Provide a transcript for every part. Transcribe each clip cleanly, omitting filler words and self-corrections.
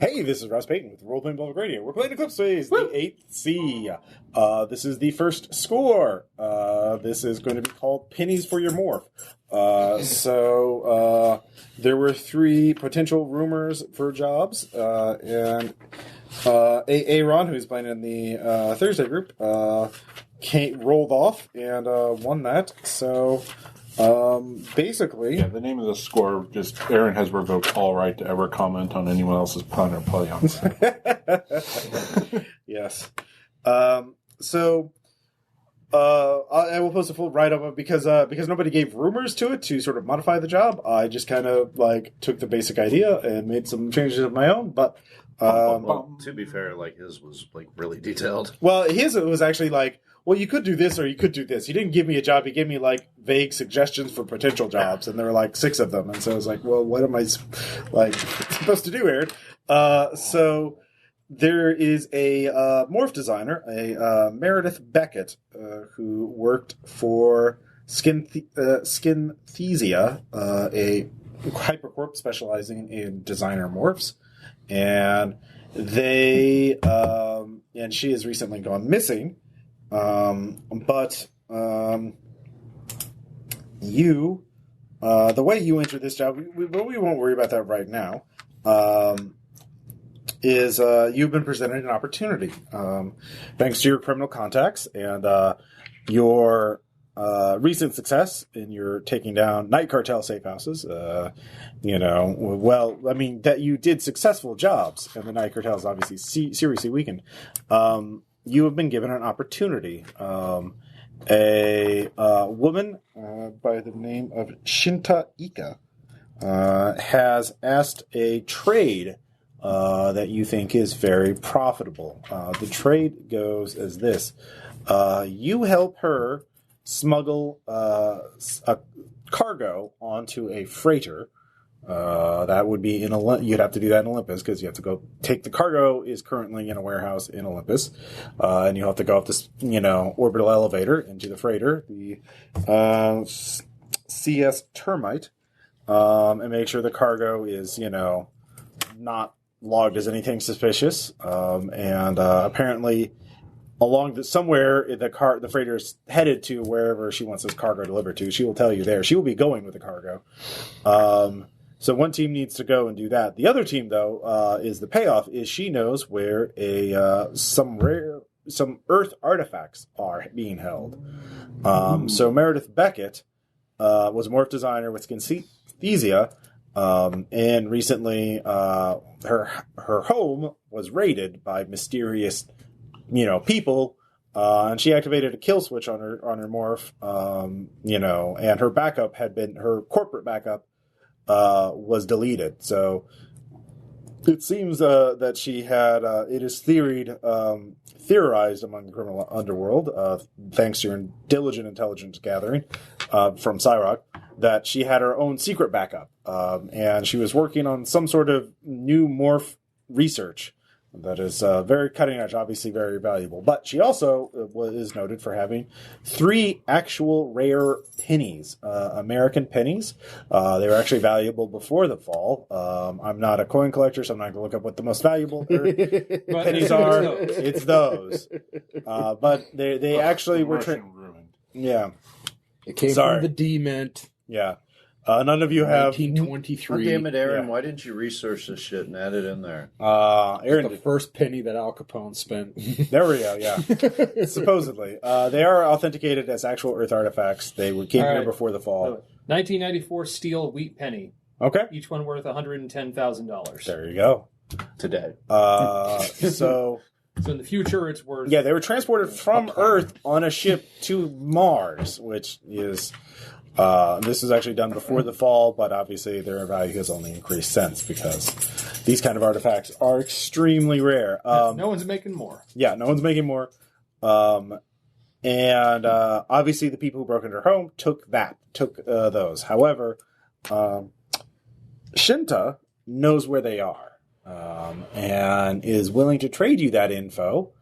Hey, this is Ross Payton with Role Playing Public Radio. We're playing Eclipse Phase, the 8th C. This is the first score. This is going to be called Pennies for Your Morph. There were 3 potential rumors for jobs, and Aaron, who's playing in the Thursday group, rolled off and won that. So... basically... Yeah, the name of the score, just Aaron has revoked all right to ever comment on anyone else's pun or play on it. Yes. I will post a full write-up because nobody gave rumors to it to sort of modify the job. I just kind of, took the basic idea and made some changes of my own, but... Well, to be fair, his was, really detailed. Well, his was actually well, you could do this or you could do this. He didn't give me a job. He gave me, vague suggestions for potential jobs, and there were, 6 of them. And so I was well, what am I, supposed to do, Aaron? So there is a morph designer, a Meredith Beckett, who worked for Skinthesia, a hypercorp specializing in designer morphs. And they, and she has recently gone missing. The way you enter this job, we won't worry about that right now, is you've been presented an opportunity, thanks to your criminal contacts and your recent success in your taking down night cartel safe houses. That you did successful jobs, and the night cartel is obviously seriously weakened. You have been given an opportunity. A woman by the name of Shinta Ika has asked a trade that you think is very profitable. The trade goes as this. You help her smuggle a cargo onto a freighter. That would be you'd have to do that in Olympus because you have to go take the cargo is currently in a warehouse in Olympus, and you have to go up this orbital elevator into the freighter, the CS Termite, and make sure the cargo is not logged as anything suspicious, and apparently along somewhere the freighter is headed to wherever she wants this cargo delivered to. She will tell you there. She will be going with the cargo. So one team needs to go and do that. The other team, though, is the payoff. Is she knows where some Earth artifacts are being held. So Meredith Beckett was a morph designer with Skinthesia, and recently her home was raided by mysterious people, and she activated a kill switch on her morph, and her backup her corporate backup was deleted. So it seems that she had, it is theorized among the criminal underworld, thanks to your diligent intelligence gathering from Cyrock, that she had her own secret backup, and she was working on some sort of new morph research that is very cutting edge, obviously very valuable. But she also is noted for having 3 actual rare pennies, American pennies. They were actually valuable before the fall. I'm not a coin collector, so I'm not going to look up what the most valuable pennies are. It's those. But they actually were... ruined. Yeah. It came from the D-Mint. Yeah. None of you have 1923. Oh, damn it, Aaron! Yeah. Why didn't you research this shit and add it in there? Aaron, the first penny that Al Capone spent. There we go. Yeah, supposedly they are authenticated as actual Earth artifacts. They came here before the fall. 1994 steel wheat penny. Okay, each one worth $110,000. There you go. Today. So in the future, it's worth. Yeah, they were transported from Earth on a ship to Mars, which is. This was actually done before the fall, but obviously their value has only increased since because these kind of artifacts are extremely rare. No one's making more. Yeah, no one's making more. And obviously the people who broke into her home took those. However, Shinta knows where they are and is willing to trade you that info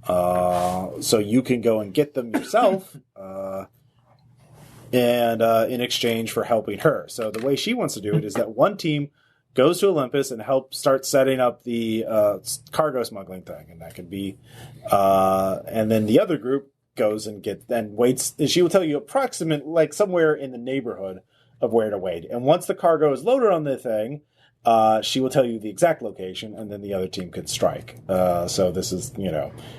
so you can go and get them yourself. And in exchange for helping her. So the way she wants to do it is that one team goes to Olympus and helps start setting up the cargo smuggling thing, and that could be. And then the other group goes and waits. And she will tell you approximate, like somewhere in the neighborhood of where to wait. And once the cargo is loaded on the thing, she will tell you the exact location, and then the other team can strike. So this is,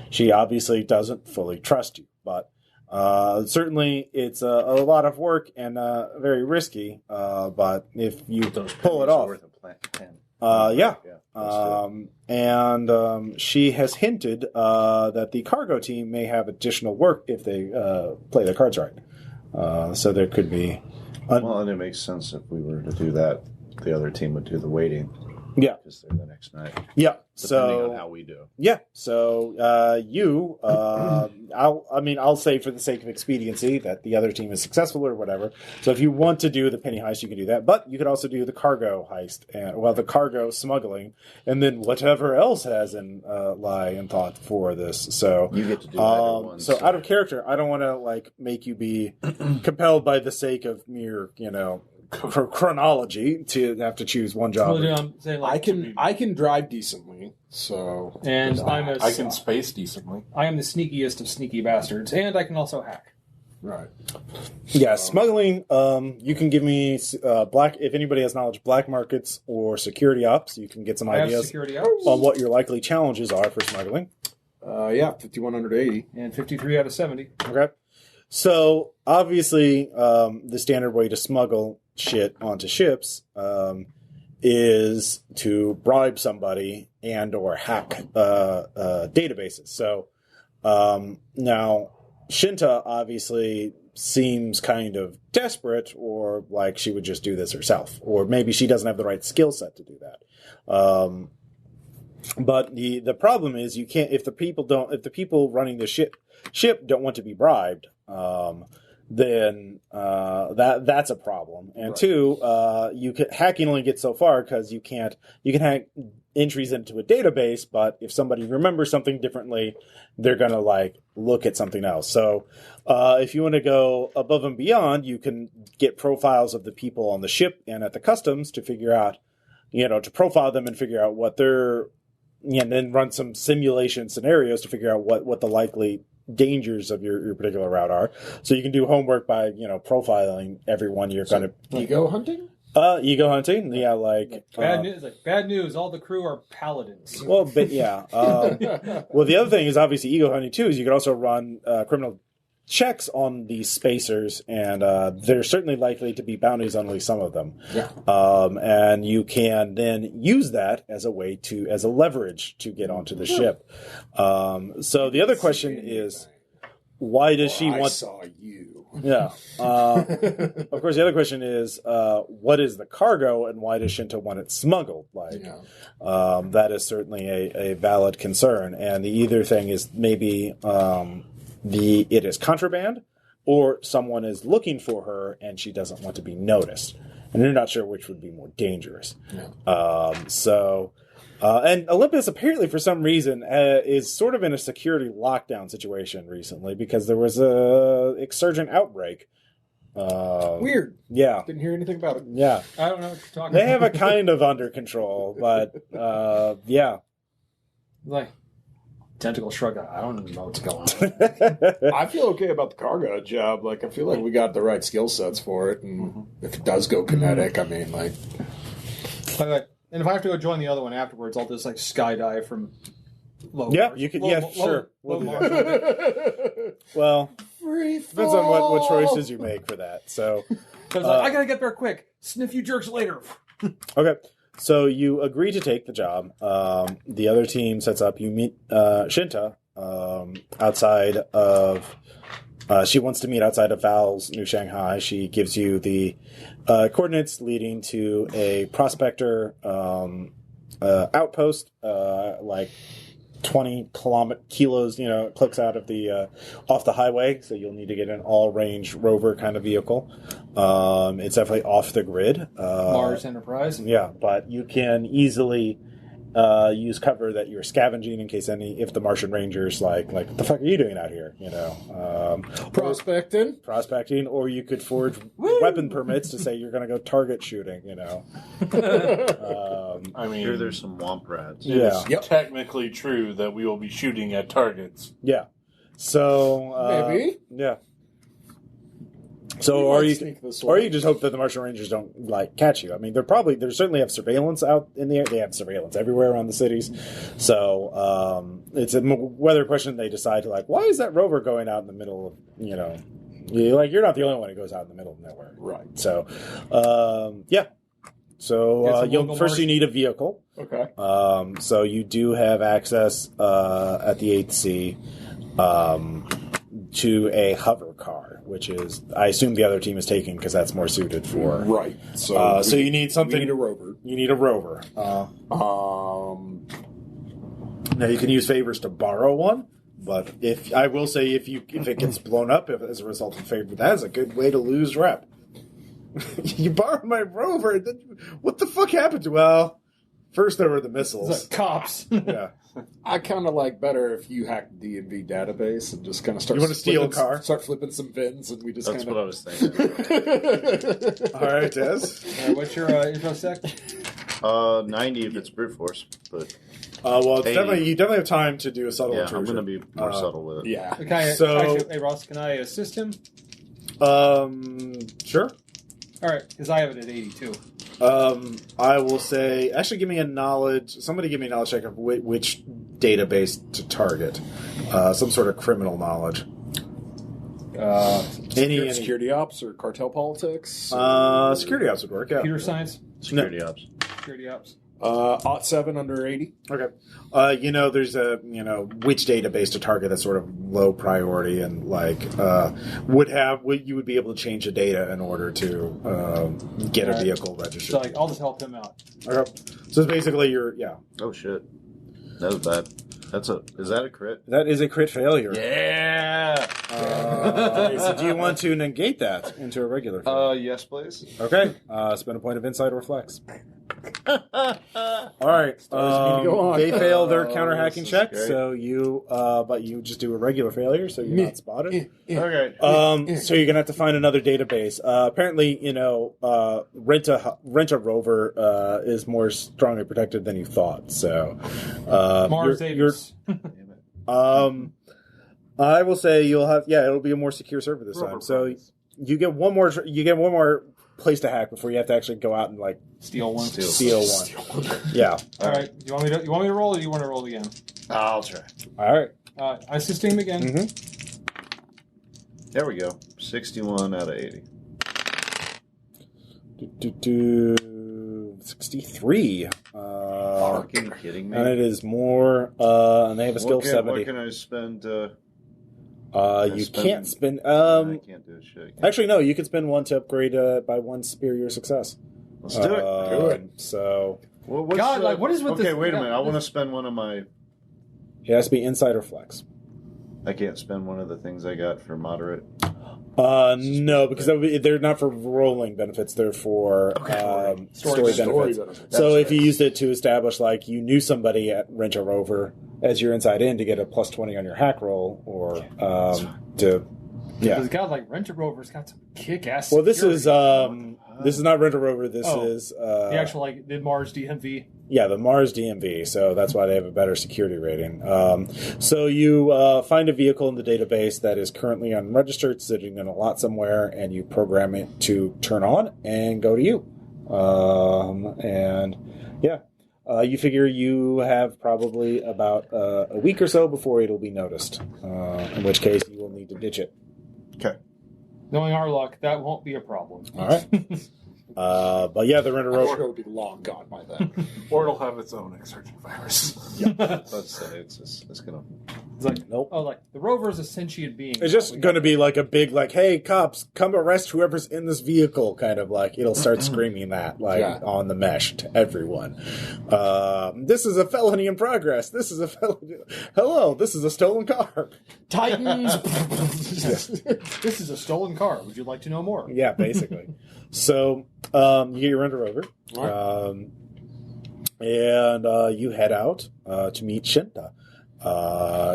she obviously doesn't fully trust you, but certainly it's a lot of work and very risky. But if you pull it off, yeah. And she has hinted that the cargo team may have additional work if they play their cards right. So there could be. Well, and it makes sense if we were to do that. The other team would do the waiting. Yeah. Because they're the next night. Yeah. Depending on how we do. Yeah. So I'll say for the sake of expediency that the other team is successful or whatever. So if you want to do the penny heist, you can do that. But you could also do the cargo heist, the cargo smuggling, and then whatever else has in lie in thought for this. So you get to do either one. So out of character, I don't want to make you be compelled by the sake of mere, chronology to have to choose one job. Well, I'm saying, I can drive decently, so and I can space decently. I am the sneakiest of sneaky bastards, and I can also hack. Right. Yeah, smuggling. You can give me black. If anybody has knowledge, black markets or security ops, you can get some ideas on what your likely challenges are for smuggling. 5180 and 53 out of 70. Okay. So obviously, the standard way to smuggle shit onto ships is to bribe somebody and or hack databases. So now Shinta obviously seems kind of desperate, or like she would just do this herself, or maybe she doesn't have the right skill set to do that. But the problem is you can't if the people running the ship don't want to be bribed. Then that's a problem. And right. Hacking only gets so far because you can hack entries into a database, but if somebody remembers something differently, they're gonna look at something else. So if you want to go above and beyond, you can get profiles of the people on the ship and at the customs to figure out, to profile them and figure out what they're, and then run some simulation scenarios to figure out what the likely dangers of your particular route are. So you can do homework by, profiling everyone you're going to... Ego hunting? Ego hunting, yeah, bad news, all the crew are paladins. Well, but yeah. Well, the other thing is obviously ego hunting, too, is you could also run criminal checks on these spacers, and there's certainly likely to be bounties on at least some of them. Yeah. And you can then use that as a way as a leverage to get onto the ship. So the other question is, why does she want... I saw you. Yeah. Of course, the other question is, what is the cargo, and why does Shinta want it smuggled? That is certainly a valid concern. And the either thing is maybe... it is contraband, or someone is looking for her and she doesn't want to be noticed, and you're not sure which would be more dangerous. Yeah. And Olympus apparently for some reason is sort of in a security lockdown situation recently because there was a exurgent outbreak. Weird. Yeah. Didn't hear anything about it. Yeah. I don't know what you're talking They about. have it kind of under control, but yeah. Tentacle shrug. I don't know what's going on. I feel okay about the cargo job. I feel like we got the right skill sets for it, and if it does go kinetic, And if I have to go join the other one afterwards, I'll just skydive from low. Yeah, Mars. you could. Sure. We'll do Mars. that. Well, depends on what choices you make for that. So, I gotta get there quick. Sniff you jerks later. Okay. So you agree to take the job. The other team sets up. You meet Shinta outside of... she wants to meet outside of Val's New Shanghai. She gives you the coordinates leading to a prospector outpost, 20 kilos, clicks out of the off the highway. So you'll need to get an all-range rover kind of vehicle. It's definitely off the grid. Mars Enterprise. Yeah, but you can easily use cover that you're scavenging in case if the Martian Rangers like what the fuck are you doing out here? Prospecting, or you could forge weapon permits to say you're going to go target shooting. I mean, Here there's some womp rats. Yeah. It's technically true that we will be shooting at targets. Yeah. So Maybe. Yeah. So, or you just hope that the Martian Rangers don't catch you. I mean, they certainly have surveillance out in the air. They have surveillance everywhere around the cities. So it's a whether question they decide to why is that rover going out in the middle of you're not the only one who goes out in the middle of nowhere, Right. So yeah. So you need a vehicle. Okay. So you do have access at the 8th C to a hover car, which is, I assume the other team is taking because that's more suited for. Right. So you need something. We need a rover. You need a rover. Now you can use favors to borrow one, but if it gets blown up as a result of favor, that's a good way to lose rep. You borrowed my rover. What the fuck happened to? Well, first there were the missiles. It's like cops. Yeah. I kind of like better if you hack the DMV database and just kind of start. You want to steal a car? Start flipping some VINs, and we just. That's kinda... what I was thinking. All right, Des. What's your info sec? 90 if it's brute force, but Well, you definitely have time to do a subtle yeah, intrusion. I'm going to be more subtle with it. Yeah. Hey Ross, can I assist him? Sure. All right, because I have it at 82. I will say, actually, give me a knowledge. Somebody give me a knowledge check of which database to target. Some sort of criminal knowledge. Any security ops or cartel politics? Security ops would work. Yeah. Computer science? Security ops. Security ops. OT7 under 80. Okay. There's a which database to target that's sort of low priority and you would be able to change the data in order to get a vehicle registered. So I'll just help him out. Okay. So it's basically Oh shit, that was bad. Is that a crit? That is a crit failure. Yeah. Okay, so do you want to negate that into a regular failure? Yes, please. Okay. Spend a point of insight or flex. All right. They fail their counter hacking check, so but you just do a regular failure, so you're not spotted. Okay. So you're gonna have to find another database. Apparently, rent a rover is more strongly protected than you thought. So Mars Davis. I will say it'll be a more secure server this time. So you get one more place to hack before you have to actually go out and steal one. Steal one. Yeah. All right. You want me to roll, or do you want to roll again? I'll try. All right. I assist him again. Mm-hmm. There we go. 61 out of 80. 63. Fucking kidding me? And it is more. And they have a skill 70. What can I spend? You can't spend. I can't do shit. Actually, no. You can spend one to upgrade by one superior success. Let's do it. Do it. So. God, what is with this? Okay, wait a minute. I want to spend one of my. It has to be insight or flex. I can't spend one of the things I got for moderate. No, because they're not for rolling benefits. They're for story benefits. So if you used it to establish, you knew somebody at Rent a Rover as your inside in to get a plus 20 on your hack roll, or Because God, Rent a Rover's got some kick-ass. Well, this is not Rent a Rover. This is the actual the Mars DMV. Yeah, the Mars DMV. So that's why they have a better security rating. So you find a vehicle in the database that is currently unregistered, sitting in a lot somewhere, and you program it to turn on and go to you. You figure you have probably about a week or so before it'll be noticed. In which case you will need to ditch it. Okay. Knowing our luck, that won't be a problem. All right. But yeah, the Rent a Rover will be long gone by then. Or it'll have its own exertion virus. Let's say it's gonna. It's like, nope. Oh, the rover is a sentient being. It's just going to be a big, hey, cops, come arrest whoever's in this vehicle, kind of it'll start screaming that, on the mesh to everyone. This is a felony in progress. This is a felony. Hello, this is a stolen car. Titans. This is a stolen car. Would you like to know more? Yeah, basically. So, you get your Rent a Rover. And you head out to meet Shinta.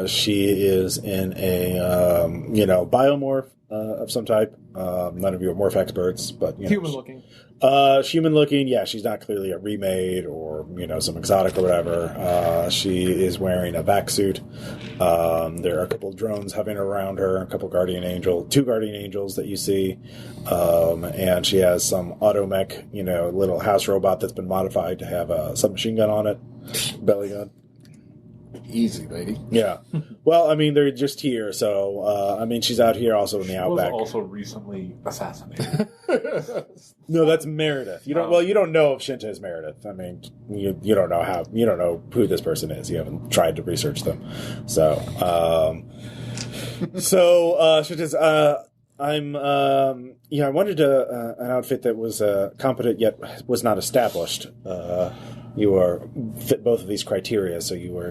She is in a biomorph of some type. None of you are morph experts, but Human looking. Human looking. Yeah, she's not clearly a remade or some exotic or whatever. She is wearing a vac suit. There are a couple of drones hovering around her. A couple of two guardian angels that you see, and she has some automech, little house robot that's been modified to have a submachine gun on it, belly gun. Easy, lady. Yeah. Well, I mean, they're just here, so she's out here also in the Was outback. also recently assassinated. No, that's Meredith. You don't know if Shinta is Meredith. I mean, you don't know who this person is. You haven't tried to research them. So, Shinta's. I wanted an outfit that was competent yet was not established. You fit both of these criteria, so you were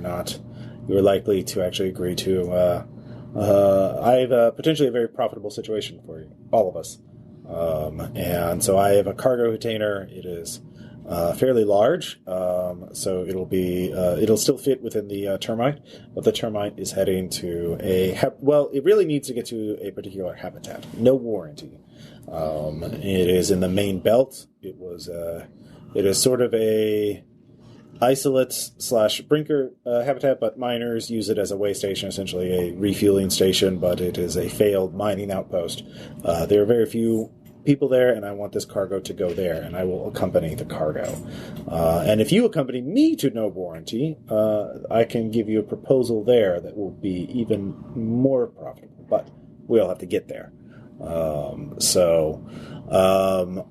likely to actually agree to. I have potentially a very profitable situation for you, all of us. And so I have a cargo container. It is fairly large, so it'll still fit within the termite, but the termite is heading to it really needs to get to a particular habitat. No warranty. It is in the main belt. It is sort of a isolates/brinker habitat, but miners use it as a way station, essentially a refueling station, but it is a failed mining outpost. There are very few people there, and I want this cargo to go there, and I will accompany the cargo. And if you accompany me to no warranty, I can give you a proposal there that will be even more profitable, but we'll have to get there.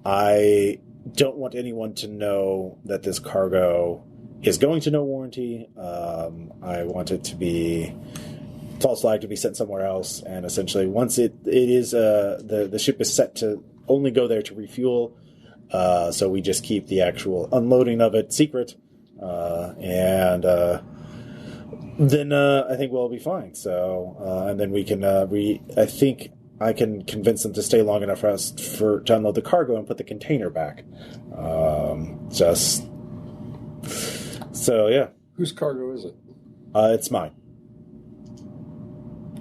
I don't want anyone to know that this cargo is going to no warranty. I want it to be false flag to be sent somewhere else, and essentially once it is the ship is set to only go there to refuel, so we just keep the actual unloading of it secret, and then I think we'll be fine. So and then we can I think I can convince them to stay long enough for us to unload the cargo and put the container back. So yeah. Whose cargo is it? It's mine.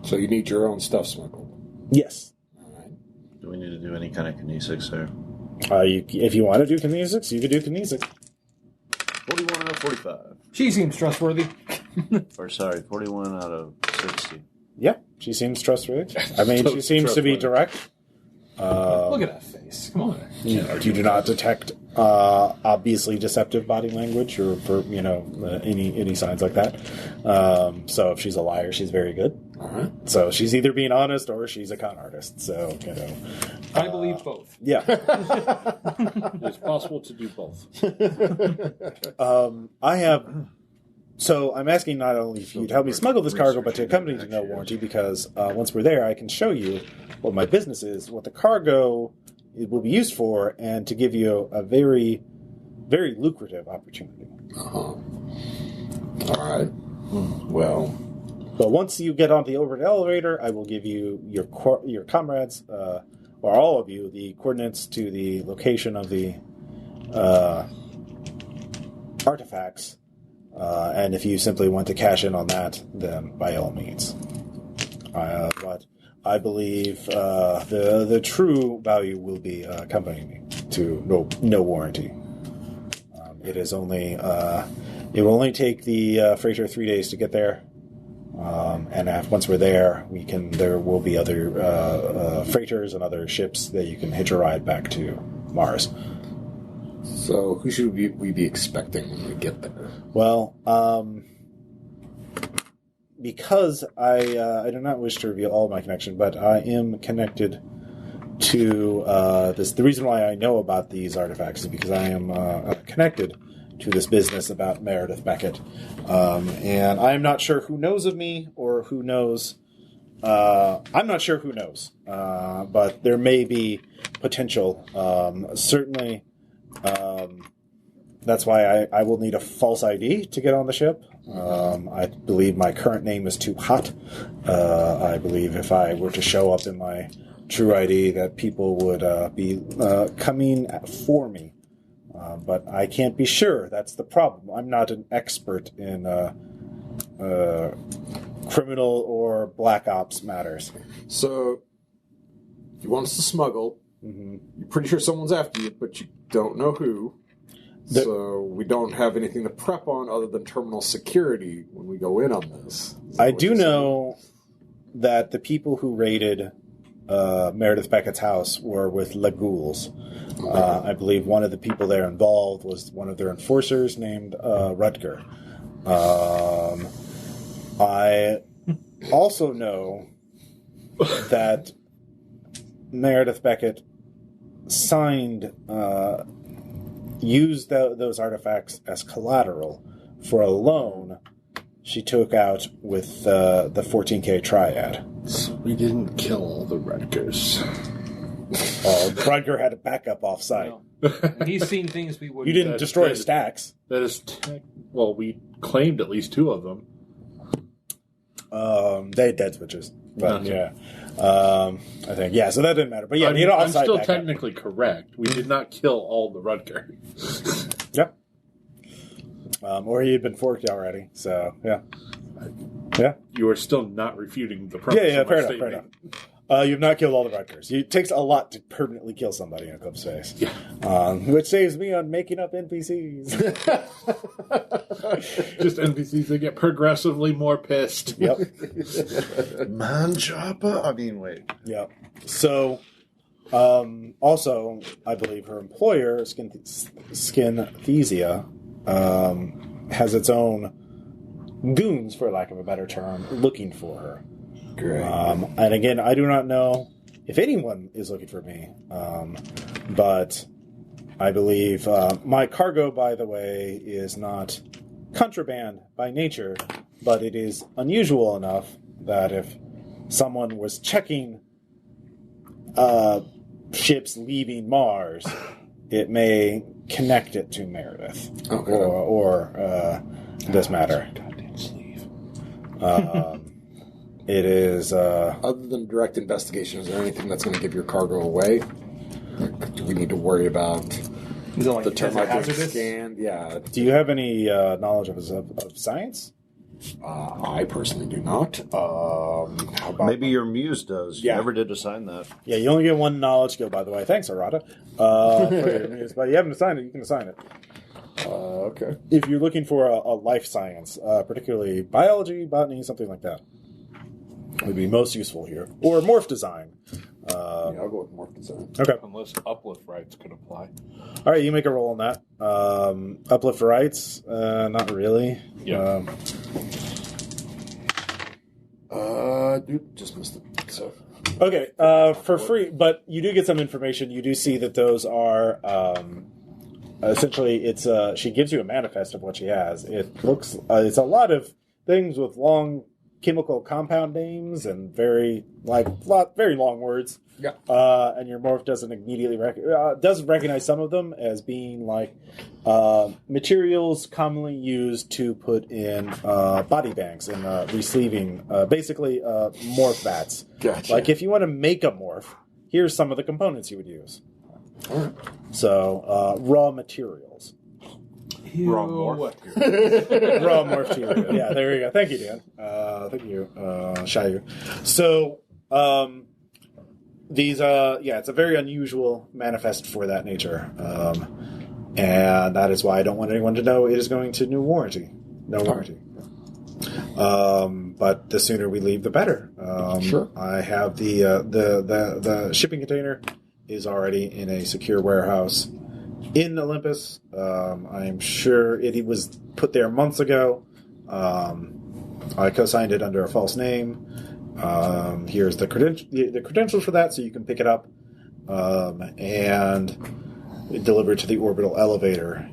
So you need your own stuff smuggled. Yes. All right. Do we need to do any kind of kinesics there? If you want to do kinesics, you can do kinesics. 41 out of 45. She seems trustworthy. 41 out of 60. Yeah, she seems trustworthy. I mean, she seems to be direct. Look at that face. Come on. You do not detect obviously deceptive body language or any signs like that. So if she's a liar, she's very good. Uh-huh. So she's either being honest or she's a con artist. So I believe both. Yeah. It's possible to do both. So I'm asking not only if you'd help me smuggle this cargo, but to accompany to no warranty, because once we're there, I can show you what my business is, what the cargo will be used for, and to give you a very, very lucrative opportunity. Uh-huh. All right. Well. But once you get on the overhead elevator, I will give you your comrades, or all of you, the coordinates to the location of the artifacts. And if you simply want to cash in on that, then by all means. But I believe the true value will be accompanying me to no warranty. It is only it will only take the freighter 3 days to get there, and once we're there, there will be other freighters and other ships that you can hitch a ride back to Mars. So who should we be expecting when we get there? Well, because I do not wish to reveal all of my connection, but I am connected to this. The reason why I know about these artifacts is because I am connected to this business about Meredith Beckett, and I am not sure who knows of me or who knows. I'm not sure who knows, but there may be potential. Certainly. That's why I will need a false ID to get on the ship. I believe my current name is too hot. I believe if I were to show up in my true ID that people would be coming for me. But I can't be sure. That's the problem. I'm not an expert in criminal or black ops matters. So, you want us to smuggle. Mm-hmm. You're pretty sure someone's after you, but you don't know who. So we don't have anything to prep on other than terminal security when we go in on this. I do know that the people who raided Meredith Beckett's house were with Legouls. I believe one of the people there involved was one of their enforcers named Rutger. I also know that Meredith Beckett signed, used those artifacts as collateral for a loan she took out with the 14K triad. So we didn't kill all the Rutgers. Rutger had a backup off-site. And he's seen things we wouldn't. You didn't destroy his stacks. That is, well, we claimed at least 2 of them. They had dead switches. But, Okay. yeah. I think, yeah, so that didn't matter. But yeah, I'm still technically correct. We did not kill all the Rutger. Yep. Or he had been forked already, so, yeah. Yeah. You are still not refuting the premise Yeah, of my fair enough, statement. fair enough. You've not killed all the Rutgers. It takes a lot to permanently kill somebody in Eclipse phase. Yeah. Which saves me on making up NPCs. Just NPCs that get progressively more pissed. Yep. Man chopper? I mean, wait. Yep. So, also, I believe her employer, Skinthesia, has its own goons, for lack of a better term, looking for her. Great. And again, I do not know if anyone is looking for me, but I believe my cargo, by the way, is not contraband by nature, but it is unusual enough that if someone was checking ships leaving Mars, it may connect it to Meredith or this matter. It is... Other than direct investigation, is there anything that's going to give your cargo away? Like, do we need to worry about the termite scan? Yeah. Do you have any knowledge of science? I personally do not. How about Maybe your muse does. Yeah. You never did assign that. Yeah, you only get 1 knowledge skill, by the way. Thanks, Arata. For your muse. But you haven't assigned it, you can assign it. okay. If you're looking for a life science, particularly biology, botany, something like that, would be most useful here. Or morph design. Yeah, I'll go with morph design. Okay. Unless uplift rights could apply. All right, you make a roll on that. Uplift rights, not really. Yeah. Dude, just missed it. So. Okay, for free, but you do get some information. You do see that those are essentially it's she gives you a manifest of what she has. It looks it's a lot of things with long chemical compound names and very long words. Yeah. And your morph doesn't immediately doesn't recognize some of them as being like materials commonly used to put in body banks and resleeving, basically morph vats. Gotcha. Like if you want to make a morph, here's some of the components you would use. All right. So raw materials. Raw morph. Raw morph material. Yeah, there you go. Thank you, Dan. Thank you, Chaiu. So, these, it's a very unusual manifest for that nature. And that is why I don't want anyone to know it is going to no warranty. But the sooner we leave, the better. Sure. I have the shipping container is already in a secure warehouse in Olympus. I'm sure it was put there months ago. I co-signed it under a false name. Here's the credentials for that, so you can pick it up and deliver it to the orbital elevator.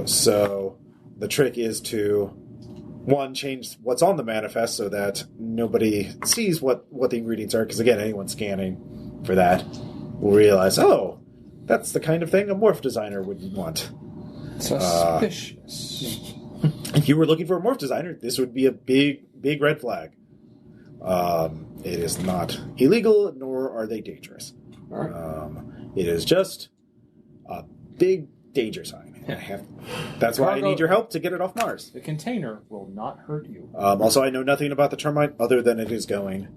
So the trick is to, one, change what's on the manifest so that nobody sees what the ingredients are, because again, anyone scanning for that will realize, oh, that's the kind of thing a morph designer would want. Suspicious. If you were looking for a morph designer, this would be a big red flag. It is not illegal, nor are they dangerous. All right. It is just a big danger sign. That's why I need your help to get it off Mars. The container will not hurt you. Also, I know nothing about the termite other than it is going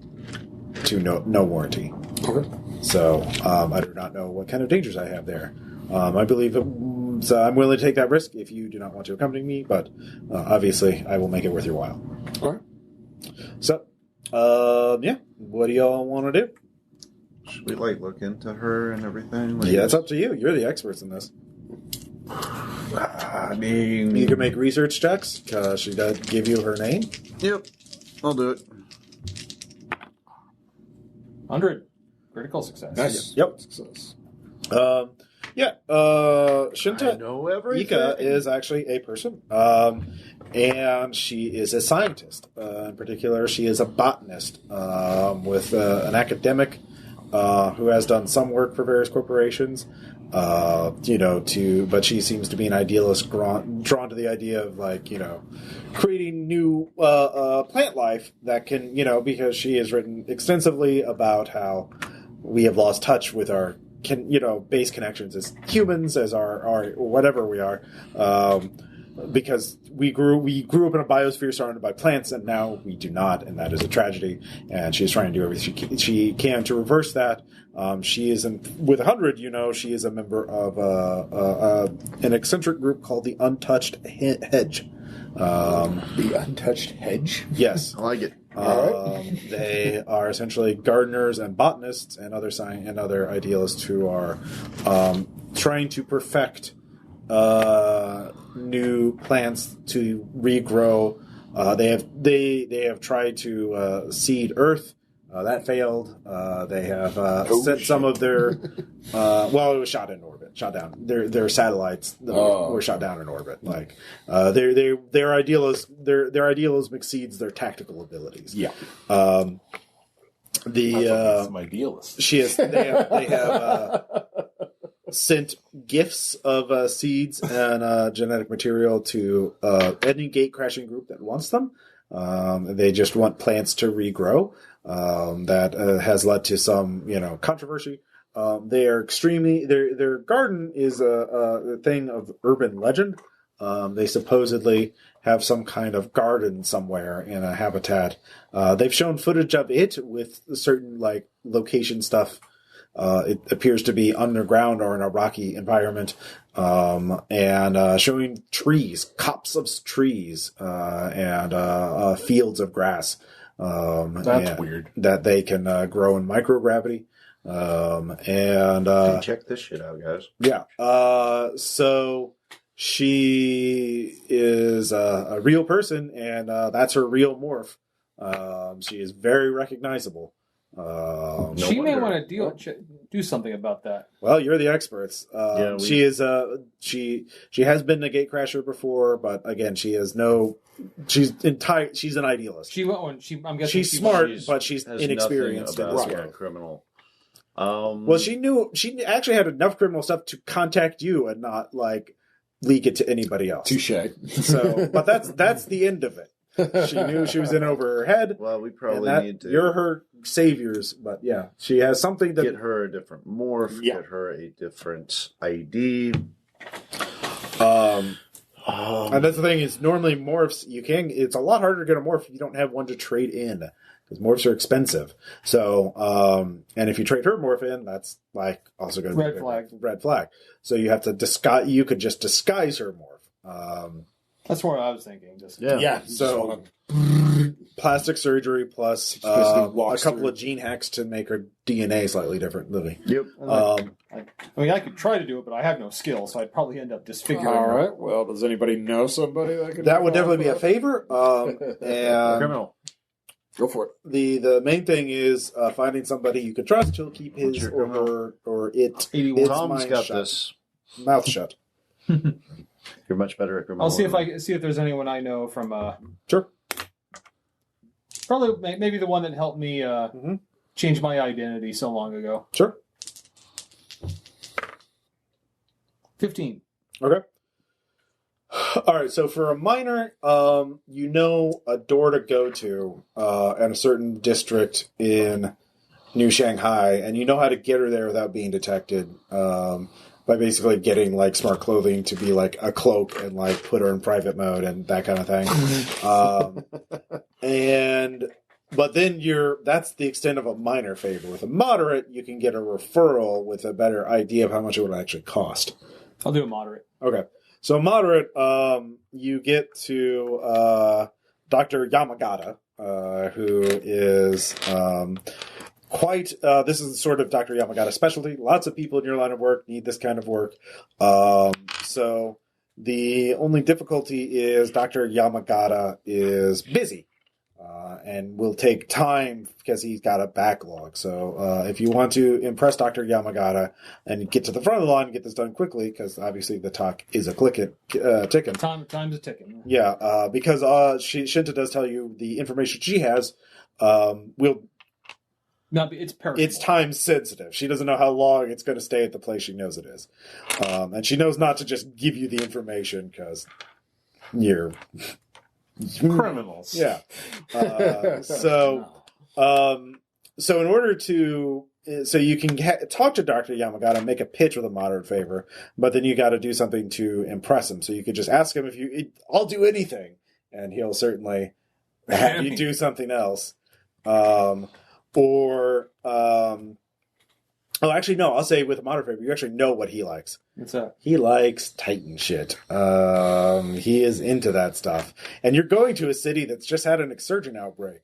to no warranty. Okay. So I do not know what kind of dangers I have there. I believe so I'm willing to take that risk if you do not want to accompany me, but obviously I will make it worth your while. All right. So, yeah, what do y'all want to do? Should we look into her and everything? Yeah, it's up to you. You're the experts in this. I mean, You can make research checks. She does give you her name. Yep, I'll do it. 100. Critical success. Nice. Yep. Success. Yeah. I Shinta know everything. Ika is actually a person, and she is a scientist. In particular, she is a botanist with an academic who has done some work for various corporations. But she seems to be an idealist, drawn to the idea of creating new plant life that can, because she has written extensively about how we have lost touch with our base connections as humans, as our whatever we are, because we grew up in a biosphere surrounded by plants, and now we do not, and that is a tragedy. And she's trying to do everything she can to reverse that. She is with 100. She is a member of an eccentric group called the Untouched Hedge. The Untouched Hedge? Yes. I like it. They are essentially gardeners and botanists and other idealists who are trying to perfect new plants to regrow. They have tried to seed Earth. That failed. They have sent some of their it was shot down. Their satellites were shot down in orbit. Their idealism exceeds their tactical abilities. Yeah. I'm idealist. They have sent gifts of seeds and genetic material to any gatecrashing group that wants them. They just want plants to regrow. That has led to some, controversy. They are extremely. Their garden is a thing of urban legend. They supposedly have some kind of garden somewhere in a habitat. They've shown footage of it with certain location stuff. It appears to be underground or in a rocky environment, and showing trees, copse of trees, and fields of grass. That's weird. That they can grow in microgravity. Hey, check this shit out, guys. Yeah. So she is a real person, and that's her real morph. She is very recognizable. She may want to do something about that. Well, you're the experts. She is she has been a gatecrasher before, but again, she's an idealist. I'm guessing she's smart, but she's inexperienced in this world. Criminal. Well, she actually had enough criminal stuff to contact you and not leak it to anybody else. Touche. So, but that's the end of it. She knew she was in over her head. Well, we probably need to. You're her saviors, but yeah, she has something to get her a different morph. Yeah. Get her a different ID. And that's the thing is, normally morphs it's a lot harder to get a morph if you don't have one to trade in, because morphs are expensive. So, and if you trade her morph in, that's also going to be red flag. So you have to disguise. You could just disguise her morph. That's what I was thinking. So plastic surgery plus a couple of gene hacks to make her DNA slightly different. Lily. Yep. I could try to do it, but I have no skill, so I'd probably end up disfiguring All her. right. Well, does anybody know somebody that could? That would definitely be a favor. And Criminal. Go for it. The main thing is finding somebody you can trust who'll keep his or her or it. 81. Its Tom's mind got shut. this. Mouth shut. You're much better at criminal. I'll see if there's anyone I know from. Sure. Probably maybe the one that helped me change my identity so long ago. Sure. 15. Okay. All right. So for a minor, a door to go to in a certain district in New Shanghai, and you know how to get her there without being detected. by basically getting like smart clothing to be like a cloak and like put her in private mode and that kind of thing. But then that's the extent of a minor favor. With a moderate, you can get a referral with a better idea of how much it would actually cost. I'll do a moderate. Okay. So moderate, you get to Dr. Yamagata, who is quite, this is sort of Dr. Yamagata specialty. Lots of people in your line of work need this kind of work. So the only difficulty is Dr. Yamagata is busy. And will take time because he's got a backlog. So if you want to impress Dr. Yamagata and get to the front of the line and get this done quickly, because obviously the talk is a ticking. Time's a ticking. Yeah, because Shinta does tell you the information she has It's perishable. It's time sensitive. She doesn't know how long it's going to stay at the place she knows it is. And she knows not to just give you the information because you're... criminals. Yeah. So in order to, so you can talk to Dr. Yamagata and make a pitch with a moderate favor, but then you got to do something to impress him. So you could just ask him I'll do anything, and he'll certainly have you do something else. Actually, no, I'll say with a moderate favor, you actually know what he likes. What's that? He likes Titan shit. He is into that stuff. And you're going to a city that's just had an exsurgent outbreak.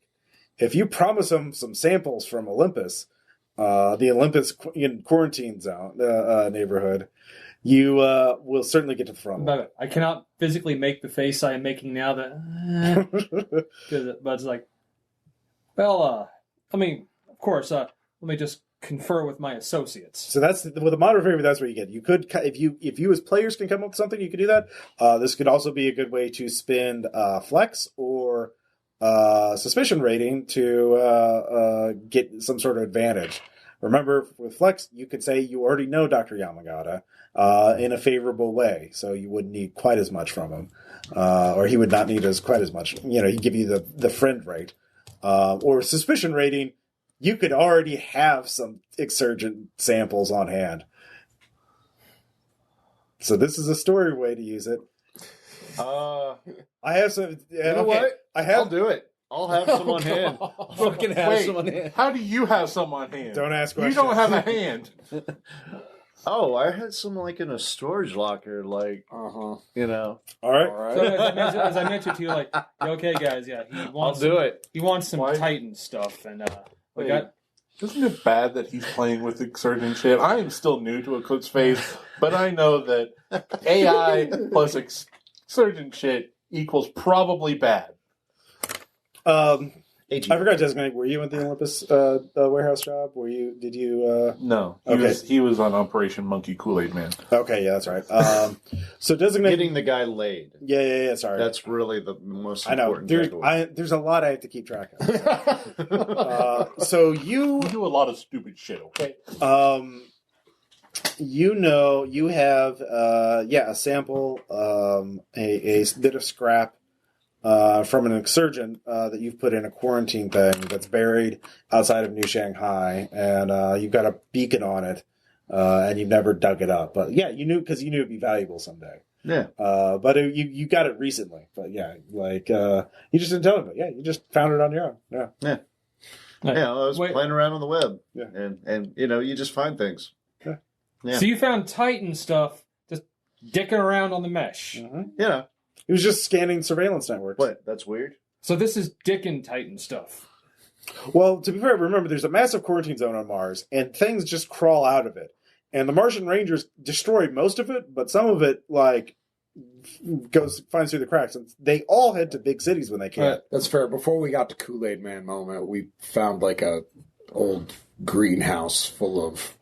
If you promise him some samples from Olympus, the Olympus quarantine zone neighborhood, you will certainly get to the front. But I cannot physically make the face I am making now. But it's like, well, of course, let me just confer with my associates. So that's with a moderate favor. That's what you get. You could, if you as players can come up with something, you could do that. This could also be a good way to spend flex or suspicion rating to get some sort of advantage. Remember, with flex, you could say you already know Dr. Yamagata in a favorable way, so you wouldn't need quite as much from him, or he would not need quite as much. He'd give you the friend rate, or suspicion rating. You could already have some exsurgent samples on hand. So this is a story way to use it. I have some. You know what? I'll do it. I'll have some on hand. Fucking have some on hand. How do you have some on hand? Don't ask questions. You don't have a hand. Oh, I had some in a storage locker, All right. All right. So as I mentioned to you, okay, guys, yeah, he wants. I'll do it. He wants some Titan stuff, and we got. Isn't it bad that he's playing with exsurgent shit? I am still new to Eclipse phase, but I know that AI plus exsurgent shit equals probably bad. I forgot, Designate. Were you at the Olympus warehouse job? Did you? No. Okay. He was on Operation Monkey Kool-Aid Man. Okay, yeah, that's right. So Designate. Getting the guy laid. Yeah. Sorry. That's really the most I know. important. There's a lot I have to keep track of. So you do a lot of stupid shit, okay? You have a sample, a bit of scrap from an exsurgent that you've put in a quarantine thing that's buried outside of New Shanghai, and you've got a beacon on it, and you've never dug it up. But yeah, you knew because you knew it'd be valuable someday. Yeah. But you got it recently. But yeah, you just didn't tell him. But yeah, you just found it on your own. Yeah. Yeah. Yeah, I was playing around on the web. Yeah. And you just find things. Yeah. Yeah. So you found Titan stuff just dicking around on the mesh. Mm-hmm. Yeah. He was just scanning surveillance networks. What? That's weird. So this is dicking Titan stuff. Well, to be fair, remember, there's a massive quarantine zone on Mars, and things just crawl out of it. And the Martian Rangers destroyed most of it, but some of it, finds through the cracks. And they all head to big cities when they can. That's fair. Before we got to Kool-Aid Man moment, we found a old greenhouse full of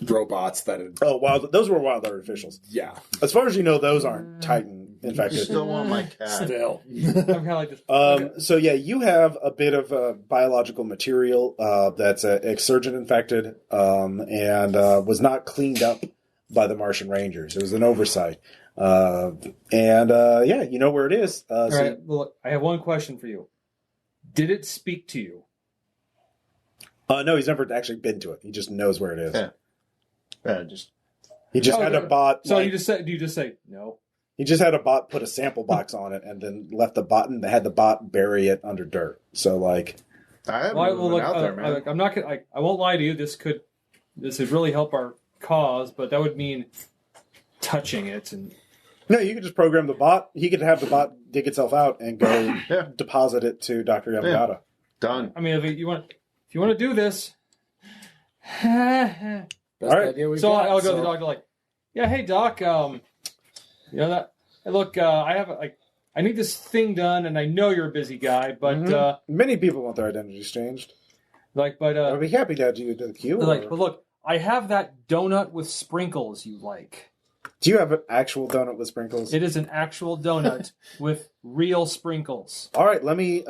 robots that had... Oh, those were wild artificials. Yeah. As far as you know, those aren't Titan infected. You still want my cat. Still. I'm kind of like this. So yeah, you have a bit of biological material that's exsurgent infected and was not cleaned up by the Martian Rangers. It was an oversight. Yeah, you know where it is. All right. Well, look, I have one question for you. Did it speak to you? No, he's never actually been to it. He just knows where it is. Yeah. Yeah, just He just had a bot. So you just say no? He just had a bot put a sample box on it and then left the bot and had the bot bury it under dirt. So like, I haven't been out there, man. I'm not gonna. I won't lie to you. This would really help our cause, but that would mean touching it and. No, you could just program the bot. He could have the bot dig itself out and go deposit it to Dr. Yamagata. Yeah. Done. I mean, if you want to do this, Best right. idea we've so got, I'll go to the doctor like, yeah, hey doc, you know that. Hey, look, I have I need this thing done, and I know you're a busy guy, but Many people want their identities changed. but I'd be happy to add you to the queue. like, or- but look, I have that donut with sprinkles you like. Do you have an actual donut with sprinkles? It is an actual donut with real sprinkles. All right, let me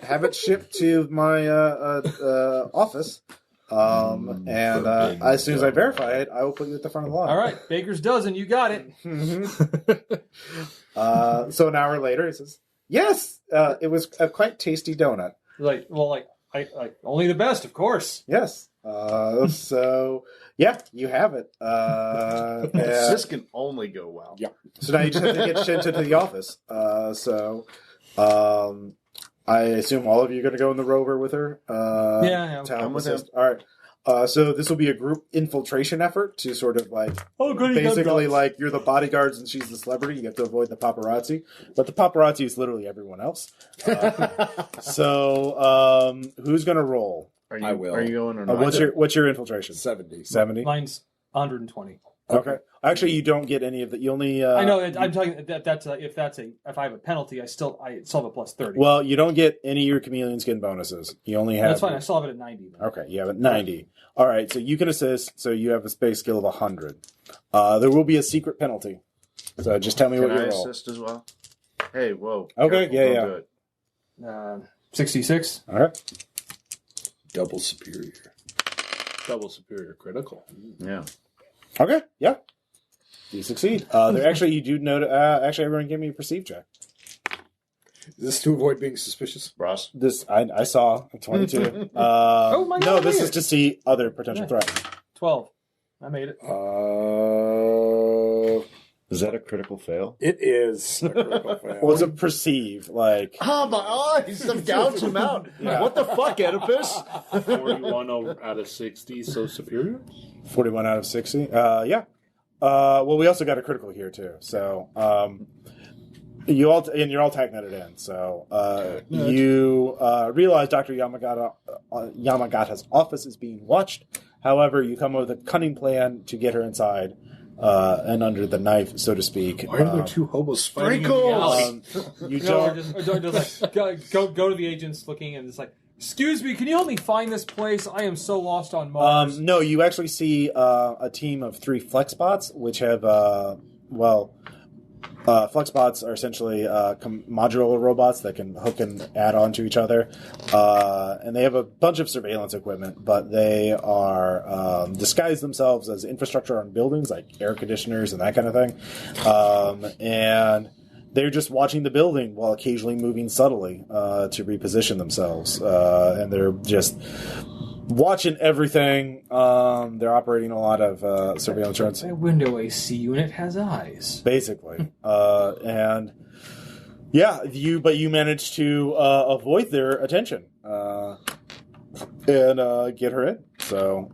have it shipped to my office. And as soon as I verify it, I will put you at the front of the line. All right, baker's dozen, you got it. So an hour later, he says, yes, it was a quite tasty donut. I only the best, of course. Yes. So, yeah, you have it. This can only go well. Yeah. So now you just have to get sent into the office. I assume all of you are going to go in the rover with her. Yeah. To help I'm with assist. All right. So this will be a group infiltration effort to sort of like basically like you're the bodyguards and she's the celebrity. You have to avoid the paparazzi, but the paparazzi is literally everyone else. So who's going to roll? I will. Are you going or not? What's your infiltration? 70. 70. Mine's 120. Okay. Actually, you don't get any of that. You only. I know. I'm talking that's if I have a penalty, I still have a plus 30. Well, you don't get any of your chameleon skin bonuses. You only have. That's fine. I still have it at 90. Then. Okay, you have it 90. All right, so you can assist. So you have a space skill of 100. There will be a secret penalty. So just tell me what you Can I roll. assist as well? Hey, whoa. Okay, Careful, yeah. don't do it. 66. All right. Double superior. Double superior critical. Yeah. Okay. Yeah. You succeed. There actually you do know. Actually, everyone give me a perceive check. Is this to avoid being suspicious? Ross? This I saw a 22. Oh my God, No, this weird. is to see other potential Yeah. threats. 12. I made it. Is that a critical fail? It is a critical fail. Well, it's a perceive like. Oh, my eyes! I've gouged him out. Yeah. What the fuck, Oedipus? 41 out of 60, so superior? 41 out of 60. Yeah. Well, we also got a critical here too. So you're all tag-netted in. So you realize Dr. Yamagata's office is being watched. However, you come up with a cunning plan to get her inside and under the knife, so to speak. Why are there two hobos fighting in the alley? You You know, or don't. just like go to the agents looking and it's like, excuse me, can you help me find this place? I am so lost on Mars. No, you actually see a team of 3 Flexbots, which have, Flexbots are essentially modular robots that can hook and add on to each other. And they have a bunch of surveillance equipment, but they are disguise themselves as infrastructure on buildings, like air conditioners and that kind of thing. And they're just watching the building while occasionally moving subtly to reposition themselves. And they're just watching everything. They're operating a lot of surveillance drones. My window AC unit has eyes. Basically. And yeah, you managed to avoid their attention and get her in. So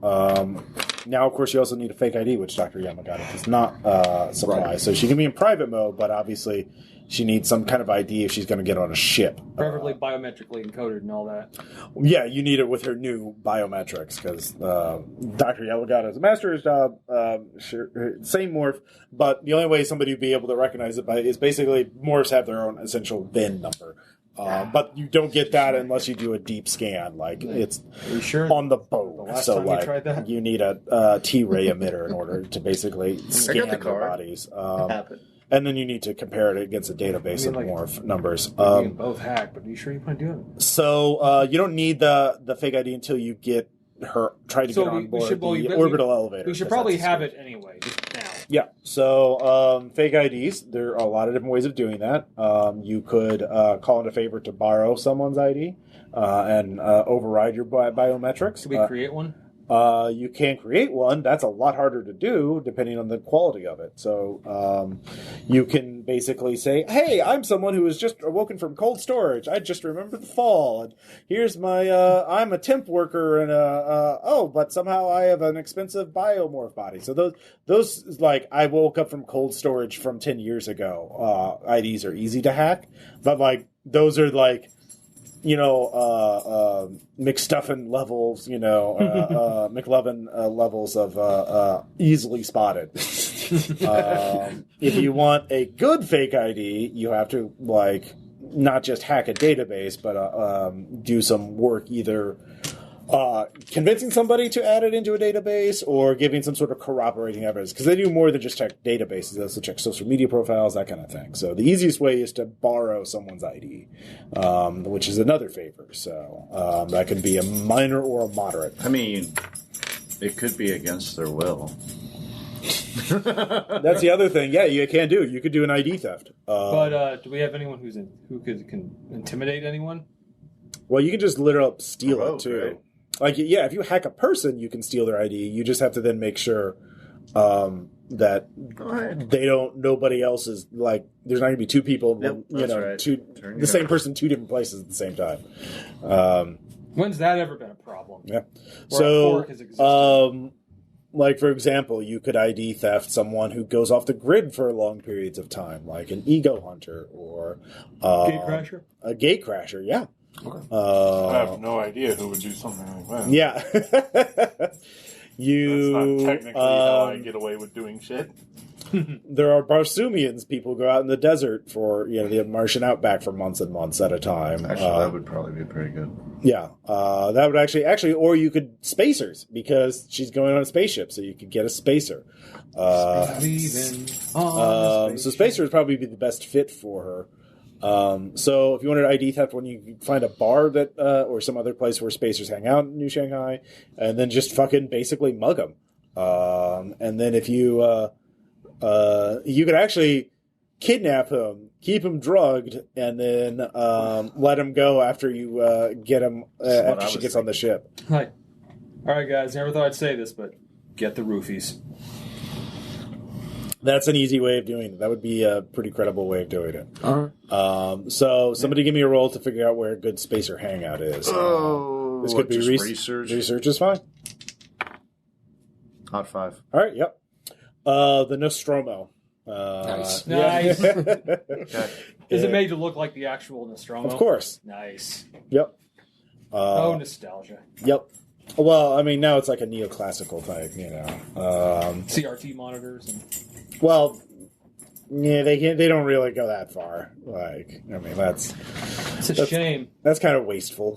now, of course, you also need a fake ID, which Dr. Yamagata does not supply. Right. So she can be in private mode, but obviously she needs some kind of ID if she's going to get on a ship. Preferably biometrically encoded and all that. Yeah, you need it with her new biometrics because Dr. Yamagata is a master's job. Sure, same morph, but the only way somebody would be able to recognize it is basically morphs have their own essential VIN number. But you don't get that unless you do a deep scan. Like it's Are you sure? on the boat. last So time you like tried that? you need a T-ray emitter in order to basically scan the their card. bodies. Happened. And then you need to compare it against a database I mean, of like, morph numbers. We can both hack, but are you sure you want to do it? So you don't need the fake ID until you get her try to So get her on we board should- well, the we- orbital elevator. We should 'cause probably that's have scary. it anyway, just now. Yeah. So fake IDs. There are a lot of different ways of doing that. You could call in a favor to borrow someone's ID and override your biometrics. Should we create one? You can create one. That's a lot harder to do depending on the quality of it. So you can basically say, hey, I'm someone who was just awoken from cold storage. I just remembered the fall. And here's my, I'm a temp worker and but somehow I have an expensive biomorph body. So those like, I woke up from cold storage from 10 years ago. IDs are easy to hack, but like, those are like, McStuffin levels, McLovin levels of easily spotted. If you want a good fake ID, you have to like not just hack a database, but do some work either convincing somebody to add it into a database or giving some sort of corroborating evidence, because they do more than just check databases. They also check social media profiles, that kind of thing. So the easiest way is to borrow someone's ID, which is another favor. So that can be a minor or a moderate. I mean, it could be against their will. That's the other thing. Yeah, you can do. You could do an ID theft. But do we have anyone who can intimidate anyone? Well, you can just literally steal it too. Right? Like, yeah, if you hack a person, you can steal their ID. You just have to then make sure that nobody else is, like, there's not going to be two people, Yep, right. the same person, two different places at the same time. When's that ever been a problem? Yeah. Where a fork has existed? Like, for example, you could ID theft someone who goes off the grid for long periods of time, like an ego hunter or Gatecrasher? A gatecrasher, yeah. Okay. I have no idea who would do something like that. Yeah. That's not technically how I get away with doing shit. There are Barsoomians, people who go out in the desert for, the Martian outback for months and months at a time. Actually, that would probably be pretty good. Yeah. That would actually, or you could, spacers, because she's going on a spaceship, so you could get a spacer. So spacer would probably be the best fit for her. So if you wanted ID theft, when you find a bar that, or some other place where spacers hang out in New Shanghai, and then just fucking basically mug them. And then if you, you could actually kidnap him, keep him drugged, and then, let him go after you, get him, after she gets on the ship. Hi. All right, guys. Never thought I'd say this, but get the roofies. That's an easy way of doing it. That would be a pretty credible way of doing it. All right. So somebody give me a roll to figure out where a good spacer hangout is. This could be research. Research is fine. Hot 5. All right, yep. The Nostromo. Nice. Nice. Okay. Is it made to look like the actual Nostromo? Of course. Nice. Yep. Nostalgia. Yep. Well, I mean, now it's like a neoclassical type, CRT monitors. Well, yeah, they don't really go that far. Like, I mean, that's a shame. That's kind of wasteful.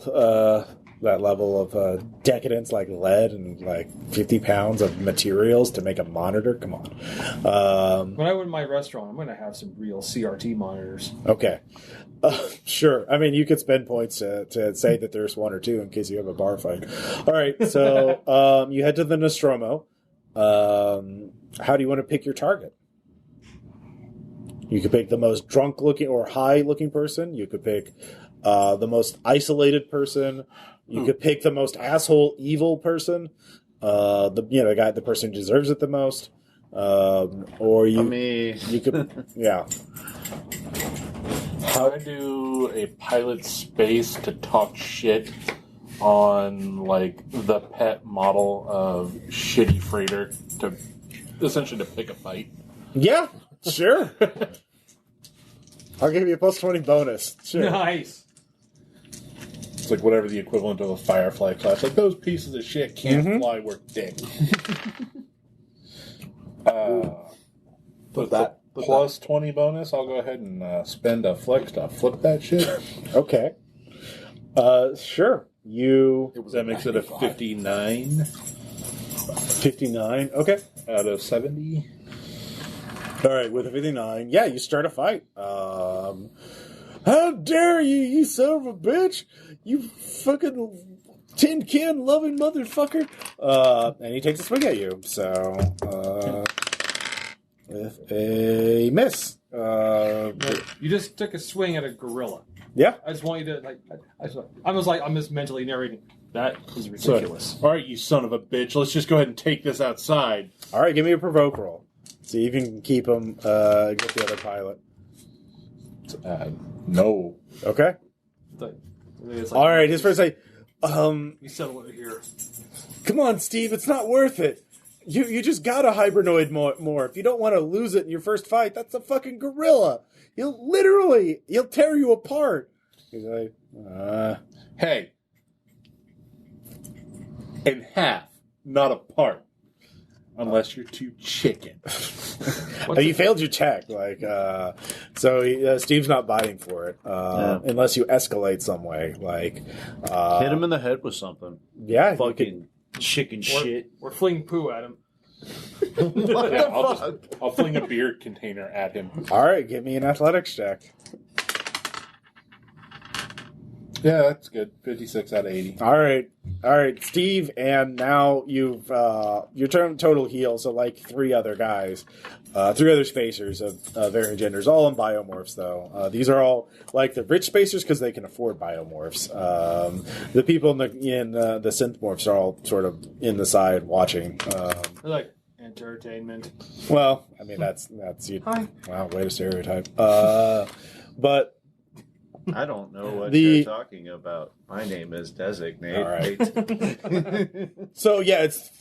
That level of decadence, like lead and like 50 pounds of materials to make a monitor. Come on. When I went to my restaurant, I'm going to have some real CRT monitors. Okay. Sure. I mean, you could spend points to say that there's one or two in case you have a bar fight. All right. So you head to the Nostromo. How do you want to pick your target? You could pick the most drunk-looking or high-looking person. You could pick the most isolated person. You could pick the most asshole, evil person. The person who deserves it the most. Or you could, yeah. How do I do a pilot space to talk shit on like the pet model of shitty freighter to essentially to pick a fight? Yeah, sure. I'll give you a plus 20 bonus. Sure. Nice. It's like whatever the equivalent of a Firefly class. Like those pieces of shit can't fly worth dick. Plus 20 bonus, I'll go ahead and spend a flex to flip that shit. Okay. Sure. That makes it a 59. 59. Okay. Out of 70. All right, with a 59, yeah, you start a fight. How dare you, you son of a bitch! You fucking tin can loving motherfucker! And he takes a swing at you. So, with a miss. You just took a swing at a gorilla. Yeah. I just want you to I'm just mentally narrating. That is ridiculous. All right, you son of a bitch. Let's just go ahead and take this outside. All right, give me a provoke roll. See if you can keep him. Get the other pilot. No. Okay. It's All right. Just for a second. We settle it here. Come on, Steve. It's not worth it. You just got a hybrinoid more. If you don't want to lose it in your first fight, that's a fucking gorilla. He'll tear you apart. He's like, Hey. In half, not apart. Unless you're too chicken. you failed your check. So Steve's not biting for it unless you escalate some way. Hit him in the head with something. Yeah, Fucking chicken shit. Or fling poo at him. I'll fling a beer container at him. All right, give me an athletics check. Yeah, that's good. 56 out of 80. All right, Steve, and now you've your total heal. So three other guys, three other spacers of varying genders, all in biomorphs though. These are all the rich spacers because they can afford biomorphs. The people in the synth morphs are all sort of in the side watching. They're entertainment. Well, I mean that's you. Hi. Wow, way to stereotype. But. I don't know what you're talking about. My name is Designate. All right. So yeah, it's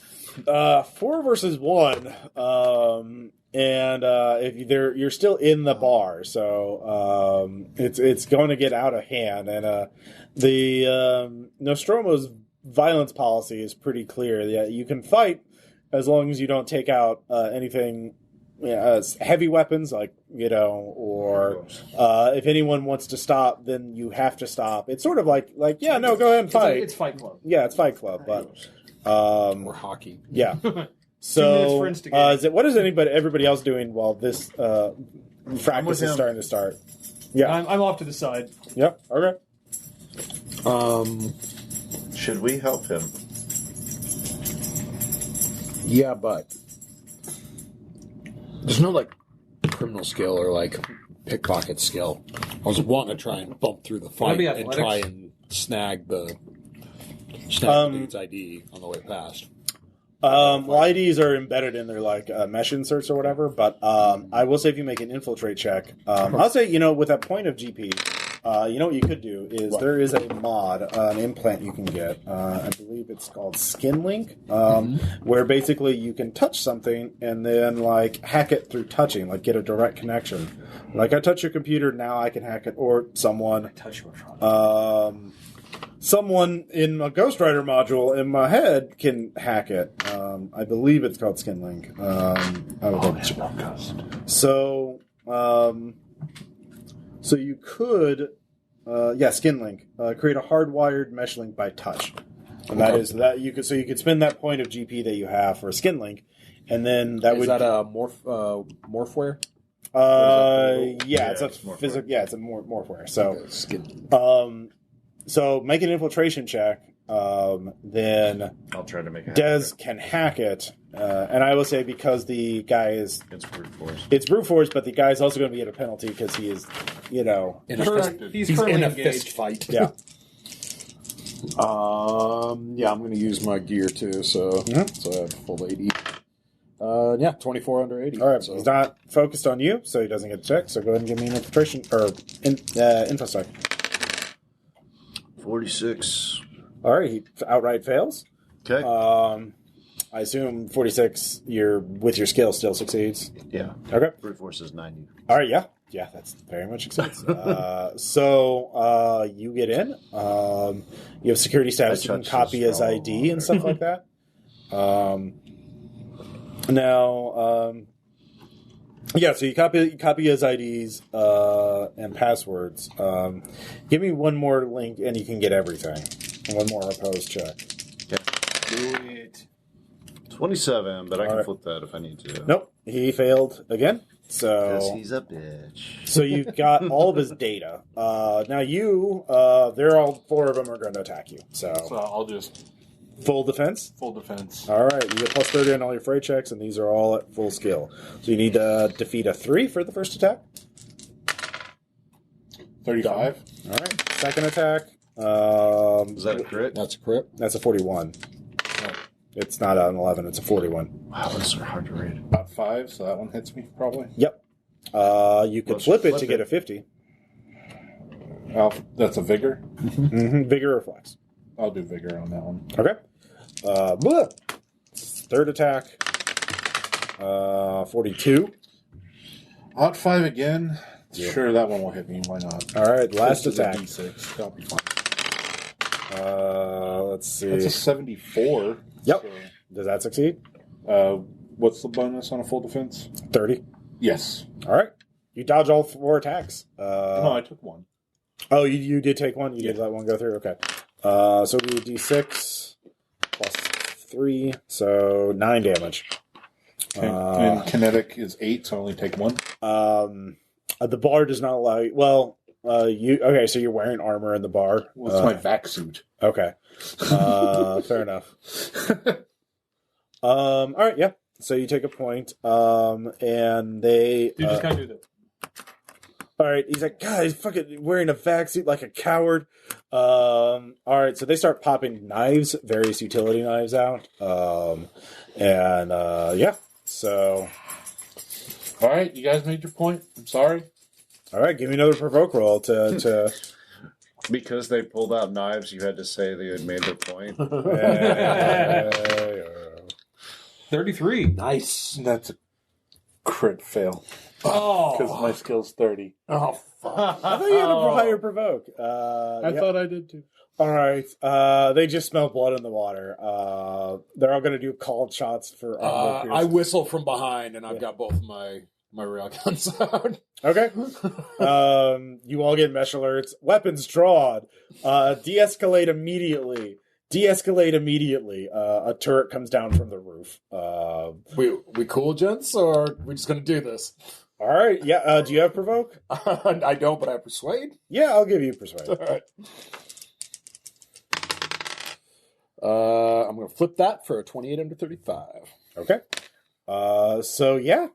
4 versus 1, and if you're still in the bar, so it's going to get out of hand. And the Nostromo's violence policy is pretty clear. Yeah, you can fight as long as you don't take out anything. Heavy weapons, or if anyone wants to stop, then you have to stop. It's sort of go ahead and fight. It's Fight Club. Yeah, it's Fight Club, but or hockey. Yeah. 2 minutes So, for instigating. what is everybody else doing while this practice is starting to start? Yeah, I'm off to the side. Yep. Okay. Should we help him? Yeah, but there's no criminal skill or pickpocket skill. I was wanting to try and bump through the fight and athletics? try and snag the dude's ID on the way past. Well, IDs are embedded in their mesh inserts or whatever. But I will say if you make an infiltrate check, I'll say with that point of GP, what you could do is there is a mod, an implant you can get. I believe it's called Skin Link, where basically you can touch something and then hack it through touching, get a direct connection. I touch your computer, now I can hack it, or someone. Touch your Someone in a Ghost Rider module in my head can hack it. I believe it's called Skin Link. So you could, Skin Link, create a hardwired mesh link by touch, and that is that you could. So you could spend that point of GP that you have for a Skin Link, and then that Is would that a morphware? It's a physical. Yeah, it's a morphware. So, Skin. So make an infiltration check. Then I'll try to make it. Des can hack it, and I will say because the guy is It's brute force. it's brute force, but the guy's also going to be at a penalty because he is, He's He's currently in a engaged. fist fight. yeah. I'm going to use my gear too, so I have full 80. 24 under 80. All right, so. he's not focused on you, so he doesn't get checked. So go ahead and give me an infiltration or info check. 46. All right, he outright fails. Okay. I assume 46. With your skill still succeeds. Yeah. Okay. Brute force is 90. All right, yeah, that's very much succeeds. So you get in. You have security status. You can copy his ID and stuff like that. So you copy his IDs and passwords. Give me one more link, and you can get everything. One more opposed check. Do it. 27, but I can right. flip that if I need to. Nope, he failed again. Because So he's a bitch. So you've got all of his data. Now they're all 4 of them are going to attack you. So I'll just Full defense? full defense. All right, you get plus 30 on all your fray checks, and these are all at full skill. So you need to defeat a 3 for the first attack. 35. All right, second attack. Is that a crit? That's a crit. That's a 41. It's not an 11, it's a 41. Wow, those are hard to read. About 5, so that one hits me probably. Yep. You could Let's flip it flip to get a 50. That's a vigor. Vigor or flex. I'll do vigor on that one. Okay. Third attack. 42. Odd 5 again. Yeah. Sure, that one will hit me. Why not? All right, last This is a attack. D6. That'll be fine. Let's see. That's a 74. Yep. Does that succeed? What's the bonus on a full defense? 30. Yes. All right. You dodge all 4 attacks. No, I took 1. Oh, you did take one? You did let one go through? Okay. So it'll be a D6 plus 3, so 9 damage. Okay. And kinetic is 8, so I only take 1. The bar does not allow you... Well, okay, so you're wearing armor in the bar. Well, it's my vac suit. Okay. Fair enough. All right, yeah. So you take a point, and they... You just kind of do that. All right, he's like, God, he's fucking wearing a vac suit like a coward. All right, so they start popping knives, various utility knives out. Yeah, so... All right, you guys made your point. I'm sorry. All right, give me another provoke roll to Because they pulled out knives, you had to say they had made their point. 33. Nice. That's a crit fail. Oh. Because my skill's 30. Oh, fuck. I thought you had a higher provoke. I thought I did too. All right. They just smell blood in the water. They're all going to do called shots for. I whistle from behind, and I've got both my rail guns out. Okay. You all get mesh alerts. Weapons drawn. De-escalate immediately. De-escalate immediately. A turret comes down from the roof. We cool, gents, or are we just going to do this? All right. Yeah. Do you have provoke? I don't, but I persuade. Yeah, I'll give you persuade. All right. I'm going to flip that for a 28 under 35. Okay. So yeah.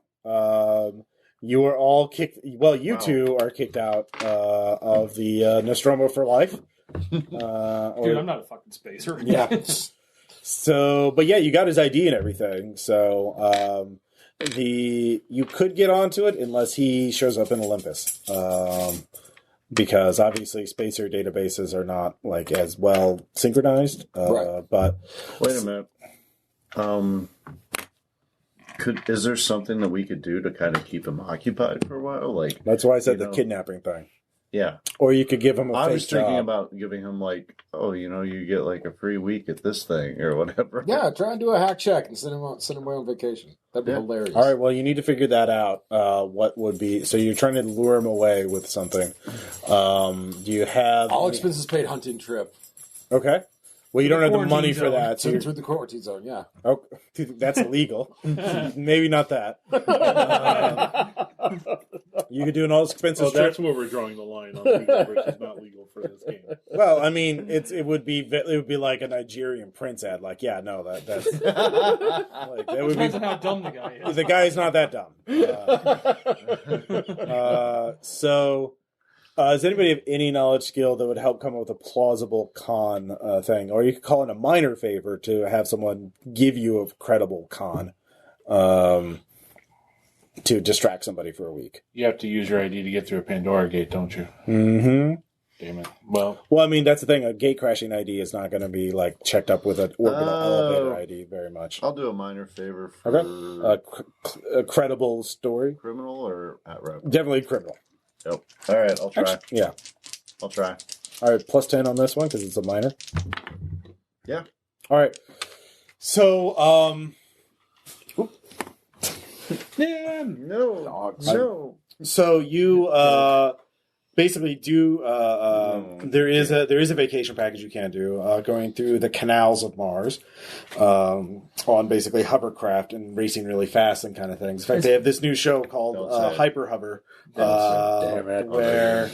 You are all kicked. Well, you two are kicked out of the Nostromo for life. Dude, I'm not a fucking spacer. Yeah. So, but yeah, you got his ID and everything. So, you could get onto it unless he shows up in Olympus. Because obviously spacer databases are not like as well synchronized. Right. But Wait a minute. Is there something that we could do to kind of keep him occupied for a while? Like that's why I said you the know, kidnapping thing. Yeah. Or you could give him a I fake was thinking job. about giving him like, you get like a free week at this thing or whatever. Yeah, try and do a hack check and send him away on vacation. That'd be hilarious. All right, well, you need to figure that out. What would be... So you're trying to lure him away with something. Do you have... All expenses paid hunting trip. Okay. Well, you don't have the Quarantine money for zone. that. So Through the quarantine zone, yeah. oh, that's illegal. Maybe not that. You could do an all-expenses Well, trip. that's where we're drawing the line on legal versus not legal for this game. Well, I mean, it would be like a Nigerian prince ad. Like, yeah, no, that's like that would Depends on be. how dumb the guy is. The guy's not that dumb. So, does anybody have any knowledge skill that would help come up with a plausible con thing, or you could call it a minor favor to have someone give you a credible con to distract somebody for a week? You have to use your ID to get through a Pandora gate, don't you? Mm-hmm. Damn it. Well, I mean, that's the thing. A gate crashing ID is not going to be like checked up with an orbital elevator ID very much. I'll do a minor favor for Okay. A credible story. criminal or at rep. Definitely criminal. Yep. All right, I'll try. Actually, yeah. I'll try. All right, plus 10 on this one because it's a minor. Yeah. All right. So, No. so you basically do. There is a vacation package you can do going through the canals of Mars on basically hovercraft and racing really fast and kind of things. In fact, they have this new show called Hyper Hover. Damn it. Where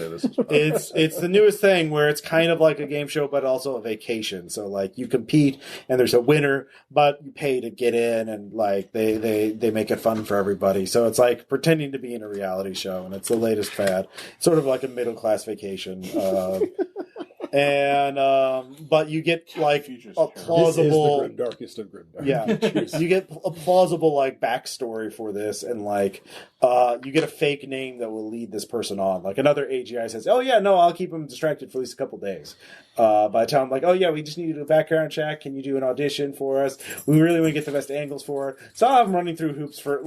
it's the newest thing where it's kind of like a game show but also a vacation. So like you compete and there's a winner, but you pay to get in, and like they make it fun for everybody. So it's like pretending to be in a reality show, and it's the latest fad. Sort of like a middle class vacation. And but you get like Future's a terrible. This is the plausible, grim darkest of grim dark. yeah, you get a plausible like backstory for this, and like you get a fake name that will lead this person on. Like another AGI says, "Oh yeah, no, I'll keep him distracted for at least a couple days." By the time like, "Oh yeah, we just need to do a background check. Can you do an audition for us? We really want to get the best angles for it." So I'm running through hoops for a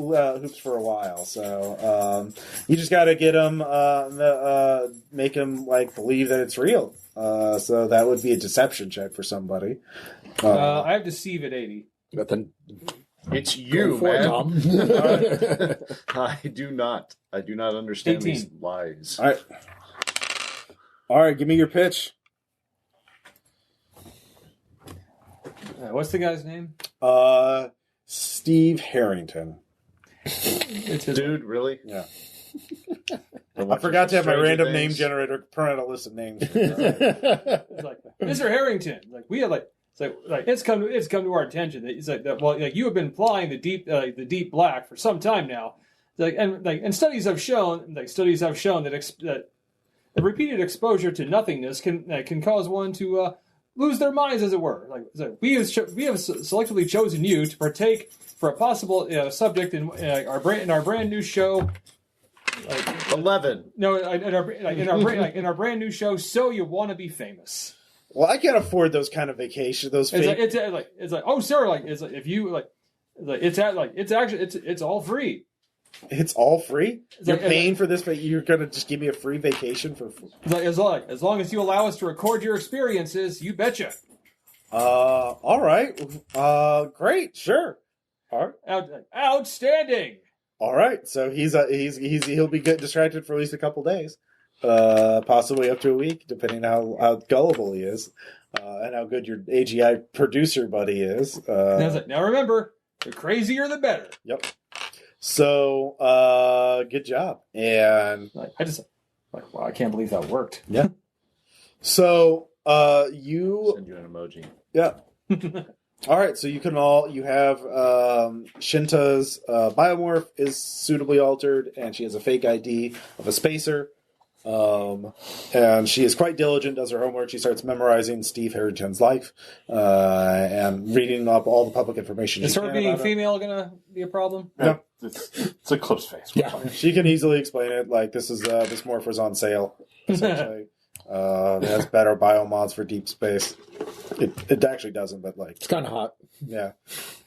while. So you just got to get them, make them like believe that it's real. So that would be a deception check for somebody. I have deceive at 80. But then It's you, for it, man. Tom. I do not understand 18. these lies. All right, give me your pitch. What's the guy's name? Steve Harrington. It's his Dude, really? Yeah. And I what's forgot to have my Stranger random Things? name generator print out a list of names. It's like, Mr. Harrington. Like we have it's come to our attention that it's like that. Well, like you have been applying the deep black for some time now. And studies have shown that the repeated exposure to nothingness can cause one to lose their minds, as it were. We have selectively chosen you to partake for a possible subject in our brand new show. 11. No, in our brand new show. So you want to be famous? Well, I can't afford those kind of vacations. Those fake. It's like oh sir, it's all free. It's all free. You're like- paying for this, but you're gonna just give me a free vacation for. It's like, as long as you allow us to record your experiences, you betcha. All right. Great. Sure. All right. Outstanding. All right. So he'll be get distracted for at least a couple days, possibly up to a week, depending on how gullible he is, and how good your AGI producer buddy is. Now remember, the crazier the better. Yep. So, good job. And I can't believe that worked. yeah. So, you Send you an emoji. yeah. All right. So you have Shinta's biomorph is suitably altered, and she has a fake ID of a spacer. And she is quite diligent, does her homework. She starts memorizing Steve Harrington's life, and reading up all the public information. Is she her can being about him. female going to be a problem? No. It's Eclipse face. Yeah. She can easily explain it. Like this morph was on sale. Essentially, it has better biomods for deep space. It actually doesn't, but like It's kind of hot. yeah.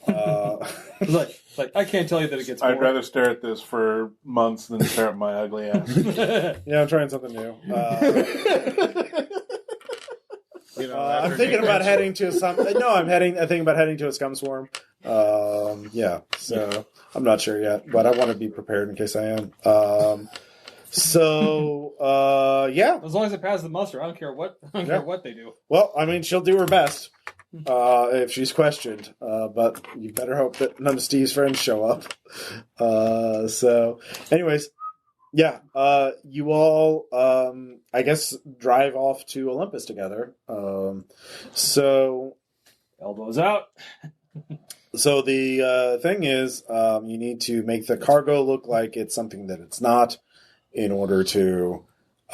It's like I can't tell you that it gets. I'd more. rather stare at this for months than stare at my ugly ass. Yeah, I'm trying something new. You know, I'm after thinking about Gatecrasher- heading to some. No, I'm thinking about heading to a scum swarm. Yeah, so I'm not sure yet, but I want to be prepared in case I am. Yeah. As long as it passes the muster, I don't care what they do. Well, I mean, she'll do her best if she's questioned, but you better hope that none of Steve's friends show up. Anyways, yeah, you all, I guess, drive off to Olympus together. Elbows out. So the thing is, you need to make the cargo look like it's something that it's not, in order to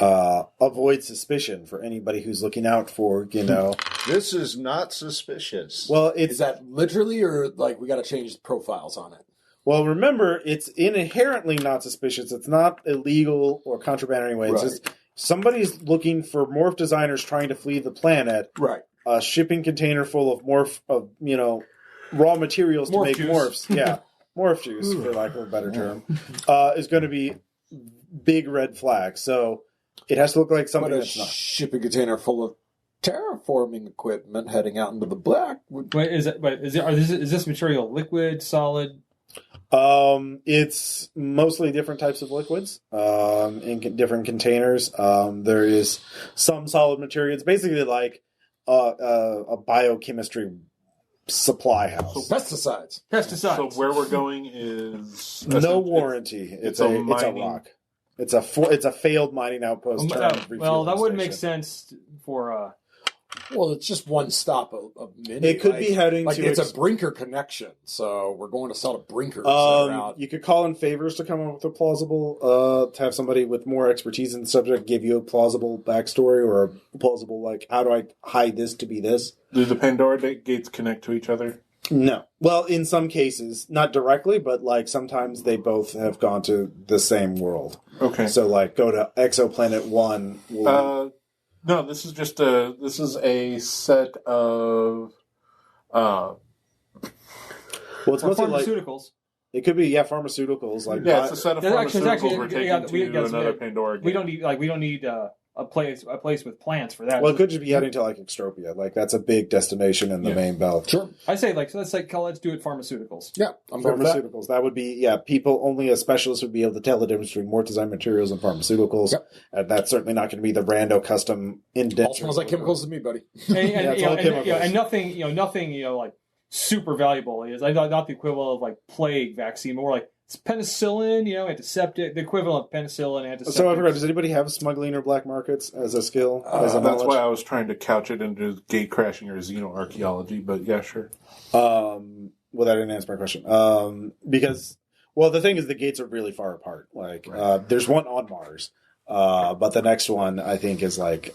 avoid suspicion for anybody who's looking out for, This is not suspicious. Well, Is that literally, or like we got to change profiles on it? Well, remember, it's inherently not suspicious. It's not illegal or contraband in any way. It's Right. just somebody's looking for morph designers trying to flee the planet. Right. A shipping container full of raw materials to Morph make juice. morphs. Yeah, morph juice, for lack of a better term, is going to be big red flag. So it has to look like something But a that's not. shipping container full of terraforming equipment heading out into the black would. Wait, is this material liquid, solid? It's mostly different types of liquids in different containers. There is some solid material. It's basically like a biochemistry supply house. Pesticides. Pesticides. So where we're going is No warranty. It's a mining- rock. It's a failed mining outpost. turned refueling Well, that would make station. sense for Well, it's just one stop a minute. It could be heading like to it's a brinker connection, so we're going to sell to brinkers. You could call in favors to come up with a plausible, to have somebody with more expertise in the subject give you a plausible backstory or a plausible, like, how do I hide this to be this? Do the Pandora gates connect to each other? No. Well, in some cases, not directly, but, like, sometimes they both have gone to the same world. Okay. So, like, go to Exoplanet 1. No, this is just a set of What's it like? Pharmaceuticals. It could be pharmaceuticals. Like it's a set of pharmaceuticals actually, we're taking to another Pandora gate. We don't need a place with plants for that. Well, it could just be heading to like Extropia. Like that's a big destination in the main belt. Sure. I say let's do it pharmaceuticals. Yeah, I'm good with that. Pharmaceuticals. That would be people. Only a specialist would be able to tell the difference between more design materials and pharmaceuticals. Yep. And that's certainly not going to be the rando custom indenture. All smells like chemicals to me, buddy. And nothing like super valuable is not the equivalent of like plague vaccine, more like it's penicillin, antiseptic, the equivalent of penicillin, antiseptic. So I forgot, does anybody have smuggling or black markets as a skill? As a that's knowledge? why I was trying to couch it into gatecrashing or xenoarchaeology, but yeah, sure. Well, that didn't answer my question. Because, well, the thing is the gates are really far apart. Like, there's one on Mars, but the next one, I think, is like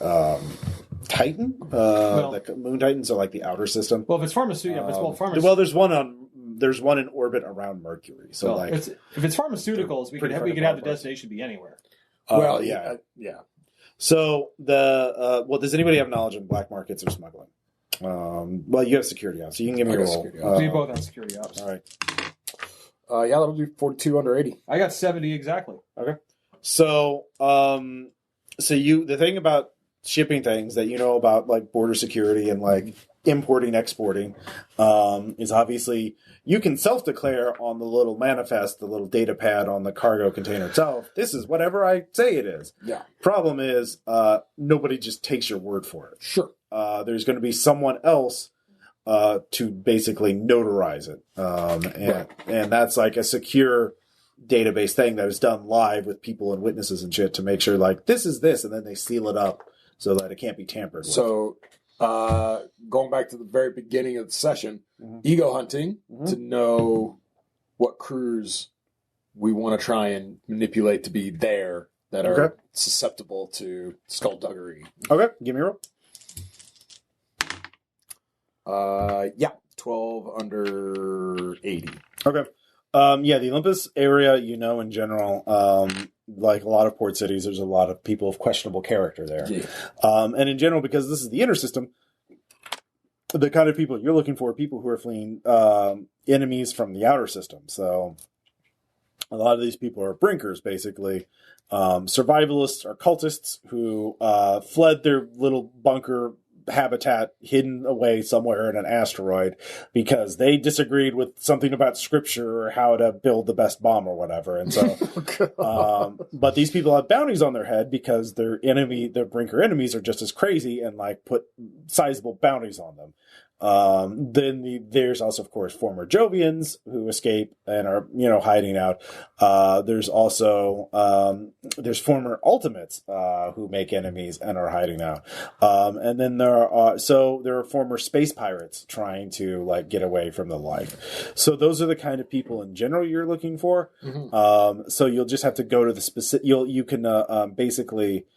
Titan? The Moon Titans are like the outer system. Well, if it's pharmaceutical, well, there's one in orbit around Mercury. So, if it's pharmaceuticals, we could have the destination be anywhere. Well, yeah. Yeah. So does anybody have knowledge of black markets or smuggling? Well, you have security ops, so you can give me a roll. We both have security ops. All right. Yeah, that'll do 42 under 80. I got 70 exactly. Okay. So, the thing about shipping things that you know about, like border security and like importing, exporting, is obviously you can self-declare on the little manifest, the little data pad on the cargo container itself. This is whatever I say it is. Yeah. Problem is, nobody just takes your word for it. Sure. There's going to be someone else to basically notarize it, and that's like a secure database thing that is done live with people and witnesses and shit to make sure like this is this, and then they seal it up so that it can't be tampered with. So, going back to the very beginning of the session, ego hunting to know what crews we want to try and manipulate to be there that are susceptible to skullduggery. Okay, give me a roll. 12 under 80. Okay. The Olympus area, in general, like a lot of port cities, there's a lot of people of questionable character there. Yeah. And in general, because this is the inner system, the kind of people you're looking for are people who are fleeing enemies from the outer system. So a lot of these people are brinkers, basically. Survivalists or cultists who fled their little bunker habitat hidden away somewhere in an asteroid because they disagreed with something about scripture or how to build the best bomb or whatever. And so, but these people have bounties on their head because their brinker enemies are just as crazy and like put sizable bounties on them. There's also, of course, former Jovians who escape and are, hiding out. There's also, there's former Ultimates, who make enemies and are hiding out. And then there are former space pirates trying to like get away from the life. So those are the kind of people in general you're looking for. So you'll just have to go to the specific, you can, basically,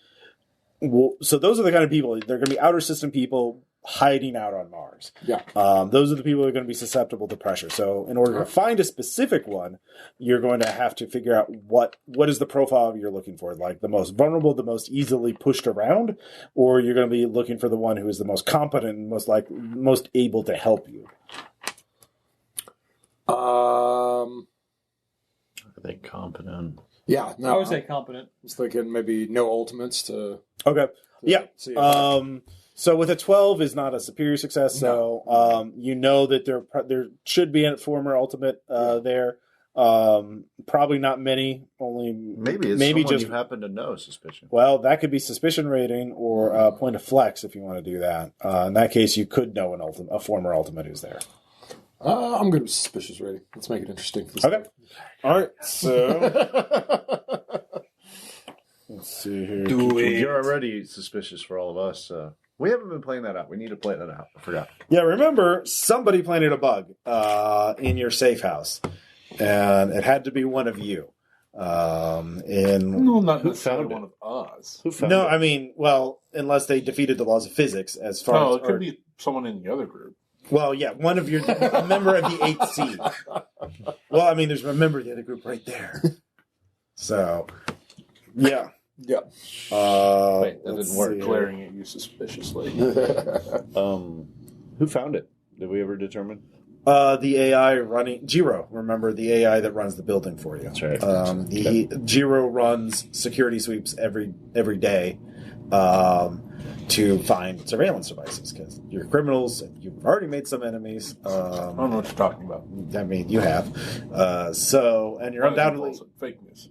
so those are the kind of people, they're going to be outer system people hiding out on Mars. Yeah. Those are the people who are going to be susceptible to pressure. So in order to find a specific one, you're going to have to figure out what is the profile you're looking for, like the most vulnerable, the most easily pushed around, or you're going to be looking for the one who is the most competent and most able to help you. I think competent. Yeah, no, I would say competent. I was thinking maybe no ultimates to. Okay. Yeah. See So with a 12 is not a superior success. So that there should be a former ultimate there. Probably not many. Only maybe just you happen to know suspicion. Well, that could be suspicion rating or a point of flex if you want to do that. In that case, you could know a former ultimate who's there. I'm good with suspicious rating. Let's make it interesting. Okay. All right. So let's see here. You're already suspicious for all of us. We haven't been playing that out. We need to play that out. I forgot. Yeah, remember, somebody planted a bug in your safe house, and it had to be one of you. No, not necessarily one of us. Who found No, it? I mean, well, unless they defeated the laws of physics as far No, as... it could be someone in the other group. Well, yeah, one of your... a member of the 8th C. Well, I mean, there's a member of the other group right there. So, yeah. Yeah. Wait, that let's didn't work. see. Glaring at you suspiciously. Who found it? Did we ever determine? The AI running... Jiro, remember, the AI that runs the building for you. That's right. Jiro runs security sweeps every day to find surveillance devices, because you're criminals, and you've already made some enemies. I don't know what you're talking about. I mean, you have. And you're undoubtedly... Fake news.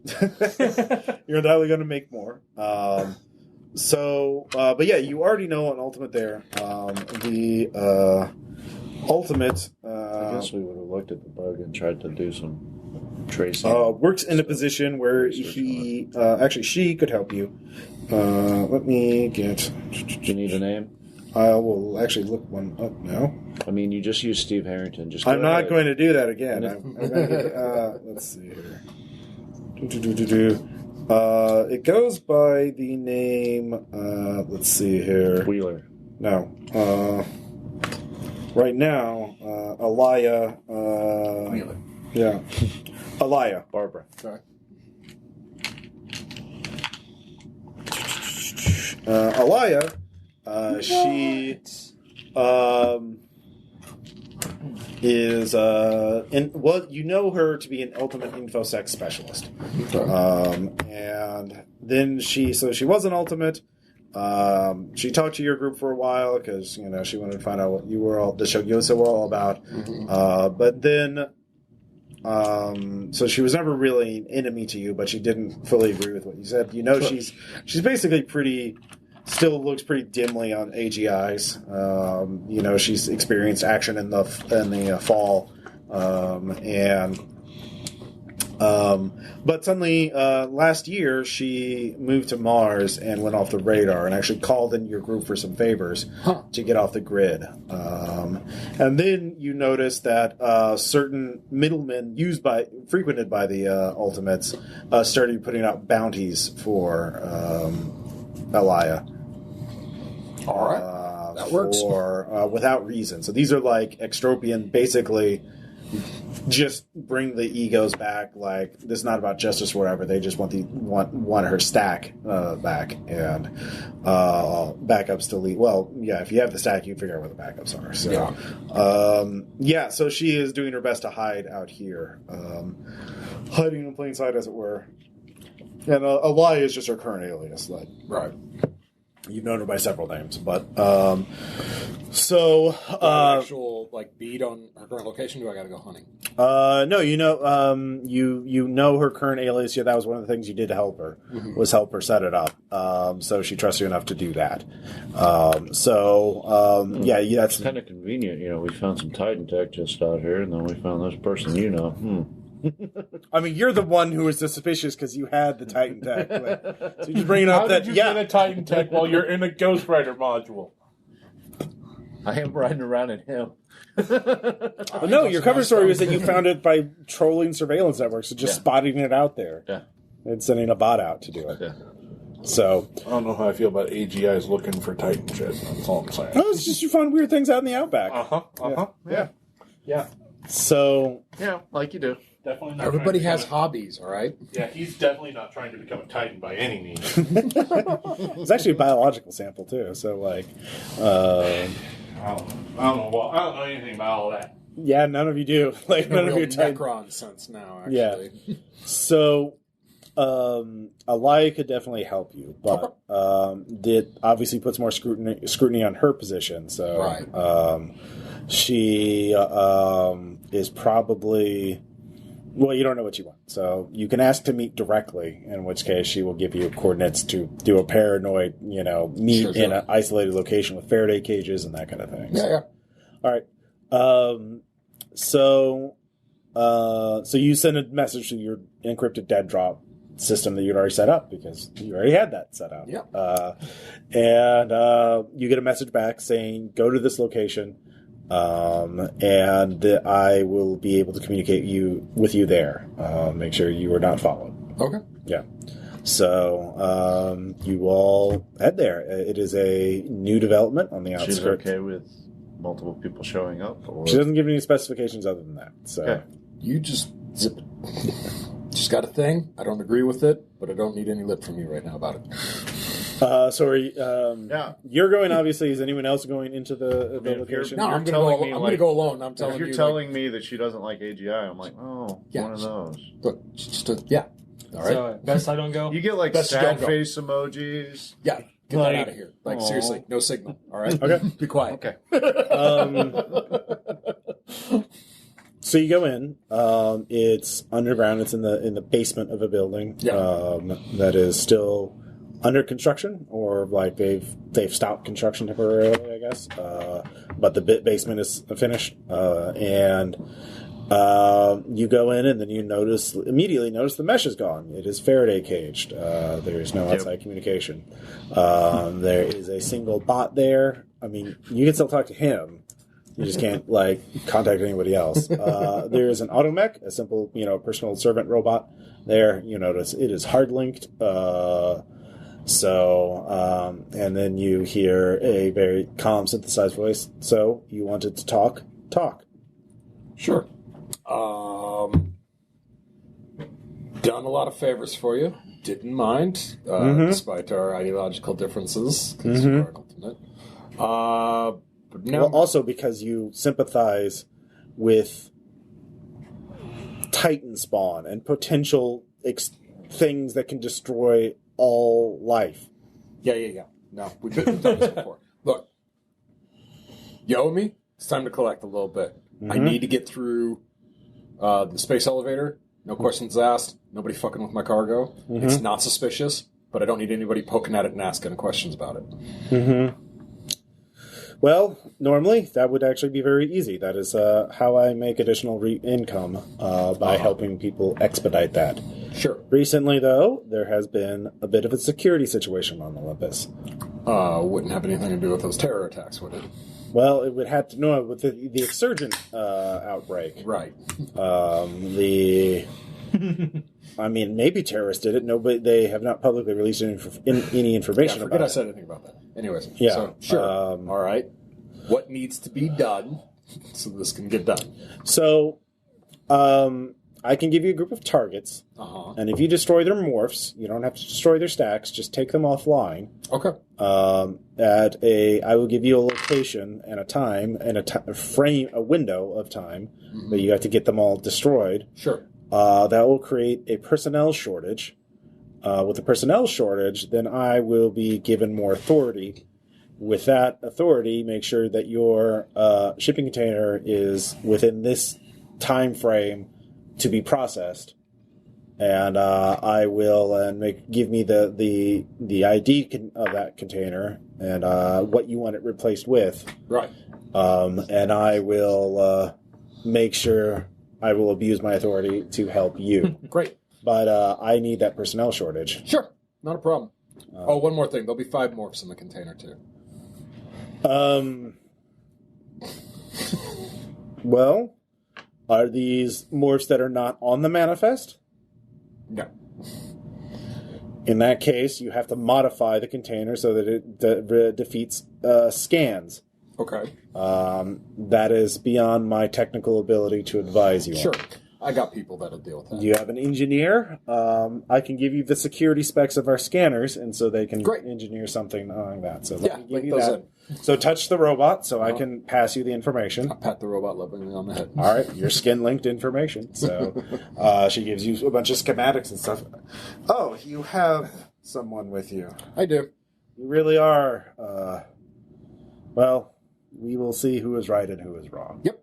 You're undoubtedly going to make more. But yeah, you already know an ultimate there. The ultimate... I guess we would have looked at the bug and tried to do some tracing. works in a position where he... actually, she could help you. Let me get... Do you need a name? I will actually look one up now. I mean, you just used Steve Harrington. Just I'm go not ahead. going to do that again. I'm gonna get, let's see here. It goes by the name... let's see here. Wheeler. No. Right now, Alaya... Wheeler. Yeah. Alaya. Barbara. Sorry. Alaya, she is you know her to be an ultimate infosec specialist. And then she was an ultimate. She talked to your group for a while because she wanted to find out what you were all, the Shoguysha were all about. But then so she was never really an enemy to you, but she didn't fully agree with what you said. She's basically still looks pretty dimly on AGIs. She's experienced action in the fall, but suddenly last year she moved to Mars and went off the radar and actually called in your group for some favors to get off the grid. And then you notice that certain middlemen frequented by the Ultimates started putting out bounties for Elia. All right. That works. Without reason. So these are like extropian, basically just bring the egos back. Like, this is not about justice or whatever. They just want her stack back, and backups to lead. Well, yeah, if you have the stack, you figure out where the backups are. So, so she is doing her best to hide out here, hiding in plain sight, as it were. And Alaya is just her current alias. Like, Right. You've known her by several names, but actual bead on her current location. Do I got to go hunting? No, you know her current alias. Yeah, that was one of the things you did to help her, was help her set it up. So she trusts you enough to do that. That's kind of convenient. We found some Titan tech just out here, and then we found this person. I mean, you're the one who was suspicious because you had the Titan tech. So you're bringing up How that. did you get a Titan tech while you're in a Ghost Rider module? I am riding around in him. Well, no, your cover story was that you found it by trolling surveillance networks, so just spotting it out there. Yeah. And sending a bot out to do it. Yeah. So. I don't know how I feel about AGIs looking for Titan shit. That's all I'm saying. No, it's just you find weird things out in the outback. Yeah. So. Yeah, like you do. Definitely not. Everybody has hobbies, all right? Yeah, he's definitely not trying to become a Titan by any means. It's actually a biological sample, too. So, I don't know anything about all that. Yeah, none of you do. None of you Titan. Necron sense now, actually. Yeah. So, Alaya could definitely help you, but it obviously puts more scrutiny on her position. So, Right. She is probably... Well, you don't know what you want. So you can ask to meet directly, in which case she will give you coordinates to do a paranoid, meet in an isolated location with Faraday cages and that kind of thing. Yeah. All right. So you send a message to your encrypted dead drop system that you'd already set up because you already had that set up. Yep. And you get a message back saying, go to this location, and I will be able to communicate with you there. Make sure you are not followed. Okay. Yeah. So you all head there. It is a new development on the outskirts. She's okay with multiple people showing up? Or? She doesn't give any specifications other than that. So Okay. You just zip it. Just got a thing. I don't agree with it, but I don't need any lip from you right now about it. So are you, Yeah. you're going, obviously. Is anyone else going into the if you're- location? No, I'm telling going me, to like- go alone. I'm telling If you're you. telling me that she doesn't like AGI, I'm like, oh, Yeah. one of those. Look, yeah. All right. So best I don't go. You get like Best you sad don't go. face emojis. Yeah. Get Like- that out of here. Like, Aw. seriously, no signal. All right? Okay. Be quiet. Okay. So you go in. It's underground. It's in the basement of a building. Yeah. That is still under construction, or like they've stopped construction temporarily, I guess. But the basement is finished, and you go in, and then you immediately notice the mesh is gone. It is Faraday caged. There is no outside communication. There is a single bot there. I mean, you can still talk to him. You just can't contact anybody else. There is an automech, a simple, personal servant robot. There, you notice it is hard linked. And then you hear a very calm, synthesized voice. So you wanted to talk? Talk. Sure. Done a lot of favors for you. Didn't mind, despite our ideological differences, because you are ultimate. But now, Well, also because you sympathize with Titan spawn and potential things that can destroy all life. yeah. No, we've done this before. Look, you owe me. It's time to collect a little bit. I need to get through the space elevator. No questions asked. Nobody fucking with my cargo. It's not suspicious, but I don't need anybody poking at it and asking questions about it. Well, normally that would actually be very easy. That is how I make additional income by helping people expedite that. Sure. Recently, though, there has been a bit of a security situation on Olympus. Wouldn't have anything to do with those terror attacks, would it? Well, it would have to know with the Exurgent outbreak. Right. Maybe terrorists did it. They have not publicly released any information Forget about I it. said anything about that. Anyways. Yeah. So, sure. All right. What needs to be done so this can get done? So, I can give you a group of targets, and if you destroy their morphs, you don't have to destroy their stacks. Just take them offline. Okay. I will give you a location and a time and a window of time that you have to get them all destroyed. Sure. That will create a personnel shortage. With the personnel shortage, then I will be given more authority. With that authority, make sure that your shipping container is within this time frame to be processed, and I will give me the ID of that container and what you want it replaced with. Right. And I will make sure I will abuse my authority to help you. Great. But I need that personnel shortage. Sure. Not a problem. One more thing. There'll be 5 morphs in the container, too. Well, are these morphs that are not on the manifest? No. In that case, you have to modify the container so that it defeats scans. Okay. That is beyond my technical ability to advise you on. Sure. I got people that'll deal with that. You have an engineer. I can give you the security specs of our scanners, and so they can engineer something on that. So let me give you that. So touch the robot so I can pass you the information. I'll pat the robot lovingly on the head. All right, your skin-linked information. So she gives you a bunch of schematics and stuff. Oh, you have someone with you. I do. You really are. Well, we will see who is right and who is wrong. Yep.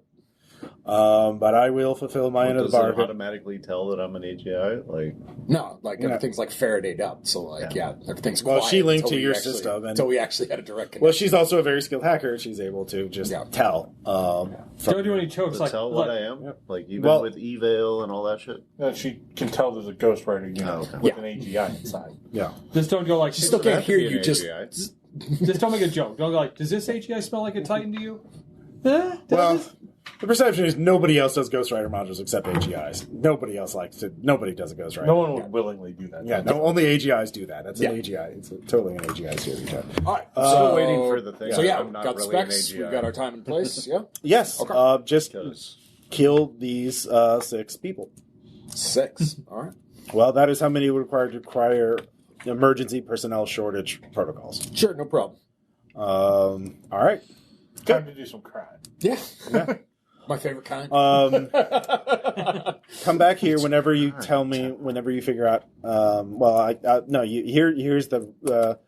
But I will fulfill my end of the Does it bargain. automatically tell that I'm an AGI? Like, No, like everything's like Faradayed up, so like everything's Well, quiet she linked until to we your actually- system, and- until we actually had a direct connection. Well, she's also a very skilled hacker. She's able to just tell. Don't do any chokes to like tell what I am? Like, even Well- with eval and all that shit? She can tell there's a ghostwriter unit okay. with an AGI inside. Yeah. Just don't go like. She still can't hear you. An Just AGI. Just don't make a joke. Don't go like. Does this AGI smell like a Titan to you? Well, the perception is nobody else does Ghost Rider modules except AGIs. Nobody else likes to. Nobody does a Ghost Rider. No one would willingly do that. Yeah, no, only AGIs do that. That's an AGI. It's totally an AGI series. all right. Still waiting for the thing. So I'm not got really specs. an We've AGI. got our time and place. Yeah, Yes, Okay. just Because kill these 6 people. 6. All right. Well, that is how many would require emergency personnel shortage protocols. Sure, no problem. All right. Time to do some crime. Yeah. My favorite kind. Come back here whenever you tell me. Whenever you figure out. No. Here's the.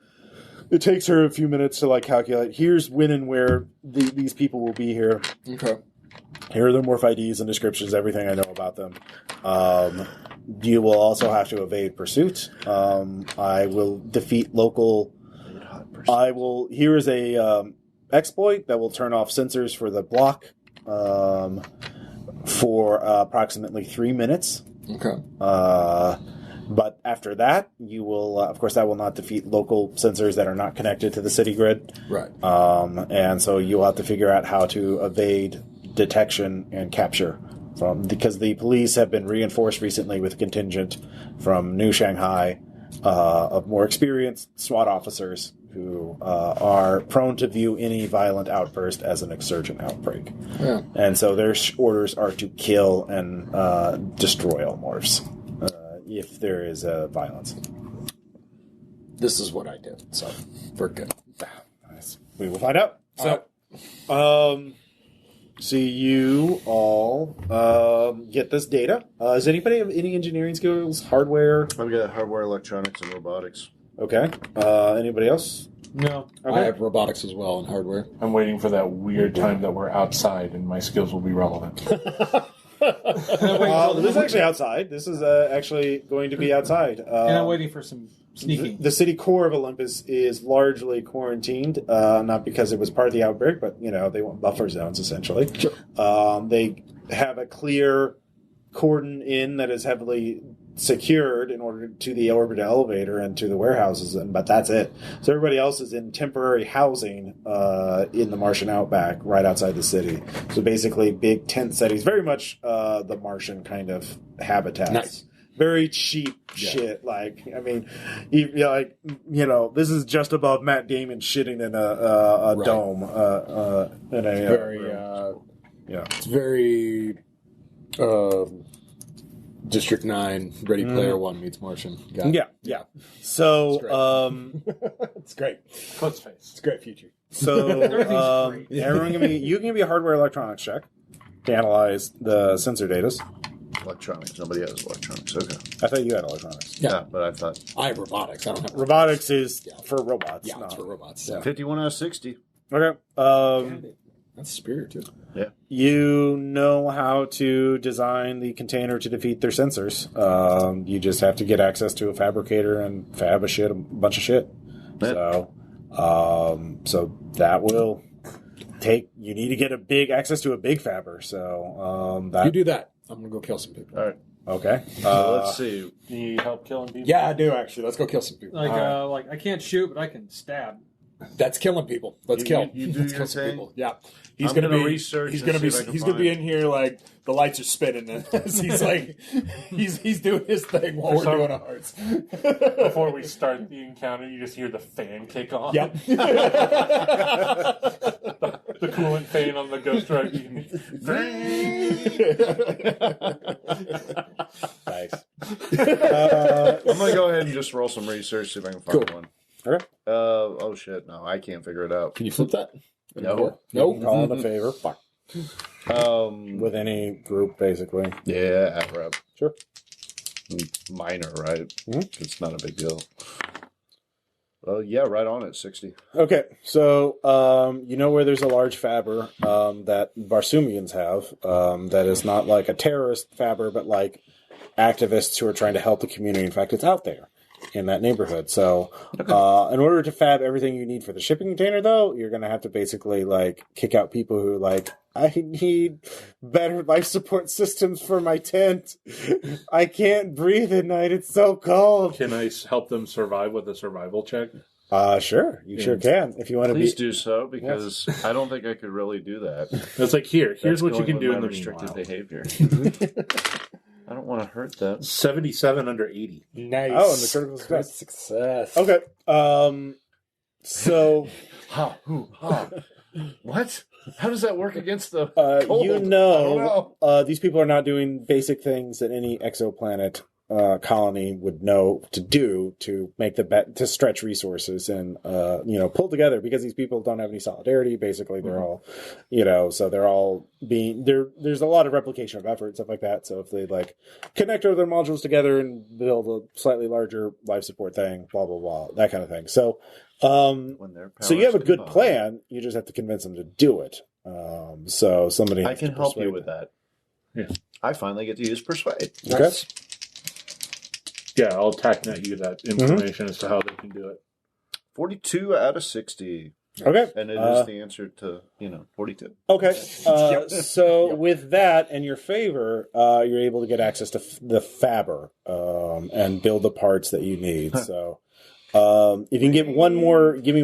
It takes her a few minutes to like calculate. Here's when and where these people will be here. Okay. Here are their morph IDs and descriptions. Everything I know about them. You will also have to evade pursuit. I will defeat local. I will. Here is a exploit that will turn off sensors for the block for approximately 3 minutes. Okay. But after that, you will, of course, that will not defeat local sensors that are not connected to the city grid. Right. And so you'll have to figure out how to evade detection and capture because the police have been reinforced recently with a contingent from New Shanghai of more experienced SWAT officers who are prone to view any violent outburst as an exurgent outbreak. Yeah. And so their orders are to kill and destroy all morphs if there is violence. This is what I did, so we're good. We will find out. So, so you all get this data. Does anybody have any engineering skills, hardware? I've got hardware, electronics, and robotics. Okay. Anybody else? No. I have robotics as well and hardware. I'm waiting for that weird time that we're outside and my skills will be relevant. This is actually outside. This is actually going to be outside. And I'm waiting for some sneaking. The city core of Olympus is largely quarantined, not because it was part of the outbreak, but they want buffer zones essentially. Sure. They have a clear cordon in that is heavily secured in order to the orbit elevator and to the warehouses, but that's it. So everybody else is in temporary housing in the Martian outback, right outside the city. So basically, big tent settings, very much the Martian kind of habitats. Nice. Very cheap shit. Like, I mean, this is just above Matt Damon shitting in a Right. dome. In a Very, yeah. it's very District 9, Ready Player One meets Martian. Got it. Yeah. So, It's great. Close face. It's a great future. so Everything's great. everyone you can be a hardware electronics check to analyze the sensor data. Electronics. Nobody has electronics. Okay. I thought you had electronics. Yeah. Yeah, but I thought I have robotics. I don't have Robotics is for robots. Yeah, it's for robots. Yeah. 51 out of 60. Okay. That's superior, too. Yeah. You know how to design the container to defeat their sensors. You just have to get access to a fabricator and fab a bunch of shit. Yeah. So that will take. You need to get access to a big fabber. So You do that. I'm going to go kill some people. All right. okay. So let's see. Do you need help killing people? Yeah, I do, actually. Let's go kill some people. Like I can't shoot, but I can stab. That's killing people. Let's kill. You do Let's your kill some thing. people. Yeah. I'm gonna gonna be research He's and gonna see be. if I can He's gonna be find- in here like the lights are spinning, and he's like, he's doing his thing while we're doing ours. Before we start the encounter, you just hear the fan kick on. Yep. The coolant fan on the Ghost Rider unit. Nice. I'm going to go ahead and just roll some research, see if I can find Cool. one. Okay. Oh, shit. No, I can't figure it out. Can you flip that? No. No. Call it a favor. Fuck. Um, With any group, basically. yeah, rep. Sure. Minor, right? Mhm. It's not a big deal. Yeah, right on at 60. Okay, so you know where there's a large fabber that Barsumians have that is not like a terrorist fabber, but like activists who are trying to help the community. In fact, it's out there in that neighborhood. So in order to fab everything you need for the shipping container, though, you're going to have to basically like kick out people who like, I need better life support systems for my tent. I can't breathe at night. It's so cold. Can I help them survive with a survival check? Sure. You sure can. If you want to Please do so, because I don't think I could really do that. It's like, here's That's what you going can do with in my the restricted meanwhile. behavior. I don't want to hurt them. 77 under 80. Nice. Oh, and the critical success. Success. Okay. So What? How does that work against the cold? you I don't know, know. these people are not doing basic things that any exoplanet colony would know to do to make the bet to stretch resources and pull together, because these people don't have any solidarity. Basically, they're all so they're all being there. There's a lot of replication of effort, stuff like that. So if they like connect all their modules together and build a slightly larger life support thing, blah blah blah, that kind of thing. So When their so you have a powers good combine. plan. You just have to convince them to do it. So somebody I has can to help you persuade with them. that. Yeah. I finally get to use persuade. Okay. Yeah, I'll TACnet you that information as to how they can do it. 42 out of 60. Okay. And it is the answer to, 42. Okay. So with that in your favor, you're able to get access to the Fabber and build the parts that you need. So if you can give me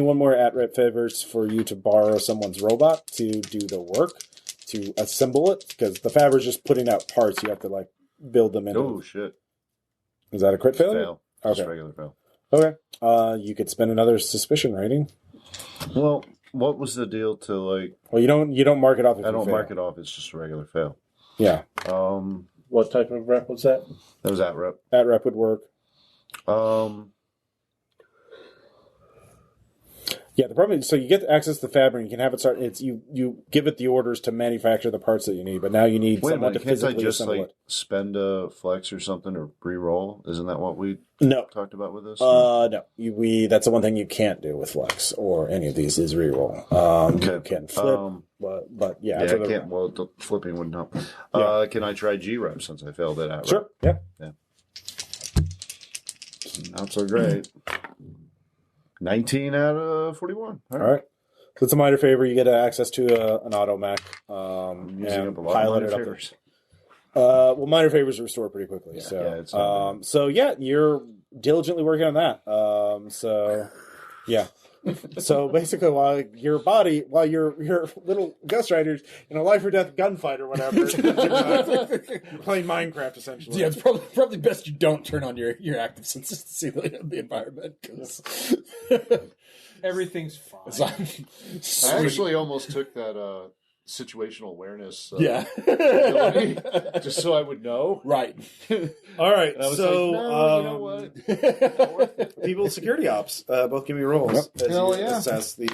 one more at-rep favors for you to borrow someone's robot to do the work, to assemble it, because the Fabber's just putting out parts. You have to like build them in. Oh, shit. Is that a crit failure? Fail. Just Okay. regular fail. Okay. You could spend another suspicion rating. Well, what was the deal to like... Well, you don't mark it off if I you don't fail. mark it off. It's just a regular fail. Yeah. What type of rep was that? That was at rep. At-rep would work. Yeah, the problem is, so you get access to the Fabber, and you can have it start. It's you give it the orders to manufacture the parts that you need, but now you need Wait a someone minute, to can't I physically just assemble like spend a flex or something or re-roll? Isn't that what we it. No, talked about with this? no. That's the one thing you can't do with Flex or any of these is reroll. You can flip, but yeah, I can't. Well, the flipping wouldn't help. Yeah. Can I try G-rep since I failed it at Sure. rep? Yeah. Not so great. 19 out of 41. All right. So it's a minor favor. You get access to an auto mech. Using up a lot pilot of it minor up there. favors. Well, minor favors restore pretty quickly. it's not bad. So yeah, you're diligently working on that. Yeah. So basically, while your little Ghost Riders in a life or death gunfight or whatever, you're playing Minecraft essentially. Yeah, it's probably best you don't turn on your active senses to see the environment, because Everything's fine. I actually almost took that situational awareness yeah, ability just so I would know. right. All right. And I was So like, no, you know what? Not worth it. people security ops, both give me rolls as Hell you yeah. assess the.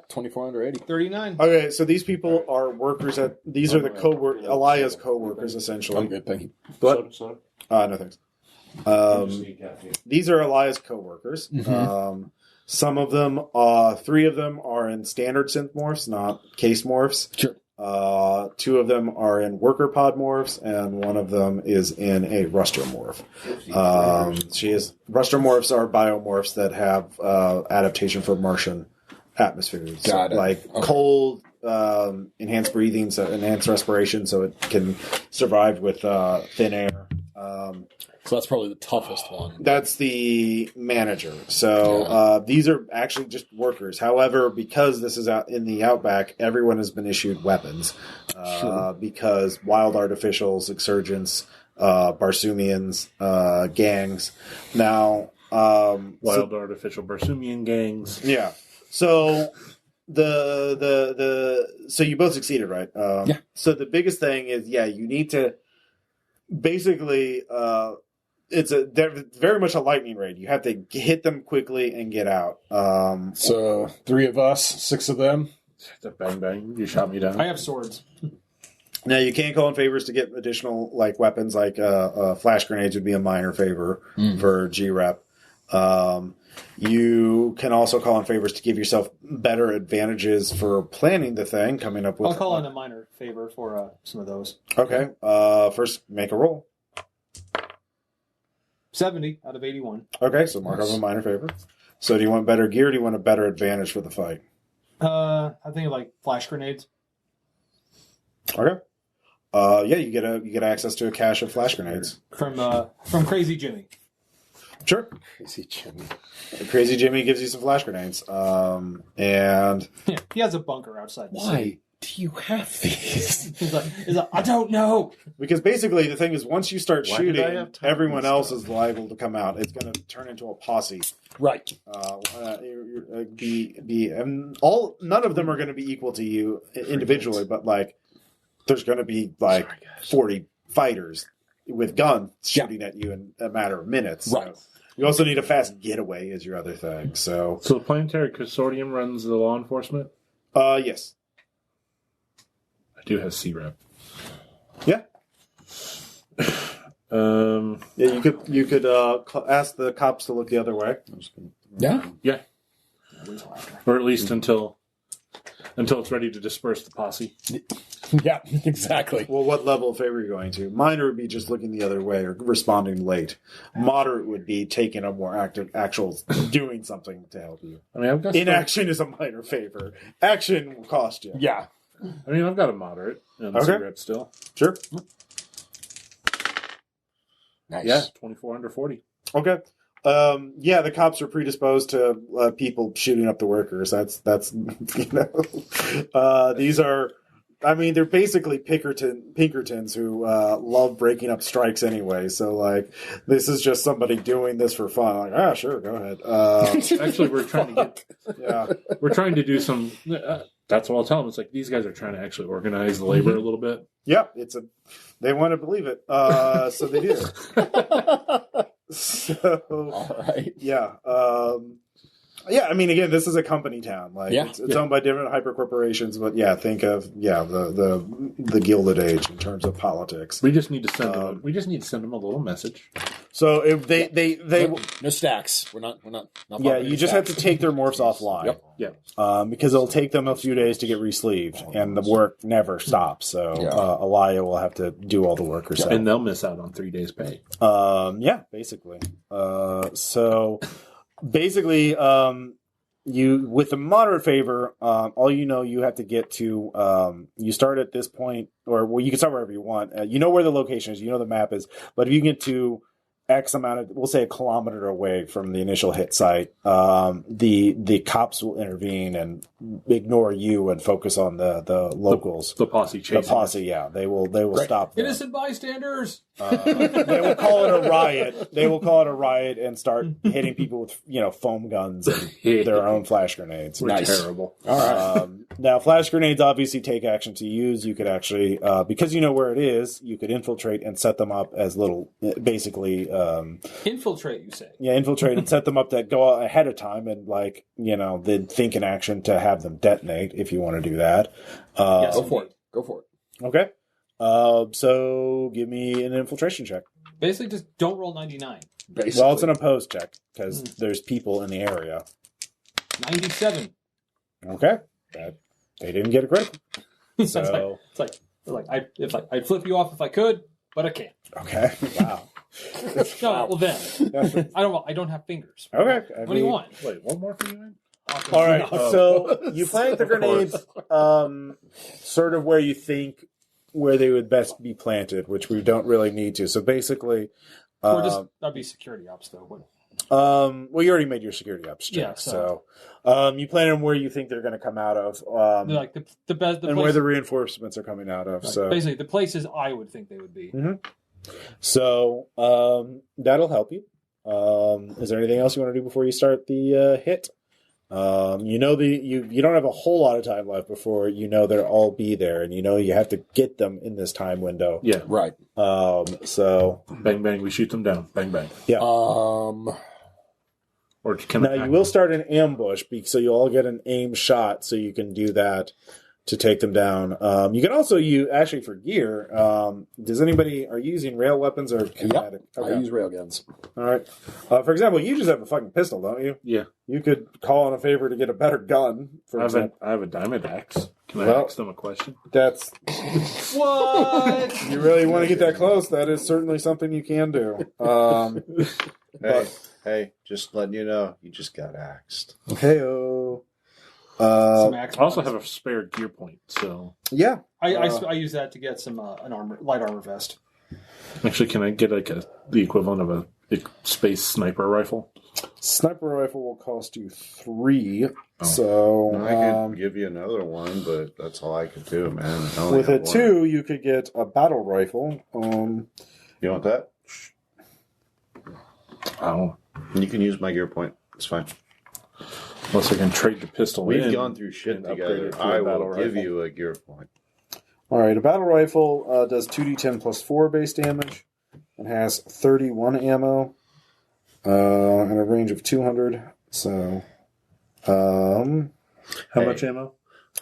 24 under 80. 39. Okay, so these people are workers at. These are the Elias co-workers essentially. I'm good, thank you. But So, no thanks. These are Elias co-workers. Some of them, 3 of them are in standard synth morphs, not case morphs. Sure. 2 of them are in worker pod morphs, and 1 of them is in a Ruster morph. Ruster morphs are biomorphs that have adaptation for Martian atmospheres. Got it. Like Okay. cold, enhanced breathing, so enhanced respiration, so it can survive with thin air. So that's probably the toughest one. That's the manager. So these are actually just workers. However, because this is out in the outback, everyone has been issued weapons. Because wild artificials, exurgents, Barsumians, gangs. Now, Wild artificial Barsumian gangs. yeah. So so you both succeeded, right? Yeah. So the biggest thing is, you need to basically. They're very much a lightning raid. You have to hit them quickly and get out. So 3 of us, 6 of them. Bang bang! You shot me down. I have swords. Now you can call in favors to get additional weapons, like flash grenades would be a minor favor for G-Rep. You can also call in favors to give yourself better advantages for planning the thing, coming up with... I'll call in a minor favor for some of those. Okay. First, make a roll. 70 out of 81. Okay, so mark off a minor favor. So do you want better gear or do you want a better advantage for the fight? I think like flash grenades. Okay. Yeah, you get access to a cache of flash grenades. From Crazy Jimmy. Sure. Crazy Jimmy. Crazy Jimmy gives you some flash grenades. And Yeah, he has a bunker outside the city. why do you have these? He's like, I don't know. Because basically the thing is, once you start Why did I shooting, have time everyone for else stuff? is liable to come out. It's going to turn into a posse. Right. None of them are going to be equal to you individually, but like there's going to be like 40 fighters with guns shooting at you in a matter of minutes. Right. So you also need a fast getaway as your other thing. So So the Planetary Consortium runs the law enforcement? yes. I do have C-Rep. Yeah. Um, Yeah, you could ask the cops to look the other way. Yeah. yeah. Or at least until it's ready to disperse the posse. Yeah, exactly. Well, what level of favor are you going to? Minor would be just looking the other way or responding late. Moderate would be taking a more actual doing something to help you. I mean, I've got Inaction is a minor favor. Action will cost you. Yeah. I've got a moderate and Okay. C-Rep still. Sure. Nice. Yeah, 24 under 40. Okay. Yeah, the cops are predisposed to people shooting up the workers. That's these are, I mean, they're basically Pinkertons who love breaking up strikes anyway. So like, this is just somebody doing this for fun. Like, sure, go ahead. Actually, we're trying to do some. That's what I'll tell them. It's like these guys are trying to actually organize the labor a little bit. Yeah, they want to believe it, so they do. So, All right. yeah. Yeah, I mean, again, this is a company town. Like, it's owned by different hyper corporations, but yeah, think of the Gilded Age in terms of politics. We just need to send them. We just need to send them a little message. So if they No stacks. We're not yeah, you just have to take their morphs offline. Yep. Yeah. Because it'll take them a few days to get re-sleeved, and the work never stops. So Elia will have to do all the work herself. And they'll miss out on 3 days' pay. Yeah, basically. So basically, you with the moderate favor, all you have to get to. You start at this point, or well, you can start wherever you want. You know where the location is. You know the map is. But if you get to X amount of, we'll say, a kilometer away from the initial hit site, the cops will intervene and ignore you and focus on the locals. The posse chasing. The posse, yeah, they will stop them. Innocent bystanders. They will call it a riot. They will call it a riot and start hitting people with foam guns and their own flash grenades. We're terrible. All right. Now, flash grenades obviously take action to use. You could actually, because you know where it is, you could infiltrate and set them up as little, basically. Infiltrate, you say? Yeah, infiltrate and set them up that go ahead of time and then think in action to have them detonate if you want to do that. Yes, Go for it. Okay. So give me an infiltration check. Basically, just don't roll 99. Basically. Well, it's an opposed check because there's people in the area. 97. Okay. They didn't get a critical. So I'd flip you off if I could, but I can't. okay. Wow. No, well then, I don't have fingers. Okay. What do you want? Wait, one more for you? All right. So you plant the grenades sort of where you think where they would best be planted, which we don't really need to. So basically, that'd be security ops though. Wouldn't it? well, you already made your security ops check, Yeah, so you plant them where you think they're going to come out of, Like the best, and where the reinforcements are coming out of. like, So basically, the places I would think they would be. So that'll help you. Is there anything else you want to do before you start the hit? You don't have a whole lot of time left before they'll all be there, and you have to get them in this time window. Yeah. Right. So Bang, bang, we shoot them down. Bang, bang. yeah. Or can Now you will start an ambush, so you all get an aim shot, so you can do that to take them down. You can also use, actually for gear, are you using rail weapons or kinetic? Yep. I use railguns. All right. For example, you just have a fucking pistol, don't you? Yeah. You could call in a favor to get a better gun, for example. I have a diamond axe. Can I Well, ask them a question? That's... What? You really want to get that close, that is certainly something you can do. Hey, just letting you know, you just got axed. Hey-oh. Some I axe also points. have a spare gear point, so... Yeah. I use that to get some light armor vest. Actually, can I get the equivalent of a space sniper rifle? Sniper rifle will cost you 3. Oh. So I could give you another one, but that's all I could do, man. I only with a have one. 2, you could get a battle rifle. You want that? Oh. You can use my gear point. It's fine. Unless I can trade the pistol We've in gone through shit and upgrade together. it to I a battle will give rifle. you a gear point. All right, a battle rifle does 2d10 plus 4 base damage and has 31 ammo and a range of 200. So, How much ammo?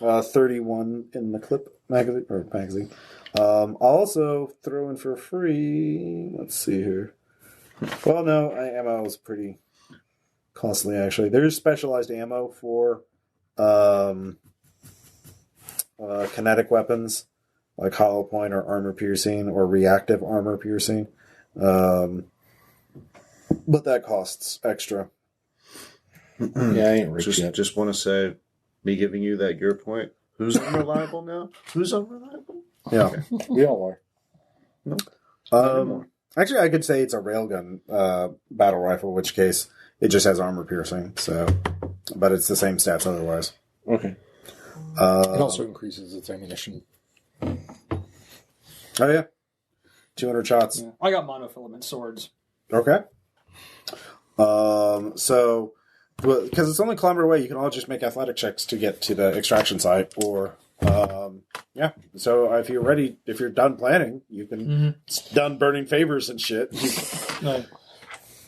31 in the clip magazine. I'll also throw in for free. Let's see here. Well, no, ammo is pretty costly actually. There's specialized ammo for kinetic weapons like hollow point or armor piercing or reactive armor piercing, but that costs extra. Yeah, I ain't rich yet. Just want to say, me giving you that gear point. Who's unreliable now? Who's unreliable? Yeah. We all are. Actually, I could say it's a railgun battle rifle, in which case it just has armor piercing. So, but it's the same stats otherwise. Okay. It also increases its ammunition. Oh yeah, 200 shots. Yeah. I got monofilament swords. Okay. So, because it's only a kilometer away, you can all just make athletic checks to get to the extraction site, or yeah. So if you're ready, if you're done planning, you can done burning favors and shit. Right.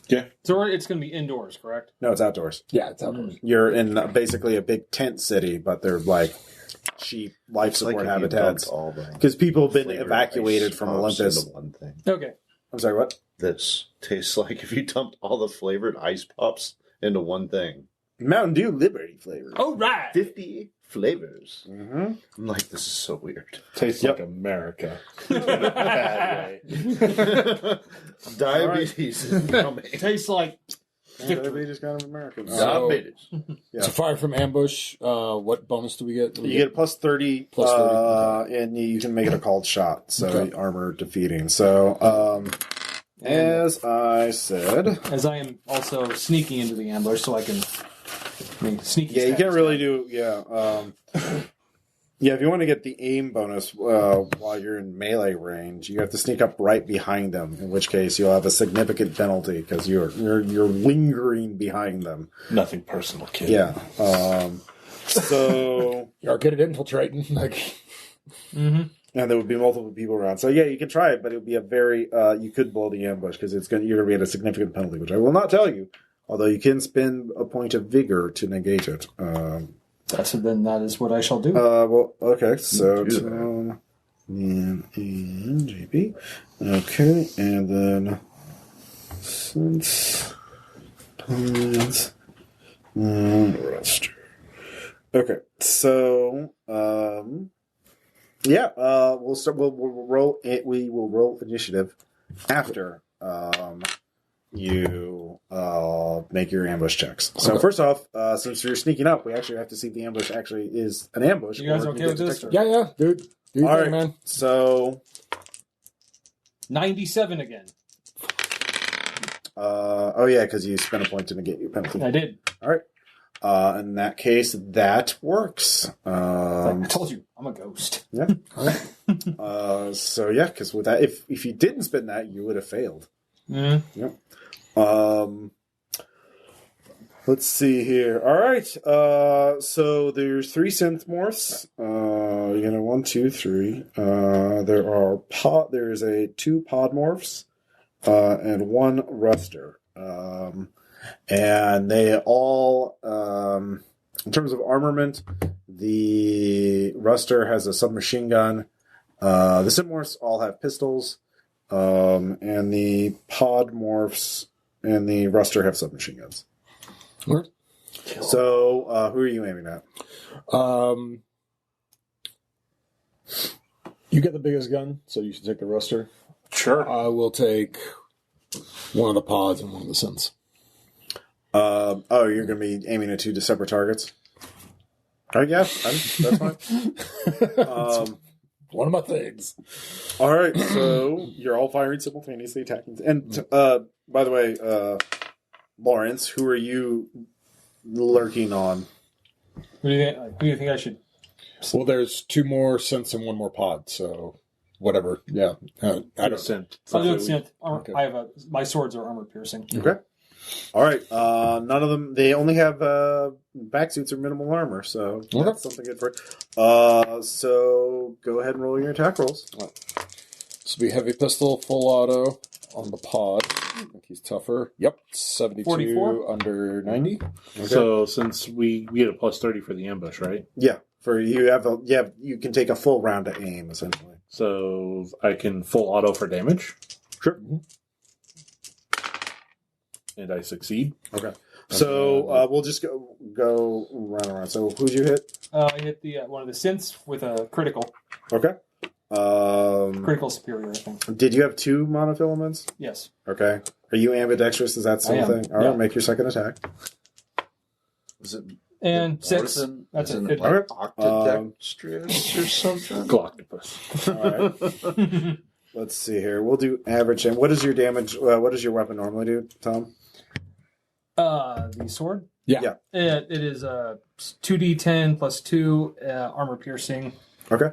Yeah. So it's going to be indoors, correct? No, it's outdoors. Yeah, it's outdoors. You're in basically a big tent city, but they're like cheap life It's like support if you habitats. dumped all the Because people have been flavored evacuated ice from pops Olympus. into one thing. Okay. I'm sorry, what? This tastes like if you dumped all the flavored ice pops into one thing. Mountain Dew Liberty flavor. All right. 50 flavors. Mm-hmm. I'm like, this is so weird. Tastes Yep. like America. In a bad way. Diabetes is coming. Tastes like Diabetes kind of American. Diabetes. Yeah. So fire from ambush, what bonus do we get? You get a plus 30, Plus 30, and you can make it a called shot, so Okay. armor defeating. So, as I said, as I am also sneaking into the ambush, so I can make sneaky. yeah, you steps. can't really do, yeah, if you want to get the aim bonus while you're in melee range, you have to sneak up right behind them, in which case you'll have a significant penalty because you're lingering behind them. Nothing personal, kid. Yeah. So, You're good at infiltrating. Like, and there would be multiple people around. So yeah, you can try it, but it would be a very you could blow the ambush because you're going to be at a significant penalty, which I will not tell you. Although you can spend a point of vigor to negate it. Then that is what I shall do. Well, okay, so Do that. Tom and JP. Okay, and then since plans roster. Okay, so yeah, we'll start. We'll roll it. We will roll initiative after you make your ambush checks. So Okay. first off, since you're sneaking up, we actually have to see if the ambush actually is an ambush. You guys or okay get with this? detected. yeah, dude. Do your All thing, right. man. So 97 again. oh yeah, because you spent a point to negate your penalty. I did. All right. In that case, that works. I told you, I'm a ghost. Yeah. So yeah, because with that, if you didn't spend that, you would have failed. Mm-hmm. Yep. Let's see here. All right. So there's 3 synth morphs. You know, 1, 2, 3. There's 2 pod morphs, and 1 ruster. And they all, In terms of armament, the Ruster has a submachine gun. The Synthmorphs all have pistols. And the Pod Morphs and the Ruster have submachine guns. Right. So, who are you aiming at? You get the biggest gun, so you should take the Ruster. Sure. I will take one of the pods and one of the synths. You're going to be aiming at 2 separate targets? That's fine. One of my things. All right, so you're all firing simultaneously, attacking. And by the way, Lawrence, who are you lurking on? Who do you think I should? Well, there's 2 more synths and 1 more pod, so whatever. Yeah. I don't Synth. I'll do it synth. Okay. I have my swords are armor piercing. Okay. All right. None of them. They only have backsuits or minimal armor, so that's something good for it. So go ahead and roll your attack rolls. This will be heavy pistol, full auto on the pod. I think he's tougher. Yep, 72 44? under 90. Okay. So since we get a plus 30 for the ambush, right? Yeah, for you you can take a full round to aim essentially. So I can full auto for damage. Sure. And I succeed. Okay. So we'll just go around. So who'd you hit? I hit the one of the synths with a critical Okay. critical superior. I think. Did you have 2 monofilaments? Yes. Okay. Are you ambidextrous? Is that I am. something? All right. Yeah. Make your second attack. Is it And 6. Orphan? That's Is it. it All right. octodextrous or something? Galactopus. All right. Let's see here. We'll do average. And what is your damage? What does your weapon normally do, Tom? The sword. Yeah. It is 2d10 plus 2 armor piercing. Okay.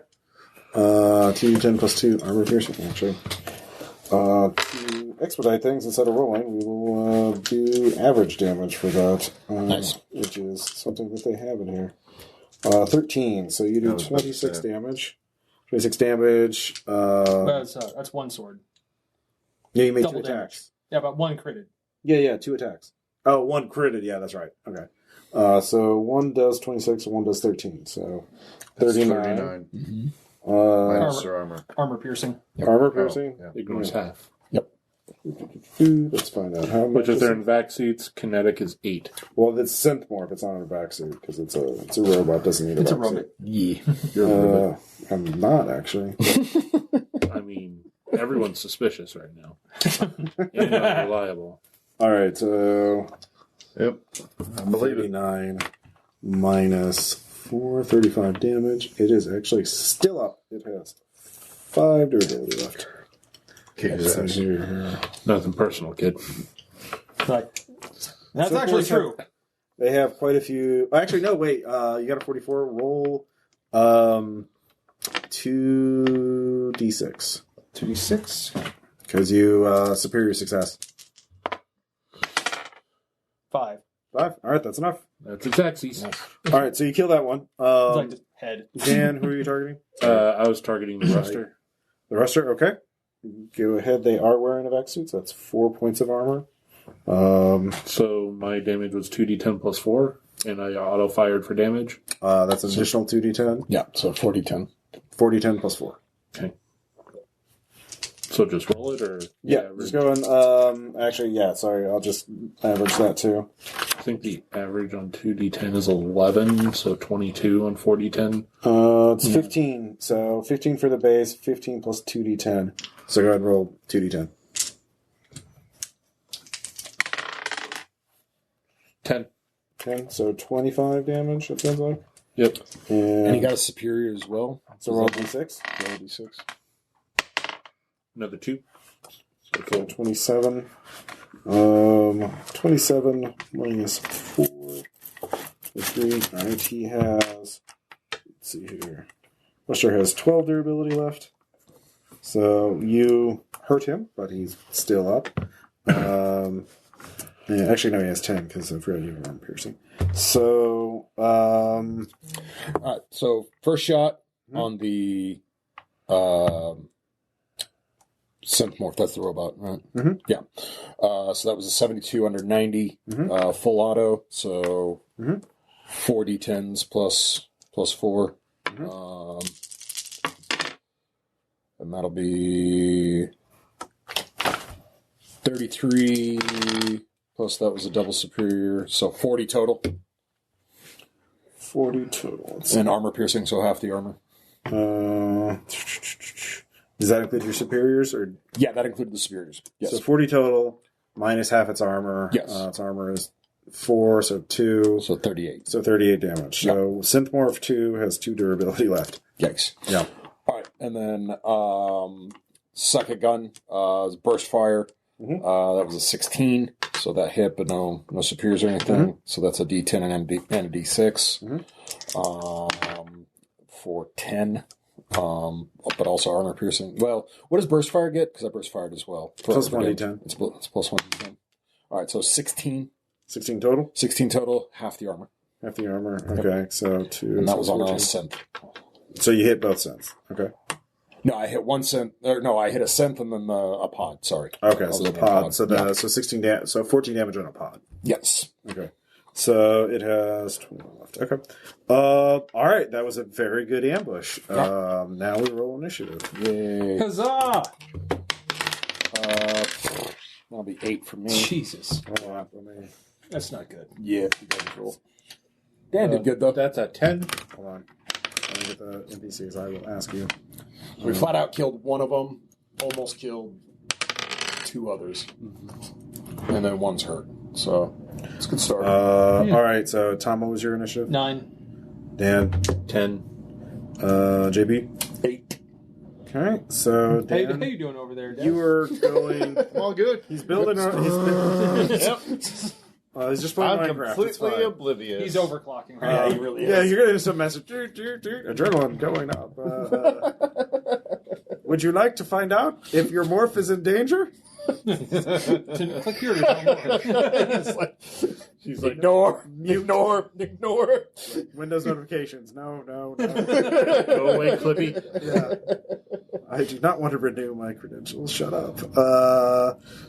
2d10 plus 2 armor piercing, actually. To expedite things instead of rolling, we will do average damage for that. Nice. Which is something that they have in here. 13, so you do I was about to 26 say. damage. 26 damage. That's one sword. Yeah, you made 2 double attacks. Yeah, but 1 critted. Yeah, 2 attacks. Oh, 1 critted. Yeah, that's right. Okay. So 1 does 26 and 1 does 13. So 39. 39. Mm-hmm. Minus their armor. Armor piercing. Armor piercing? Yeah. Ignores half. Let's find out how much. Which if is they're it? in vac suits, kinetic is 8. Well, it's Synthmorph. It's not in a backsuit because it's a robot. Doesn't need a It's a backsuit. robot. Yeah. You're a ribbit. I'm not actually. I mean, everyone's suspicious right now. And not reliable. All right, so Yep. I believe it. 39 minus 4, 35 damage. It is actually still up. It has 5 durability left. Kick his Let's ass. see here. Nothing personal, kid. Like, that's So actually of course, true. They have quite a few. Actually, no, wait. You got a 44. Roll 2d6 2d6. because you superior success. 5. 5. All right, that's enough. That's a taxis. All right, so you kill that one. It's like just head. Dan, who are you targeting? I was targeting the Ruster. The Ruster. Okay. Go ahead. They are wearing a vac suit, so that's 4 points of armor. So my damage was 2d10 plus 4, and I auto fired for damage. That's an additional 2d10. Yeah, so 40-10. 40-10 plus 4. Okay. So just roll it, or Yeah, just go and actually, yeah. Sorry, I'll just average that too. I think the average on 2d10 is 11, so 22 on 4d10. It's 15. So 15 for the base, 15 plus 2d10. So go ahead and roll 2d10. 10. 10. So 25 damage. It sounds like. Yep. And And he got a superior as well. so roll d6. Roll d6. Another 2. So 27. 27 minus 4. 3. All right, he has. Let's see here. Buster has 12 durability left. So you hurt him, but he's still up. Yeah, actually, no, he has 10 because I've read you arm piercing. So, All right, so first shot on the Synthmorph, that's the robot, right? Mhm. Yeah. So that was a 72 under 90, Mhm. full auto. So 4d10s plus 4. And that'll be 33 plus that was a double superior, so 40 total. 40 total. And armor piercing, so half the armor. Does that include your superiors? Or Yeah, that included the superiors. Yes. So 40 total, minus half its armor. Yes. Its armor is 4, so 2. So 38. So 38 damage. Yep. So Synth Morph 2 has 2 durability left. Yikes. Yeah. All right, and then second gun is burst fire. Mhm. That was a 16, so that hit, but no superiors or anything. So that's a D10 and a D6 for 10. But also armor piercing. Well, what does burst fire get? Because I burst fired as well. Plus 1d10. It's plus 1d10. All right, so 16. 16 total? 16 total, half the armor. Half the armor. Okay, so 2. And that so was on a 14. synth. So you hit both synths. Okay. No, I hit one synth. No, I hit a synth and then a pod. Sorry. Okay, so the pod. So Yeah. so 16 so 14 damage on a pod. Yes. Okay. So it has 21 left. Okay. All right, that was a very good ambush. Now we roll initiative. Yay. Huzzah! That'll be 8 for me. Jesus. Hold on, let me That's not good. Yeah, you guys roll. Dan did good though. That's a 10. hold on. Let me get the NPCs. I will ask you. We flat out killed one of them, almost killed 2 others, and then one's hurt. So it's a good start. All right. So Tom, what was your initiative? 9. Dan, 10. JB. 8. Okay. So How Dan, you doing over there, Dad? you were going. All good. He's building. He's just playing I'm Minecraft. It's completely fine. oblivious. He's overclocking. Right? Yeah, he really is. Yeah, you're getting some message. Adrenaline going up. Would you like to find out if your morph is in danger? Click here to tell more. She's like, Ignore. Windows notifications. No. go away, Clippy. Yeah. I do not want to renew my credentials. Shut up.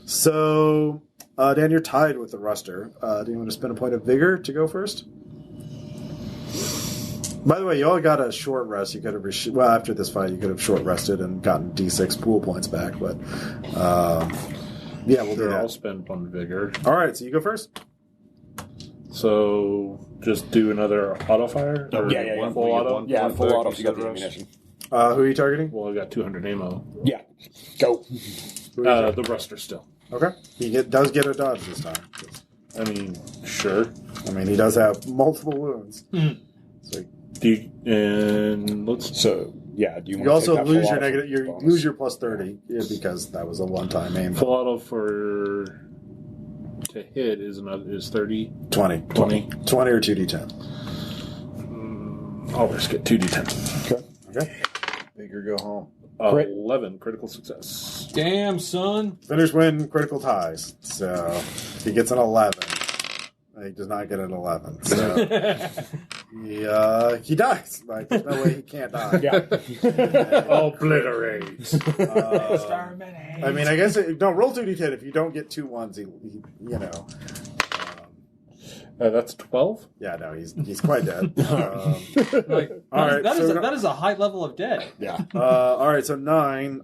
So, Dan, you're tied with the Ruster. Do you want to spend a point of vigor to go first? By the way, you all got a short rest. You could have after this fight, you could have short rested and gotten D6 pool points back. But yeah, we'll do Sure, that. I'll spend one vigor. All right, so you go first. So just do another auto fire? Or Yeah. One full auto? Yeah, full auto. Third You got the rush? ammunition. Who are you targeting? Well, I got 200 ammo. Yeah. Go. Who are you The Ruster still. Okay. He does get a dodge this time. I mean, sure. I mean, he does have multiple wounds. So Let's So yeah, do you? you want also to take that lose full your auto negative. You bonus? lose your plus 30 because that was a one-time aim. full auto for to hit is 30. 20. 20. 20 or 2d10. I'll risk it. 2d10. Okay. Bigger go home. 11 critical success. Damn, son. Finish win critical ties. So he gets an 11. He does not get an 11. So he dies. Like there's no way he can't die. Yeah. Obliterate. I mean, I guess roll 2d10 if you don't get 2 ones. He That's 12. yeah, no, he's quite dead. Like, all right, that is a high level of dead. Yeah. all right, so 9.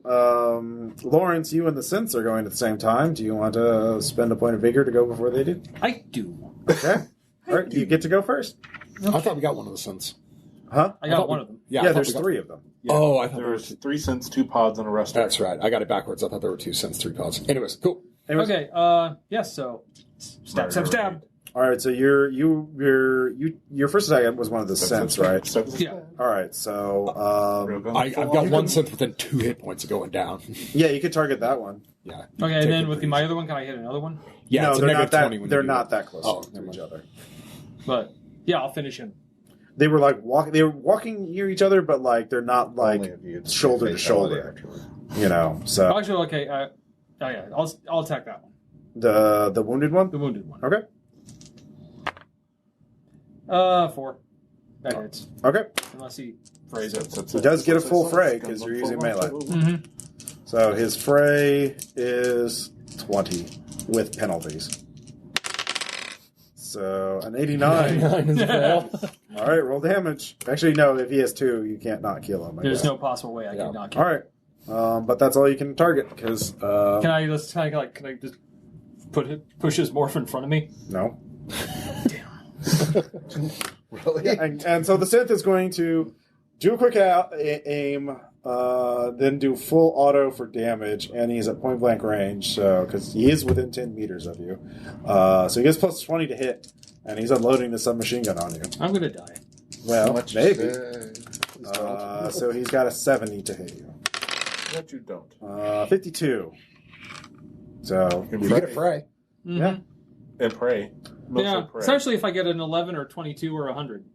Lawrence, you and the synths are going at the same time. Do you want to spend a point of vigor to go before they do? I do. Okay. All right, you get to go first. I thought we got one of the synths. Huh? I got one of them. Yeah, I Yeah, thought there's we got- 3 of them. Oh, I thought There was 3 cents, 2 pods, and a Ruster. that's right. I got it backwards. I thought there were 2 synths, 3 pods. Anyways, cool. Anyways, Okay. Yes. So stab. all right, so your first attack was one of the synths, right? Yeah. All right, so I've got one synth within 2 hit points of going down. yeah, you could target that one. Yeah. Okay, Take and then the with breeze. my other one, can I hit another one? Yeah, no, it's a they're negative not that. 20 when They're you do not it. that close Oh, to never each mind. other. But yeah, I'll finish him. They were like They were walking near each other, but like they're not like Only if you get shoulder to fatality, shoulder. actually. You know, so Actually, okay. Yeah, I'll attack that one, the wounded one. the wounded one. Okay. 4. That hits, Okay. unless he frays it. He does get a full fray because you're using melee. Mm-hmm. So his fray is 20 with penalties. So an 89. 99 is a fail. All right, roll damage. Actually, no. If he has 2, you can't not kill him. There's no possible way I can not kill All right, but that's all you can target because. Can I just push his morph in front of me? No. Really? Yeah, and so the synth is going to do a quick aim, then do full auto for damage, and he's at point blank range, so because he is within 10 meters of you. So he gets plus 20 to hit, and he's unloading the submachine gun on you. I'm gonna die. Well, maybe. Please don't. So he's got a 70 to hit you. That you don't. 52. So You get a fray. Mm-hmm. yeah, And pray. Mostly Yeah, pray. essentially, if I get an 11 or 22 or 100.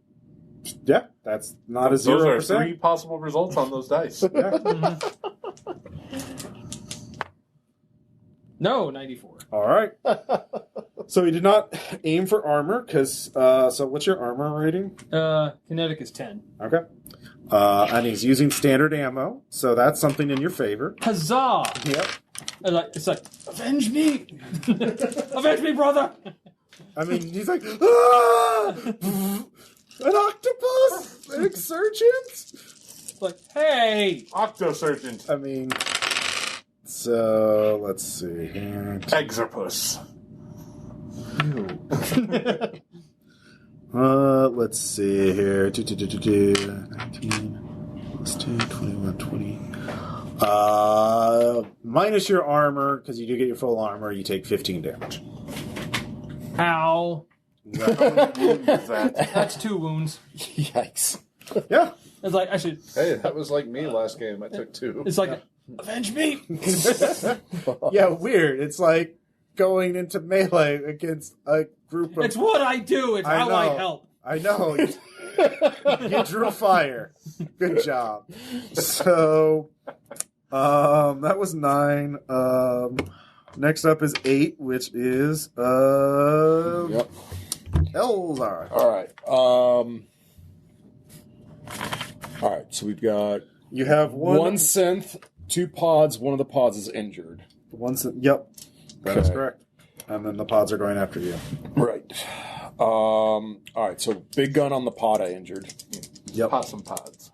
yeah, that's not a Those are 0%. 3 possible results on those dice. Yeah. No, 94. All right. So he did not aim for armor because. So what's your armor rating? Kinetic is 10. Okay. And he's using standard ammo, so that's something in your favor. Huzzah! Yep. And it's like, avenge me! Avenge me, brother! I mean, he's like, ah! An octopus, an insurgent. Like, hey! Octosurgeon. I mean, so let's see here. Exorpus. Let's see here. 19 plus 2, 21, 20. Minus your armor, because you do get your full armor, you take 15 damage. Ow. That's 2 wounds. Yikes. Yeah. It's like, I should. Hey, that was like me last game. I took 2. It's like, avenge me! Yeah, weird. It's like going into melee against a group of... It's what I do. It's how I help. I know. You drew fire. Good job. So, that was 9. Next up is 8, which is Yep. Eleazar. All right. All right. So we've got You have one synth, 2 pods. One of the pods is injured. Yep, that is Okay. correct. And then the pods are going after you. Right. All right. So big gun on the pod I injured. Yep. Possum pods.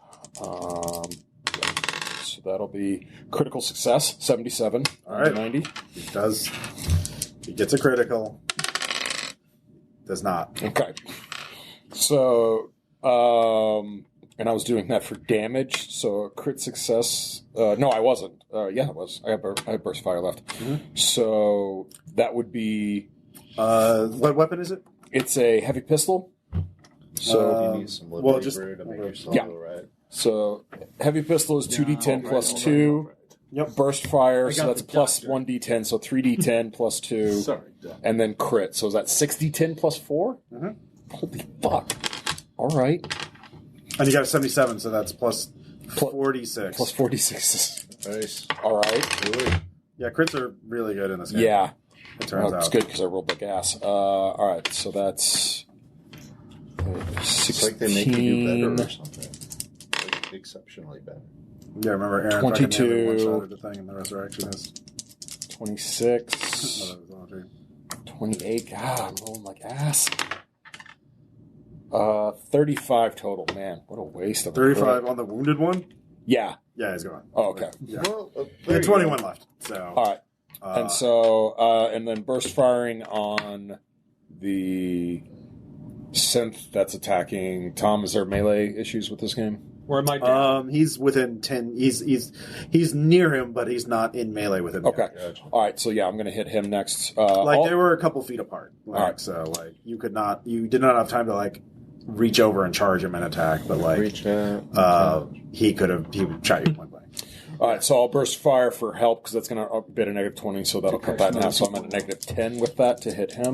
So that'll be critical success, 77 All right. 90. He gets a critical. Does not. Okay. So, and I was doing that for damage. So a crit success. No, I wasn't. Yeah, I was. I have burst fire left. So that would be. What weapon is it? It's a heavy pistol. So You need some well, liberty just- brew to make yourself Yeah. go right. So heavy pistol is 2d10 plus 2. Yep. Burst fire, I so got that's the plus doctor. 1d10, so 3d10 plus 2. Sorry, Doc. And then crit. So is that 6d10 plus 4? Mhm. Holy fuck. All right. And you got a 77, so that's plus 46. Plus 46. Nice. All right. Really? Yeah, crits are really good in this game. Yeah. It turns It's out. good because I rolled like ass. All right. So that's 16. It's like they make you do better or something. Like exceptionally better. Yeah, remember Aaron 22. one-shotted the thing in the resurrectionist. 26. Oh, that was all true. 28. God, I'm rolling like ass. 35 total. Man, what a waste of a 35 crit. on the wounded one? Yeah. Yeah, he's gone. Oh, okay. Yeah. Well, He there had you 21 go. left. So, All right. And so, and then burst firing on the synth that's attacking Tom. Is there melee issues with this game? Where am I down? he's within 10. He's near him, but he's not in melee with him. yet. Okay. All right. So yeah, I'm going to hit him next. They were a couple feet apart. Like, All right. so like you did not have time to like reach over and charge him and attack, but like Reach out. he would try you point blank. all right. So I'll burst fire for help because that's going to be a negative 20. So that'll cut that in half. So I'm at a negative 10 with that to hit him,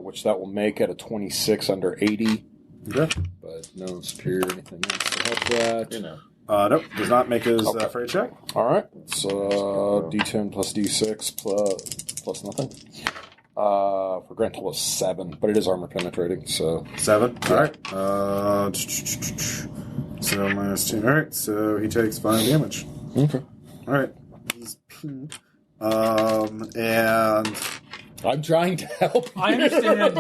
which that will make at a 26 under 80. Okay. But no superior or anything else to help that. You know. Nope, does not make his Okay. fray check. All right. So D10 plus D6 plus nothing. For grand total of 7, but it is armor penetrating. So 7. All right. So minus 2. All right. So he takes 5 damage. okay. All right. He's pinged. And I'm trying to help. I understand.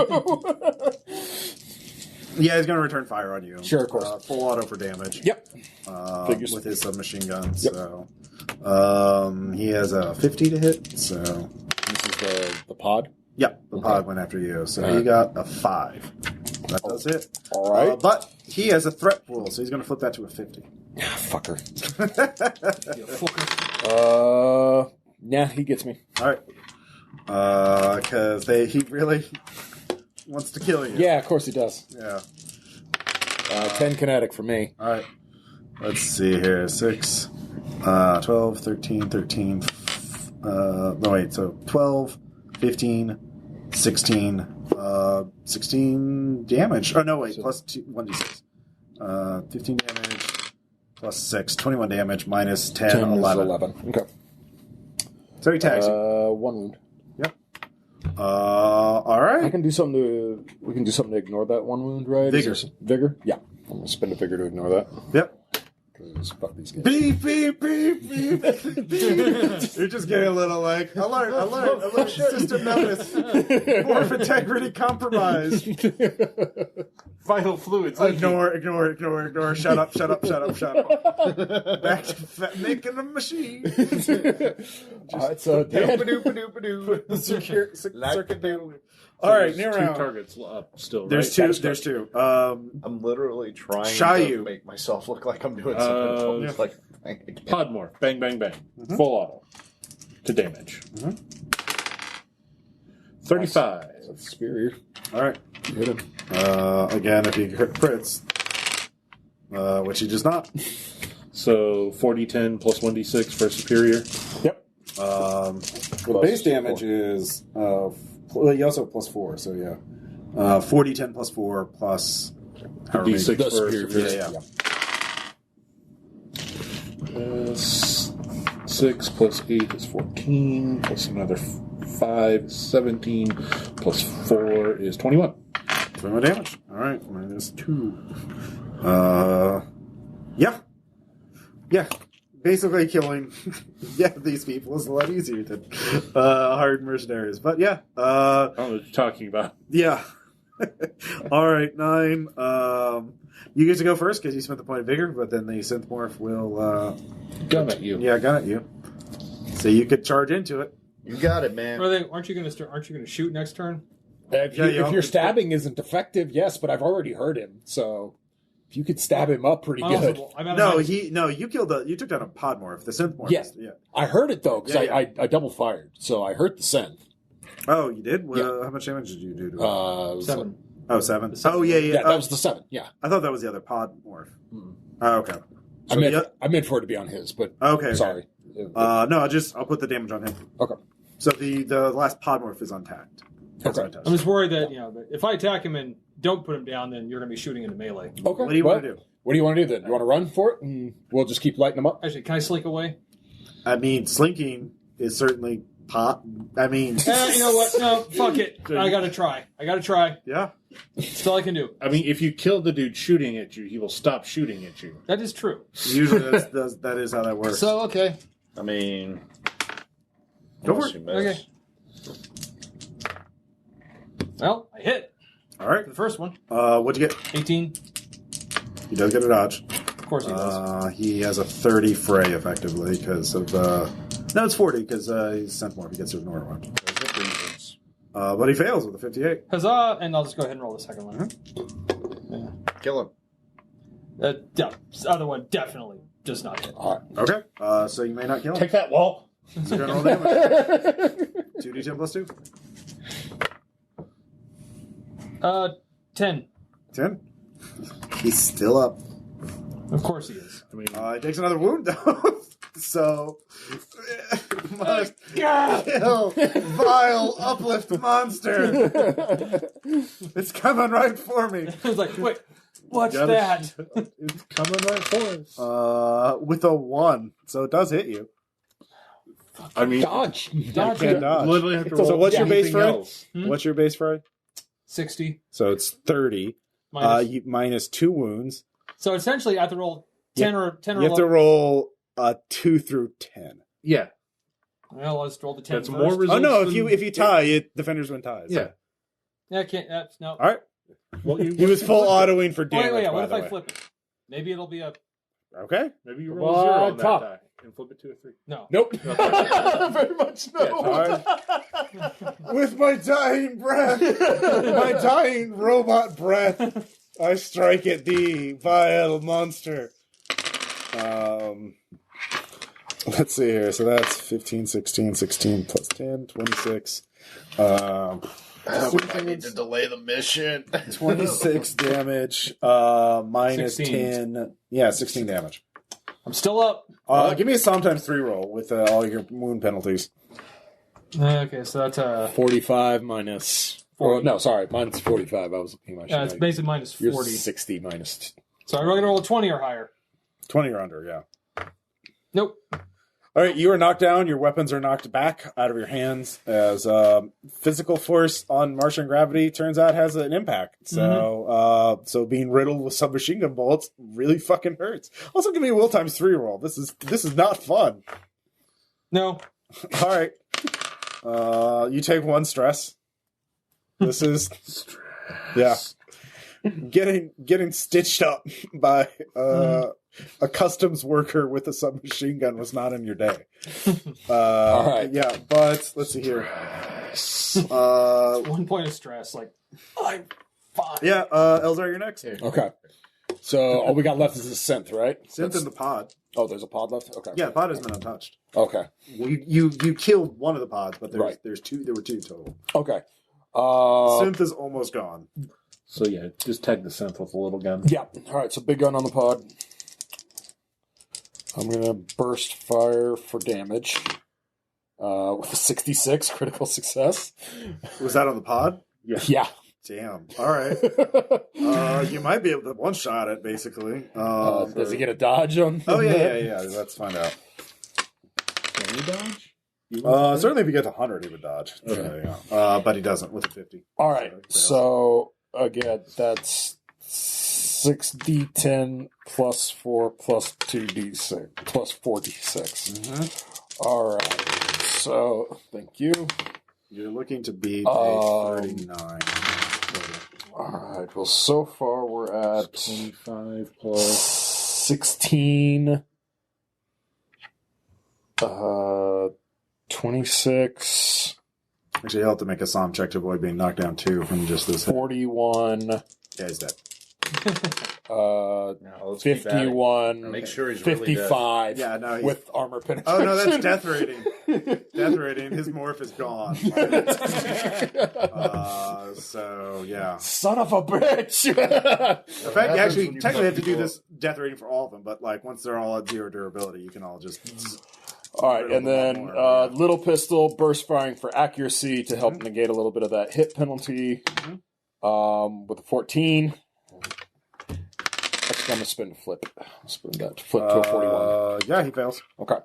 Yeah, he's going to return fire on you. Sure, of course. Full auto for damage. Yep. With his submachine gun. Yep. So he has a 50 to hit. So This is the pod. yep, the pod went after you. So he got a 5. That does it. All right. But he has a threat pool, so he's going to flip that to a 50. Fucker. You fucker. Yeah, he gets me. All right. Because he really wants to kill you. Yeah, of course he does. Yeah. 10 kinetic for me. All right. Let's see here. 6, 12, 13, 13. No, wait. So 12, 15, 16. 16 damage. Oh, no, wait. Plus 1d6. 15 damage. Plus 6. 21 damage. Minus 10, 10 11. is 11. Okay. So he tags you. 1 wound. Yep. All right. We can do something to ignore that 1 wound, right? Vigor. Vigor? Yeah. I'm going to spend a vigor to ignore that. Yep. Because fuck these guys. Beep, beep, beep, beep, beep. You're just getting a little like, alert, system notice. Morph integrity compromised. Vital fluids. Ignore. Shut up. Back to making a machine. It's a Circuit do. All right, near Two round. targets up still. There's right? two. I'm literally trying Chaiu. to make myself look like I'm doing something. Yeah. It's like, Pod morph. Bang, bang, bang. Full auto. To damage. 35. Superior. All right. Hit him. Again, if he crits, which he does not. So 40-10 plus 1d6 for superior. Yep. The base damage is you also have plus 4, so yeah. 40, 10 plus 4 plus however many- D6 The for superior. superior. Yeah. 6 plus 8 is 14, plus another 5 is 17, plus 4 is 21. 21 damage. All right, minus 2. Yeah. Basically killing these people is a lot easier than hired mercenaries. But yeah. I don't know what you're talking about. Yeah. All right, 9. You get to go first because you spent the point of vigor, but then the synth morph will Gun at you. gun at you. So you could charge into it. you got it, man. Aren't you going to shoot next turn? If your stabbing isn't effective, yes, but I've already hurt him, so if you could stab him up pretty good. You killed you took down a pod morph, the synth morph. Yeah. I heard it though because Yeah. I double fired, so I hurt the synth. Oh, you did? Yeah. How much damage did you do to it? It was 7. Oh, 7. Oh, yeah. Yeah, that was the 7. Yeah, I thought that was the other pod morph. Oh, okay. I meant for it to be on his, but Okay. sorry. No, I'll put the damage on him. Okay. So the last pod morph is untacked. That's Okay. untouched. I'm just worried that that if I attack him and don't put him down, then you're going to be shooting into melee. Okay. What do you want to do? What do you want to do then? You want to run for it, and we'll just keep lighting them up? Actually, can I slink away? I mean, slinking is certainly pot. I mean, You know what? No, fuck it. I got to try. yeah. That's all I can do. I mean, if you kill the dude shooting at you, he will stop shooting at you. That is true. Usually that is how that works. So, okay. I mean, Go for unless it. you miss. Okay. Well, I hit All right. the first one. What'd you get? 18. He does get a dodge. Of course he does. He has a 30 fray effectively because of. No, it's 40 because he's sent more. He gets to ignore one. Those are reasons. But he fails with a 58. Huzzah! And I'll just go ahead and roll the second one. Kill him. Yeah, this other one definitely does not hit. Okay. So you may not kill him. Take that, Walt. So you're going to roll damage. 2d10 plus 2. 10. 10. He's still up. Of course he is. I mean, He takes another wound, though. So, must kill vile uplift monster. It's coming right for me. I was like, wait, what's gotta- that? it's coming right for us. With a 1, so it does hit you. I mean, Dodge. Dodge can't it. dodge. literally have to So roll what's your base anything fray? else. What's your base fray? 60. So it's 30. Minus. Minus 2 wounds. So essentially, I have to roll 10 or 10 or You have to 11. roll 2 through 10. Yeah. Well, I'll just roll the 10 That's first. more Oh results. no! than- If you tie, defenders win ties. Yeah. Yeah, I can't. No. All right. Well, He was full autoing for Wait, damage. wait. by What if the I way. flip it? Maybe it'll be a Okay. Maybe you roll 0 on that top. die and flip it to a 3. no. Nope. Very much no. All right. With my dying breath, my dying robot breath, I strike at thee, vile monster. Let's see here. So that's 15, 16 plus 10, 26. We might need to delay the mission. 26 damage, minus 16. 10. Yeah, 16 damage. I'm still up. Give me a sometimes 3 roll with all your wound penalties. Okay, so that's 45 minus. 40. Oh, no, sorry. Mine's 45. I was looking at my it's basically minus You're 40. 60 minus. So I'm going to roll a 20 or higher. 20 or under, yeah. Nope. All right, you are knocked down. Your weapons are knocked back out of your hands as physical force on Martian gravity turns out has an impact. So, so being riddled with submachine gun bullets really fucking hurts. Also, give me a will times 3 roll. This is not fun. No. All right, you take 1 stress. This is getting stitched up by a customs worker with a submachine gun was not in your day. All right. Yeah, but let's see here. 1 point of stress. Like, I'm fine. Yeah, Eleazar, you're next. Okay. So all we got left is the synth, right? Synth in the pod. Oh, there's a pod left? Okay. Yeah, the pod has been untouched. Okay. Well, you killed one of the pods, but Right. there's 2. There were 2 total. Okay. Synth is almost gone. So yeah, just tag the synth with a little gun. Yeah. All right. So big gun on the pod. I'm gonna burst fire for damage with a 66 critical success. Was that on the pod? Yeah. Damn. All right. You might be able to one-shot it, basically. Does he get a dodge on? Oh, yeah. Let's find out. Can he dodge? Certainly if you get to 100, he would dodge. Okay. There you go. But he doesn't with a 50. All right. So again, that's 6d10 plus 4 plus 2d6 plus 4d6. All right. So thank you. You're looking to beat a 39. All right. Well, so far we're at 25 plus 16. 26. Actually, you'll have to make a SOM check to avoid being knocked down, too, from just this hit. 41. Yeah, he's dead. let's keep adding. 51. Make sure he's really dead. 55. Yeah, no, he's... With armor penetration. Oh, no, that's death rating. Death rating. His morph is gone. So, yeah. Son of a bitch! In fact, you actually technically have to do this death rating for all of them, but like once they're all at 0 durability, you can all just... All right, and then little pistol, burst firing for accuracy to help negate a little bit of that hit penalty. With a 14. Actually, I'm going to spin to flip it. Spin that to flip to a 41. Yeah, he fails. Okay.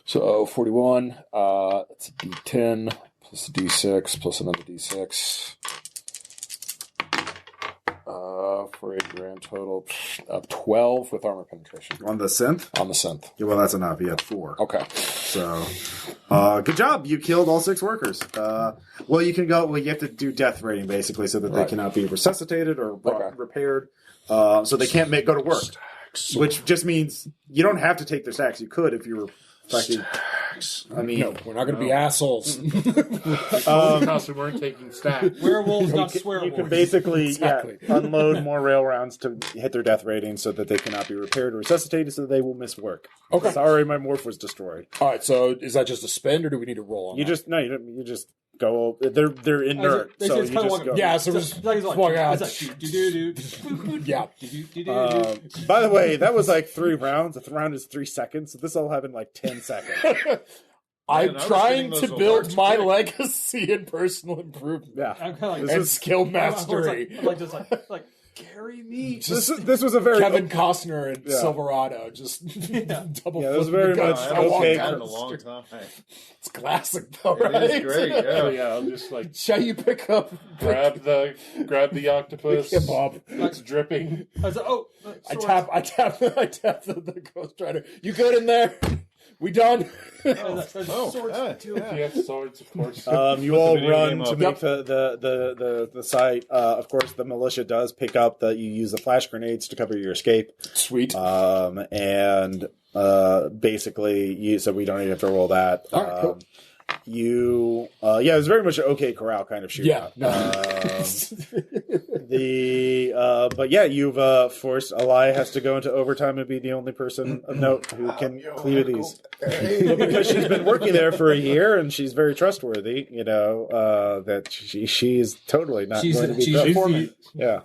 So 41, that's a d10 plus a d6 plus another d6. For a grand total of 12 with armor penetration. On the synth? On the synth. Yeah, well, that's enough. He had 4. Okay. So, good job. You killed all 6 workers. Well, you can go. Well, you have to do death rating basically, so that they cannot be resuscitated or repaired. So they can't go to work, which just means you don't have to take their stacks. You could if you were fucking. I mean, No, we're not going to be assholes. Because we weren't taking stacks. Werewolves, not you swearwolves. can basically Exactly. unload more rail rounds to hit their death rating so that they cannot be repaired or resuscitated, so that they will miss work. Okay. Sorry, my morph was destroyed. All right, so is that just a spend, or do we need to roll on You that? just no, you don't. You just go. They're inert, They so say you it's kinda just like- go. Yeah, so So, just like, it's like, walk out. it's like, do-do-do-do. Yeah. Do-do-do-do-do. By the way, that was like 3 rounds. The round is 3 seconds, so this all happened in like 10 seconds. I'm I was trying getting to those build alerts my quick. legacy in personal improvement Yeah, I'm kind of like, This and is- skill mastery. I'm like, just like, carry me. this was a very Kevin Costner in Yeah. Silverado, just double Yeah, it was flipping very the gun. much I I haven't walk okay. seen that down in a the long street. time. It's classic, though, right? It is great, So yeah. yeah, I'm just like Shall you pick up? grab the octopus. Pick him up. It's dripping. I was like, I tap the Ghost Rider. You good in there? We done? There's Oh, swords too. Yes, swords, of course. You all video run game to up. make the site. Of course, the militia does pick up that you use the flash grenades to cover your escape. Sweet. And basically, so we don't even have to roll that. All right, cool. It was very much an OK Corral kind of shootout. Yeah. No. But yeah, you've forced Eli has to go into overtime and be the only person of note who can clear these. But because she's been working there for a year and she's very trustworthy, that she's totally not going to be she's a foreman. Yeah.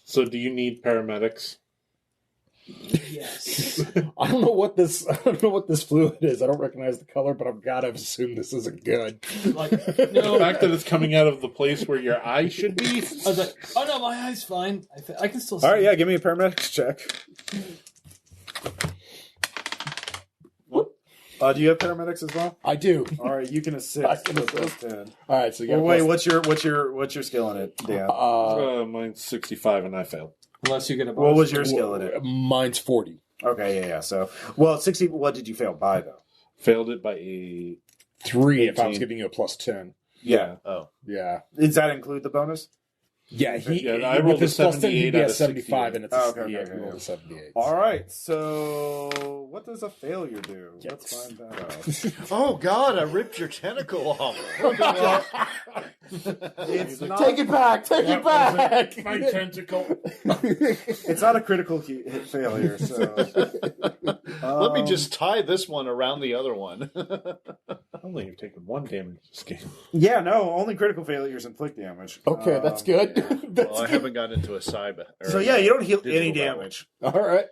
So do you need paramedics? Yes. I don't know what this fluid is. I don't recognize the color, but I've got to assume this isn't good. Like, The no. fact that it's coming out of the place where your eye should be? I was like, oh no, my eye's fine. I can still see. All right, yeah, give me a paramedics check. Do you have paramedics as well? I do. All right, you can assist. I can with assist. those 10. All right, so you got Well, wait, what's your skill in it, Dan? Mine's 65 and I failed. Unless you get a bonus. What was your skill in it? Mine's 40. Okay, yeah. So, 60. What did you fail by though? Failed it by a 3 if I 18. was giving you a plus 10. Yeah. Oh. Yeah. Does that include the bonus? Yeah, I rolled with his a plus 10, 78 he'd be out at of 75, 68. and it's Oh, okay, he okay, rolled yeah. a 78. All right. So, what does a failure do? Let's find that out. Oh God! I ripped your tentacle off. It's not. Take it back! Take it back! My tentacle. It's not a critical hit failure. So, Let me just tie this one around the other one. Only you've taken 1 damage this game. Yeah, no. Only critical failures inflict damage. Okay, that's good. That's Well, I good. haven't gotten into a cyber. So yeah, you don't heal any Digital damage. All right.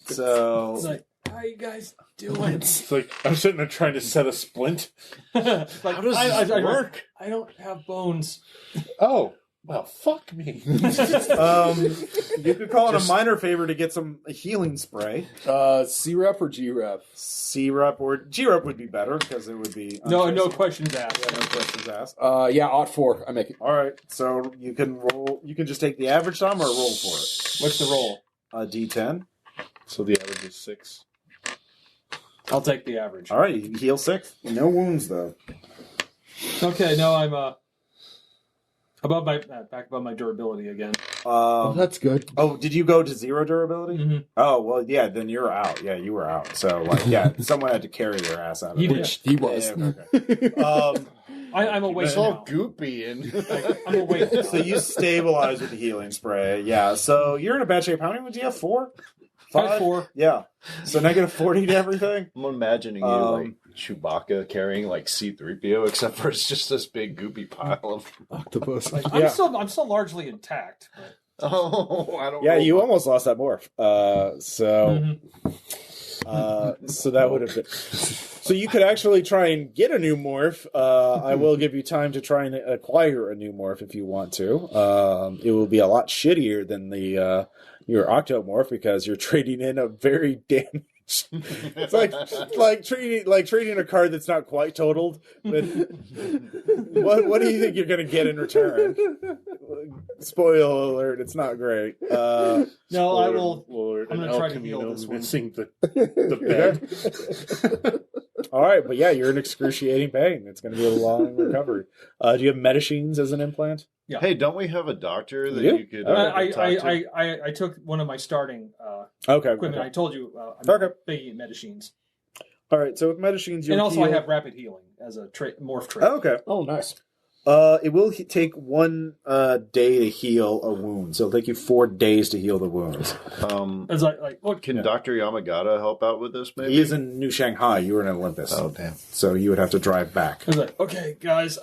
So It's like, how you guys doing? It's like I'm sitting there trying to set a splint. Like, How does this work? I don't have bones. Oh, well, fuck me. you could call it a minor favor to get some healing spray. C-Rep or G-Rep? C-Rep or G-Rep would be better because it would be No untraceable. questions asked. Yeah, no questions asked. Yeah, Ot 4. I make it. All right, so you can roll. You can just take the average time or roll for it. What's the roll? A D10. So the average is 6. I'll take the average. All right, you heal 6. No wounds though. Okay, now I'm above my back above my durability again. That's good. Oh, did you go to 0 durability? Mhm. Oh well, yeah. Then you're out. Yeah, you were out. So like, yeah, someone had to carry your ass out of You it. did. Which he was. Yeah, okay. I'm awake It's all now. goopy and. I'm awake now. So you stabilize with the healing spray. Yeah. So you're in a bad shape. How many would you have? 4? I had 5? 4. Yeah. So negative 40 to everything. I'm imagining you like Chewbacca carrying like C-3PO, except for it's just this big goopy pile of. Octopus. Like, Yeah. I'm still largely intact. But... Oh, I don't. Yeah, know. you almost lost that morph. So that would have been. So you could actually try and get a new morph. I will give you time to try and acquire a new morph if you want to. It will be a lot shittier than the your octomorph because you're trading in a very damaged. It's like trading a card that's not quite totaled. But what do you think you're going to get in return? Spoiler alert! It's not great. No, I will. Lord, I'm and gonna try El to heal Camino this one. missing the bed. All right, but yeah, you're in excruciating pain. It's going to be a long recovery. Do you have medicines as an implant? Yeah. Hey, don't we have a doctor that Yeah. you could talk to? I took one of my starting Okay. equipment. okay. I told you I'm Okay. big in medicines, All right. So with medicines, you and also I have rapid healing as a morph trait. Oh, okay. Oh, nice. It will take 1 day to heal a wound, so it'll take you 4 days to heal the wounds. It's like what? Can Dr. Yamagata help out with this, maybe? He is in New Shanghai. You were in Olympus. Oh, damn. So you would have to drive back. It's like, okay, guys.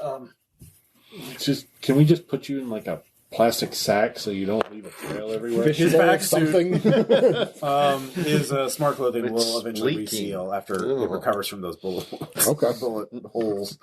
Can we just put you in like a plastic sack so you don't leave a trail everywhere? His back suit, something. his smart clothing It's will eventually leaking. reseal after it Ugh. recovers from those bullet Okay. holes.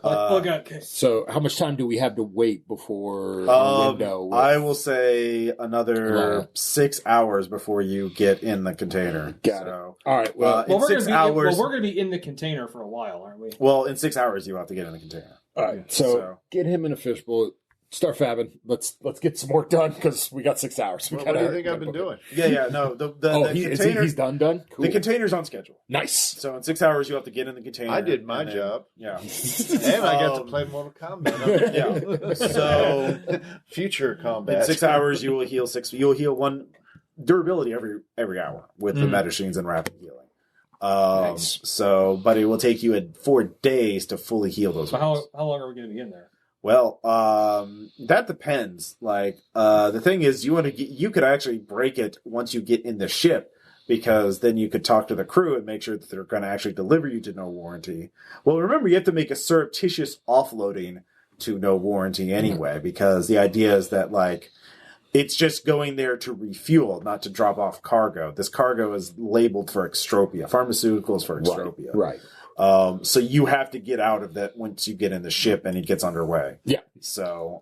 Okay. So, how much time do we have to wait before the window? with- I will say another Wow. 6 hours before you get in the container. Got it. So, All right. Well, in 6 hours. we're going to be in the container for a while, aren't we? Well, in 6 hours, you have to get in the container. all right. So, so- get him in a fishbowl. Start fabbing. Let's get some work done because we got 6 hours. What do you think I've been doing? Yeah. No, the container. He's done. Cool. The container's on schedule. Nice. So in 6 hours, you have to get in the container. I did my job. Yeah. And I got to play Mortal Kombat. Yeah. So future combat. in 6 hours, you will heal 6. You'll heal 1 durability every hour with the medicines and rapid healing. Nice. So, but it will take you 4 days to fully heal those. So how long are we going to be in there? Well, that depends. Like, the thing is, you could actually break it once you get in the ship, because then you could talk to the crew and make sure that they're going to actually deliver you to no warranty. Well, remember, you have to make a surreptitious offloading to no warranty anyway, because the idea is that, like, it's just going there to refuel, not to drop off cargo. This cargo is labeled for extropia, pharmaceuticals for extropia. Right. So you have to get out of that once you get in the ship and it gets underway. Yeah. So,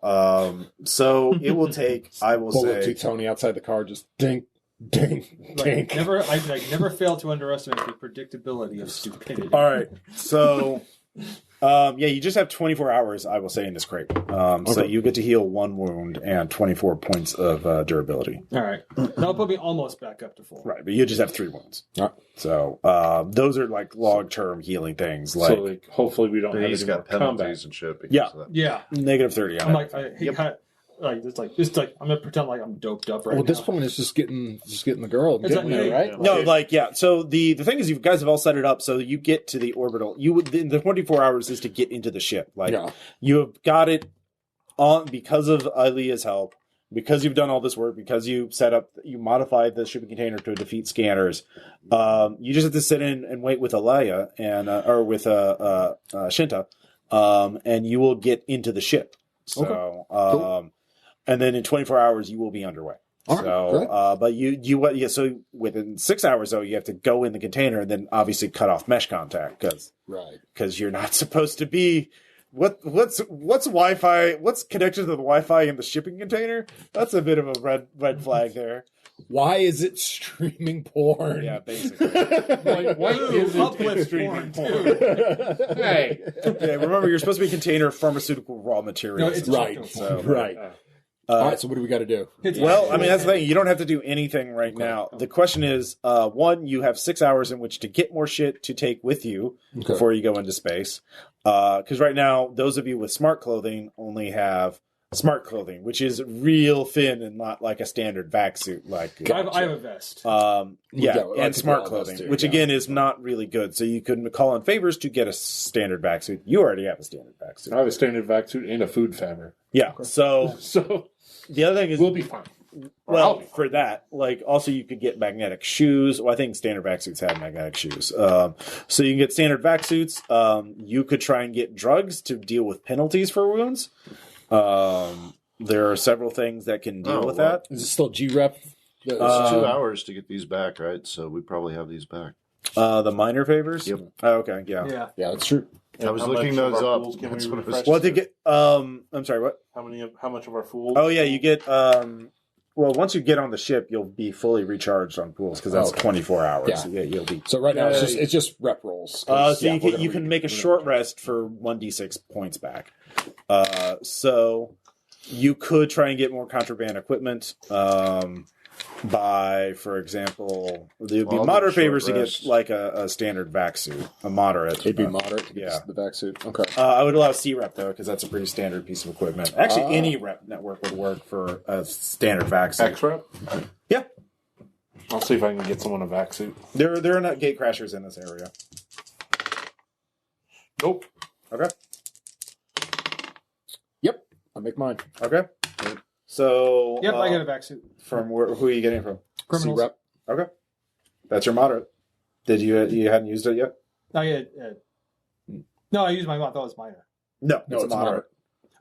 it will take, I will Bullet say, to Tony outside the car, just ding, ding, ding. I never fail to underestimate the predictability of stupidity. all right. So, you just have 24 hours, I will say, in this crate. So you get to heal 1 wound and 24 points of durability. All right. That'll put me almost back up to full. Right, but you just have 3 wounds. All right. So those are like long-term healing things. Like, So, like, hopefully we don't But have he's any more got penalties combat. and shit. Because Yeah. of that. Yeah. negative 30 on I'm it. like, it's like I'm gonna pretend like I'm doped up right Well, at this now. point, it's just getting the girl, It's getting like- there, right? yeah. No, like, yeah. So the thing is, you guys have all set it up so you get to the orbital. You would the 24 hours is to get into the ship. Like, Yeah. you have got it on because of Ilia's help, because you've done all this work, because you modified the shipping container to defeat scanners. You just have to sit in and wait with Elia and or with Shinta, and you will get into the ship. So, Cool. and then in 24 hours you will be underway. All right, So, but so within 6 hours though, you have to go in the container and then obviously cut off mesh contact because you're not supposed to be. What's Wi-Fi? What's connected to the Wi-Fi in the shipping container? That's a bit of a red flag there. Why is it streaming porn? Yeah, basically. Why is it Uplift streaming porn, porn? Hey. Yeah, remember, you're supposed to be a container of pharmaceutical raw materials. No, it's Right. So, Right. All right. So what do we got to do? well, I mean, that's the thing. You don't have to do anything right now. The question is, one, you have 6 hours in which to get more shit to take with you before you go into space. Because right now, those of you with smart clothing only have smart clothing, which is real thin and not like a standard vac suit. Like, I have a vest. yeah, I and think smart all of us clothing, do, which yeah. again is not really good. So you can call in favors to get a standard vac suit. You already have a standard vac suit. I have a standard vac suit and a food fabber. Yeah. So So the other thing is, we'll be fine. well, for that, like, also you could get magnetic shoes. Well, I think standard vac suits have magnetic shoes. So you can get standard vac suits. You could try and get drugs to deal with penalties for wounds. There are several things that can deal with that. Is it still G-Rep? It's 2 hours to get these back, right? So we probably have these back. The minor favors? Yep. Oh, okay, yeah. Yeah. Yeah, that's true. I was How looking much of those our up. pools can we That's what I was refresh? Well, to get, I'm sorry, what? How much of our fools? Oh, yeah, you get, well, once you get on the ship, you'll be fully recharged on pools because that's Okay. 24 hours. Yeah. So, yeah, you'll be. So right now it's just rep rolls. So you can make a short rest for 1d6 points back. So you could try and get more contraband equipment by, for example, there would be Well, I'll moderate do a short favors to get rest. like a standard vac suit, a moderate. It'd be moderate to get yeah. the vac suit. Okay. I would allow C-Rep, though, because that's a pretty standard piece of equipment. Actually, any rep network would work for a standard vac suit. X-Rep? Yeah. I'll see if I can get someone a vac suit. There are not Gatecrashers in this area. Nope. Okay. Yep. I'll make mine. Okay. So, Yep, I get a vac suit. from who are you getting it from? Criminals. C-Rep. Okay. That's your moderate. Did you hadn't used it yet? No, I used my. I thought it was minor. No, No, it's a it's moderate.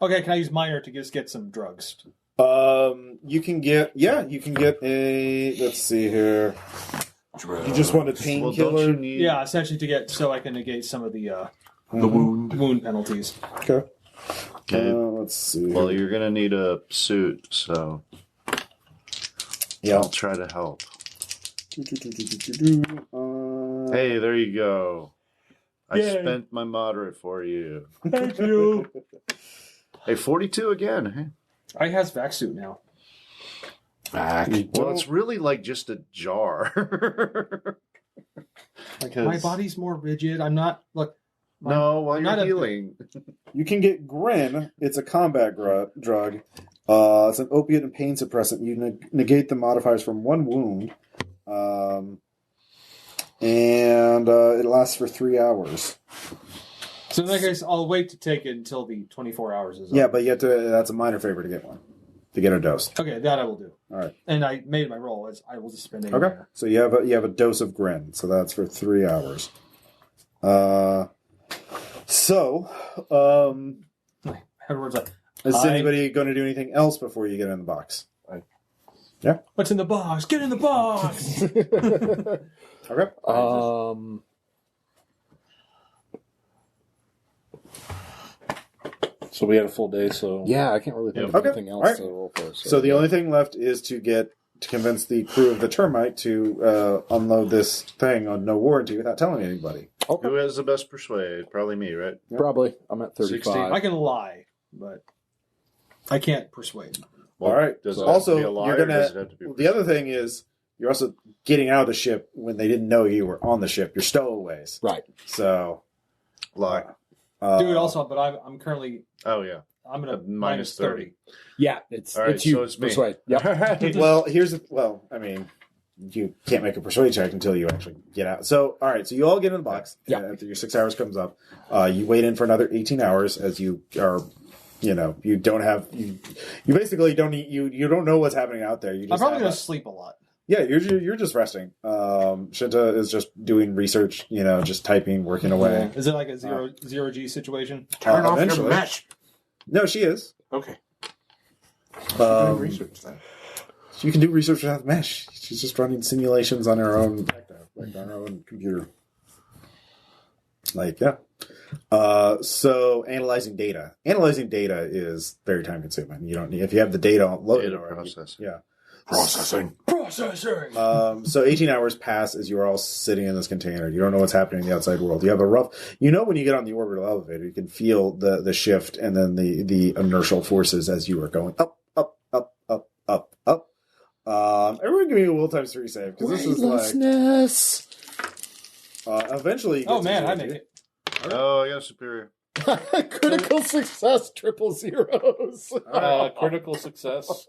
Okay, can I use minor to just get some drugs? You can get a. Let's see here. You just want a Well, painkiller. don't you need? Yeah, essentially to get so I can negate some of the wound penalties. Okay. Okay. Let's see. Well, you're gonna need a suit, so yeah. I'll try to help. Hey, there you go. I Yay. spent my moderate for you. Thank you. Hey, 42 again. Hey. I has vac suit now. Well, it's really like just a jar. My body's more rigid. I'm not. Look. No, while not you're a- healing. You can get Grin. It's a combat drug. It's an opiate and pain suppressant. You negate the modifiers from one wound. And it lasts for 3 hours. So in that case, I'll wait to take it until the 24 hours is up. Yeah, but you have to. That's a minor favor to get one. To get a dose. Okay, that I will do. All right. And I made my roll. I will just spend 8 Okay. mana. So you have a dose of Grin. So that's for 3 hours. Everyone's like, Is Hi. anybody going to do anything else before you get in the box? what's in the box? Get in the box! Okay. So we had a full day, so... Yeah, I can't really think of Okay. anything else Alright. to roll for. So the only thing left is to convince the crew of the Termite to unload this thing on no warranty without telling anybody. Okay. Who has the best persuade? Probably me, right? Probably. I'm at 35. I can lie, but I can't persuade. All right. Does it So have also, to be a lie, you're or gonna. does it have to be The other thing is, you're also getting out of the ship when they didn't know you were on the ship. You're stowaways. Right. So. lie? Do it also, but I'm currently Oh, yeah. I'm gonna Minus 30. Yeah, it's All right, it's you. so it's me. Persuade. Yep. Well, I mean, you can't make a persuade check until you actually get out. So, all right, so you all get in the box. Yeah. After your 6 hours comes up, you wait in for another 18 hours as you are, you don't have you basically don't eat, you don't know what's happening out there. You I'm just probably have gonna a- sleep a lot. Yeah, you're just resting. Shinta is just doing research, just typing, working away. Is it like a zero G situation? Turn off eventually. your mesh. No, she is. Okay. Um, Research that. You can do research without mesh. She's just running simulations on her own, like on her own computer. So analyzing data. Analyzing data is very time consuming. You don't need, if you have the data loaded Data already. process. Yeah. Processing. So 18 hours pass as you're all sitting in this container. You don't know what's happening in the outside world. You have a rough, when you get on the orbital elevator, you can feel the shift and then the inertial forces as you are going up, up, up, up, up, up. Everyone give me a will times 3 save, because this is Weightlessness. eventually. you Oh get to man, I 0. make it. Oh, I got a superior. Critical success, 000. critical success.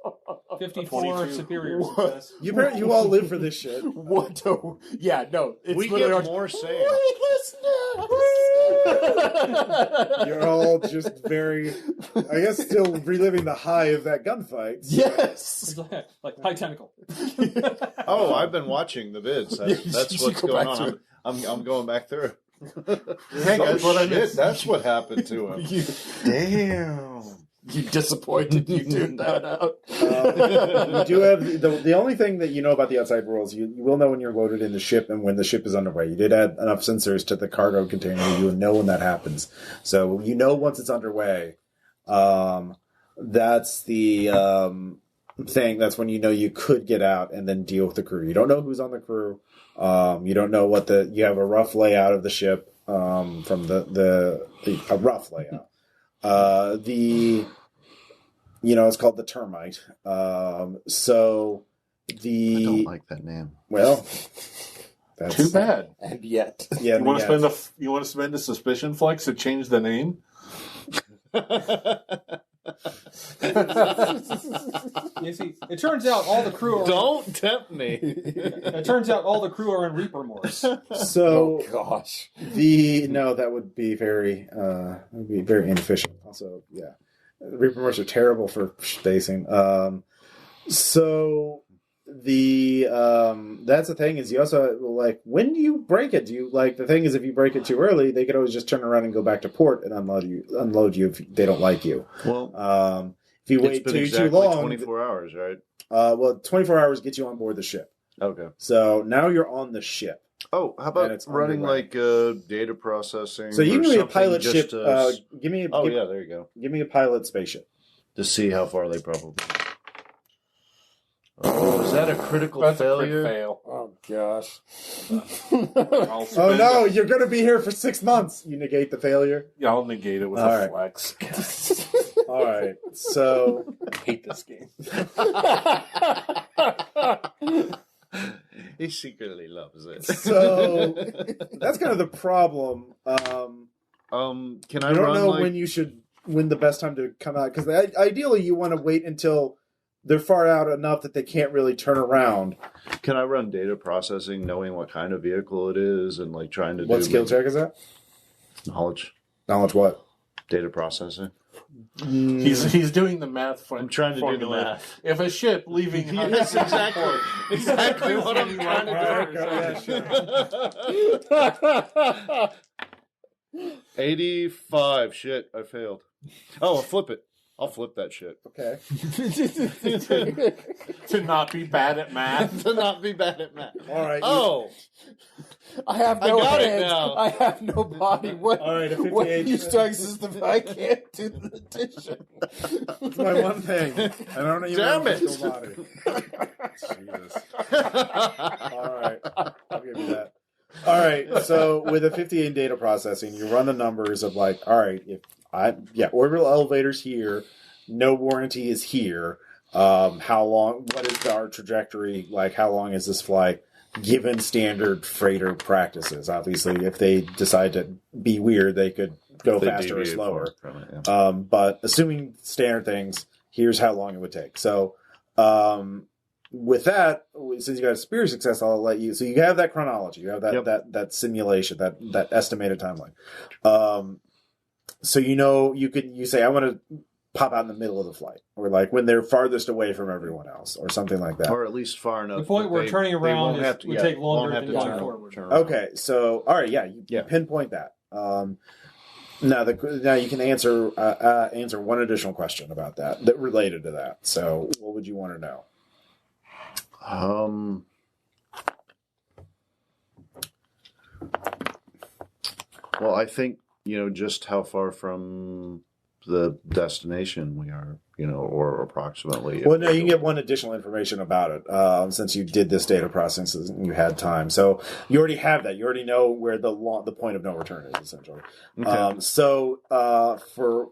54 22. superior What? success. You all live for this shit. What? Yeah, no. It's We literally get more save. Weightlessness. You're all just very, I guess, still reliving the high of that gunfight. Yes. It's like high tentacle. Oh, I've been watching the vids. Yeah, That's you what's should go going back to on. it. I'm going back through. Hey, that's what I missed. That's what happened to him. Damn. You disappointed you tuned that out. You do have the only thing that you know about the outside world is you will know when you're loaded in the ship and when the ship is underway. You did add enough sensors to the cargo container. You will know when that happens. So once it's underway. That's the thing. That's when you could get out and then deal with the crew. You don't know who's on the crew. You don't know you have a rough layout of the ship from a rough layout. It's called the Termite. So I don't like that name. well, that's Too bad. And yet. Yeah, You want to spend a suspicion flex to change the name? You see, it turns out all the crew are. Don't tempt me. It turns out all the crew are in Reaper Morse. So Gosh. that would be very inefficient. Also, yeah, Reaper Morse are terrible for spacing. So that's the thing is you also when do you break it? Do you the thing is if you break it too early, they could always just turn around and go back to port and unload you if they don't like you. Well, if you it's wait been too exactly long, 24 hours, right? 24 hours gets you on board the ship. Okay. So now you're on the ship. Oh, how And about it's running underway. data processing? So you or can be a something pilot just ship. to Give me yeah, there you go. give me a pilot spaceship. To see how far they probably. Is that a critical That's failure? a crit fail. Oh, gosh. I'll Oh spend no, you're going to be here for 6 months. You negate the failure. I'll negate it with All a right. flex. All right. So I hate this game. He secretly loves it. So that's kind of the problem. Can I I don't run know like, when the best time to come out, because ideally you want to wait until they're far out enough that they can't really turn around. Can I run data processing, knowing what kind of vehicle it is, and like trying to What do skill check is that? knowledge Knowledge what? data processing? He's doing the math. I'm trying to do the formula. math. If a ship leaving, Yes, exactly what I'm trying to do. 85. Shit, I failed. Oh, I'll flip it. I'll flip that shit. Okay. to not be bad at math. To not be bad at math. All right. Oh, I have I no got it hands. now. I have no body. What? All right, a What 58. you strike system? I can't do the addition. It's my one thing. I don't even Damn have a it. physical body. Jesus. All right. I'll give you that. All right. So with a 58 data processing, you run the numbers of like, all right, orbital elevators here, no warranty is here. How long? What is our trajectory? Like, how long is this flight? Given standard freighter practices, obviously, if they decide to be weird, they could go They faster or deviate slower. from it, yeah. But assuming standard things, here's how long it would take. So, with that, since you got a superior success, I'll let you. So you have that chronology, you have that simulation, that estimated timeline. So you say I want to pop out in the middle of the flight, or like when they're farthest away from everyone else, or something like that. Or at least far enough. The point that where turning they around won't have to- would take longer won't have than to going turn- forward. turn around. Okay, so all right, you pinpoint that. Now you can answer one additional question about that related to that. So, what would you want to know? Well, I think, just how far from the destination we are, or approximately. Well, no, you can get one additional information about it since you did this data processing and you had time. So you already have that. You already know where the point of no return is, essentially. Okay.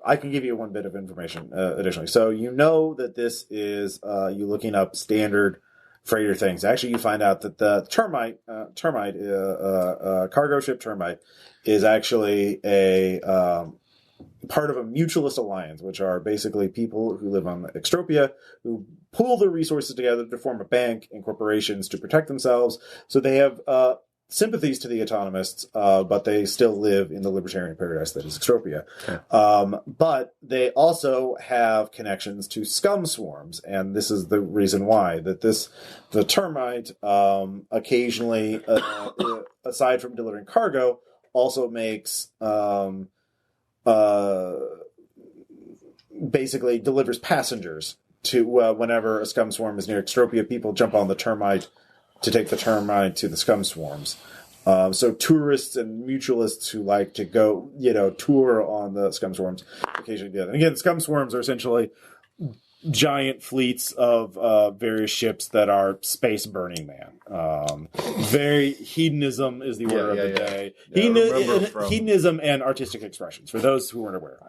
I can give you one bit of information additionally. So you know that this is you looking up standard freighter things. Actually, you find out that the cargo ship termite is actually a part of a mutualist alliance, which are basically people who live on Extropia who pool their resources together to form a bank and corporations to protect themselves. So they have sympathies to the autonomists, but they still live in the libertarian paradise that is Extropia. Okay. But they also have connections to scum swarms, and this is the reason why the termite occasionally, aside from delivering cargo, also makes basically delivers passengers to whenever a scum swarm is near Extropia. People jump on the termite to take the termite to the scum swarms. So tourists and mutualists who like to go, tour on the scum swarms occasionally do that. And again, scum swarms are essentially giant fleets of various ships that are space Burning Man. Very hedonism is the order of the day. Yeah, I remember from- Hedonism and artistic expressions, for those who weren't aware.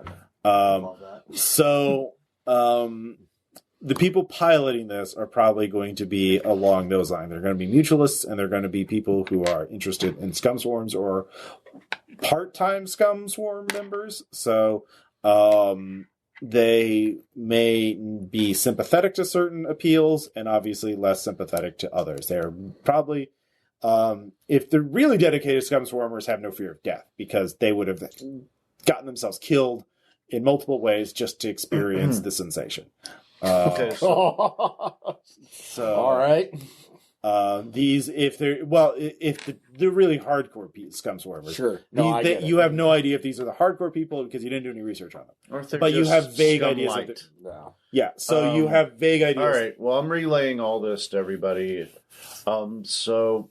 The people piloting this are probably going to be along those lines. They're going to be mutualists, and they're going to be people who are interested in scum swarms or part-time scum swarm members. So they may be sympathetic to certain appeals and obviously less sympathetic to others. They're probably, if they're really dedicated scum swarmers, have no fear of death because they would have gotten themselves killed in multiple ways just to experience the sensation. Okay. So, All right. If they're really hardcore scum swarmers, Sure. No, I get it. you have no idea if these are the hardcore people because you didn't do any reresearch on them. Or if they're But you just have vague scum ideas. light. No. Yeah, so you have vague ideas. All right. Well, I'm relaying all this to everybody. So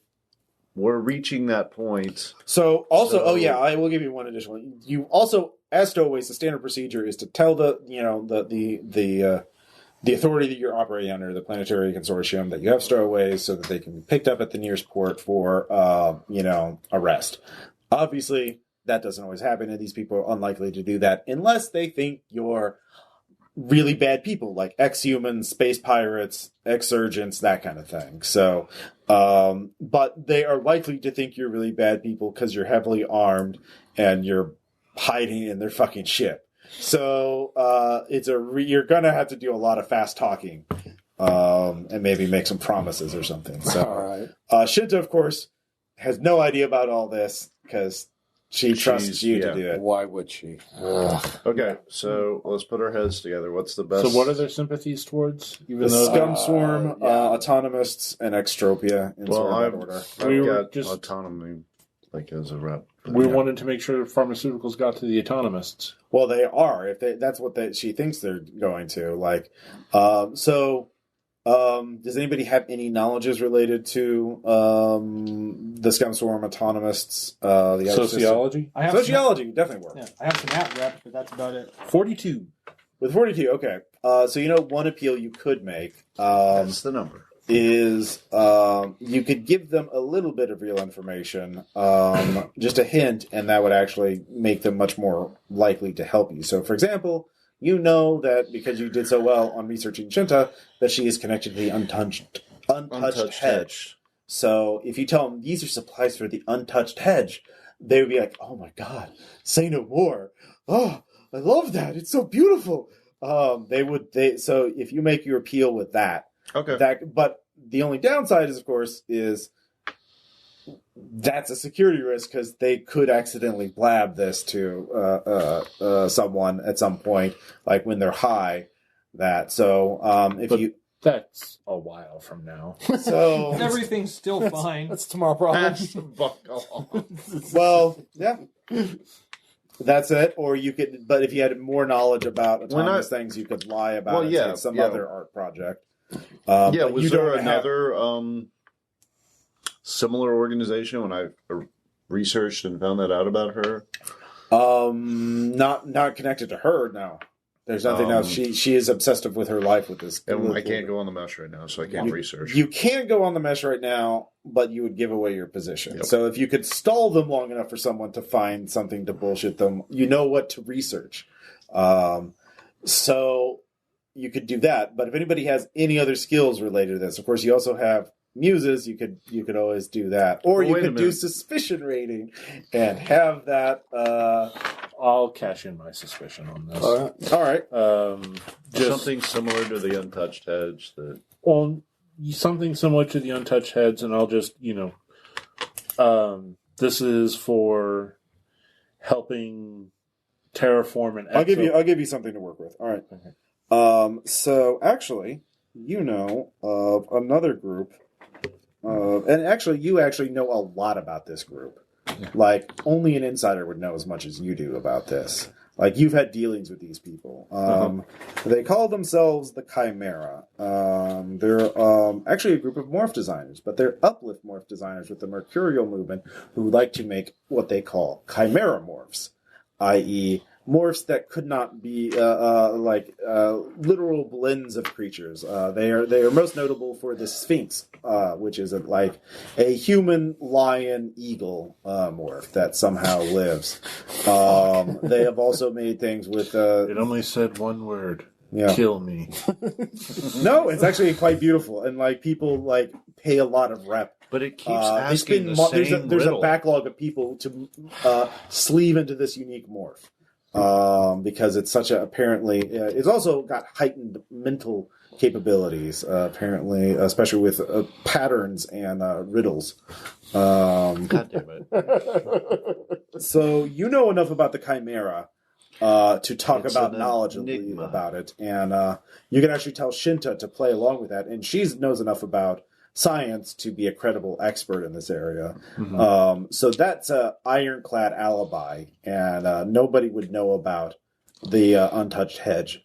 we're reaching that point. So also, I will give you one additional. You also, as stowaways, the standard procedure is to tell the authority that you're operating under, the planetary consortium, that you have stowaways so that they can be picked up at the nearest port for arrest. Obviously, that doesn't always happen, and these people are unlikely to do that unless they think you're really bad people, like ex-humans, space pirates, ex-surgeons, that kind of thing. So, but they are likely to think you're really bad people because you're heavily armed and you're hiding in their fucking ship. So, you're gonna have to do a lot of fast talking, and maybe make some promises or something. So, All right. Shinta, of course, has no idea about all this because she trusts you to do it. Why would she? Okay, so let's put our heads together. What's the best? So what are their sympathies towards? Even The though Scum Swarm, yeah. Autonomists, and Extropia in sort of that order. I've We were got just- autonomy, like as a rep. we wanted to make sure pharmaceuticals got to the autonomists. Well, they are. If that's what she thinks they're going to. Like, does anybody have any knowledges related to the Scum Swarm, Autonomists, the other Sociology? I have Sociology would definitely work. Some, I have some app reps, but that's about it. 42. With 42, okay. So one appeal you could make That's the number. is you could give them a little bit of real information, just a hint, and that would actually make them much more likely to help you. So, for example, you know that because you did so well on researching Shinta, that she is connected to the untouched hedge. So if you tell them these are supplies for the untouched hedge, they would be like, "Oh my god, say no more! Oh, I love that! It's so beautiful." So if you make your appeal with that, Okay. but the only downside is, of course, that's a security risk because they could accidentally blab this to someone at some point, like when they're high. That's a while from now. So Everything's still fine. That's tomorrow problems. well, yeah. That's it. Or you could, but if you had more knowledge about autonomous things, you could lie about some other art project. Was there another similar organization when I researched and found that out about her? Not connected to her. No, there's nothing else. She is obsessive with her life with this. And I can't go on the mesh right now, so I can't research. You can't go on the mesh right now, but you would give away your position. Yep. So if you could stall them long enough for someone to find something to bullshit them, you know what to research. So you could do that. But if anybody has any other skills related to this, of course, you also have muses. You could always do that, or you could do suspicion rating and have that. I'll cash in my suspicion on this. All right. Just something similar to the untouched hedge. Something similar to the untouched heads, and I'll just this is for helping terraform and. I'll give you something to work with. All right. Okay. So actually, of another group, and actually, you actually know a lot about this group. Yeah. Like, only an insider would know as much as you do about this. Like, you've had dealings with these people. They call themselves the Chimera. They're actually a group of morph designers, but they're uplift morph designers with the Mercurial movement who like to make what they call Chimera morphs, i.e., morphs that could not be literal blends of creatures. They are most notable for the Sphinx, which is like a human lion eagle morph that somehow lives. They have also made things with. It only said one word. Yeah. Kill me. No, it's actually quite beautiful, and like people pay a lot of rep. But it keeps asking the same there's riddle. a backlog of people to sleeve into this unique morph. Because it's such apparently, it's also got heightened mental capabilities, apparently, especially with patterns and riddles. God damn it. So you know enough about the Chimera to talk It's about an knowledgeably enigma. about it. And you can actually tell Shinta to play along with that. And she knows enough about science to be a credible expert in this area. Mm-hmm. So that's a ironclad alibi, and nobody would know about the untouched hedge.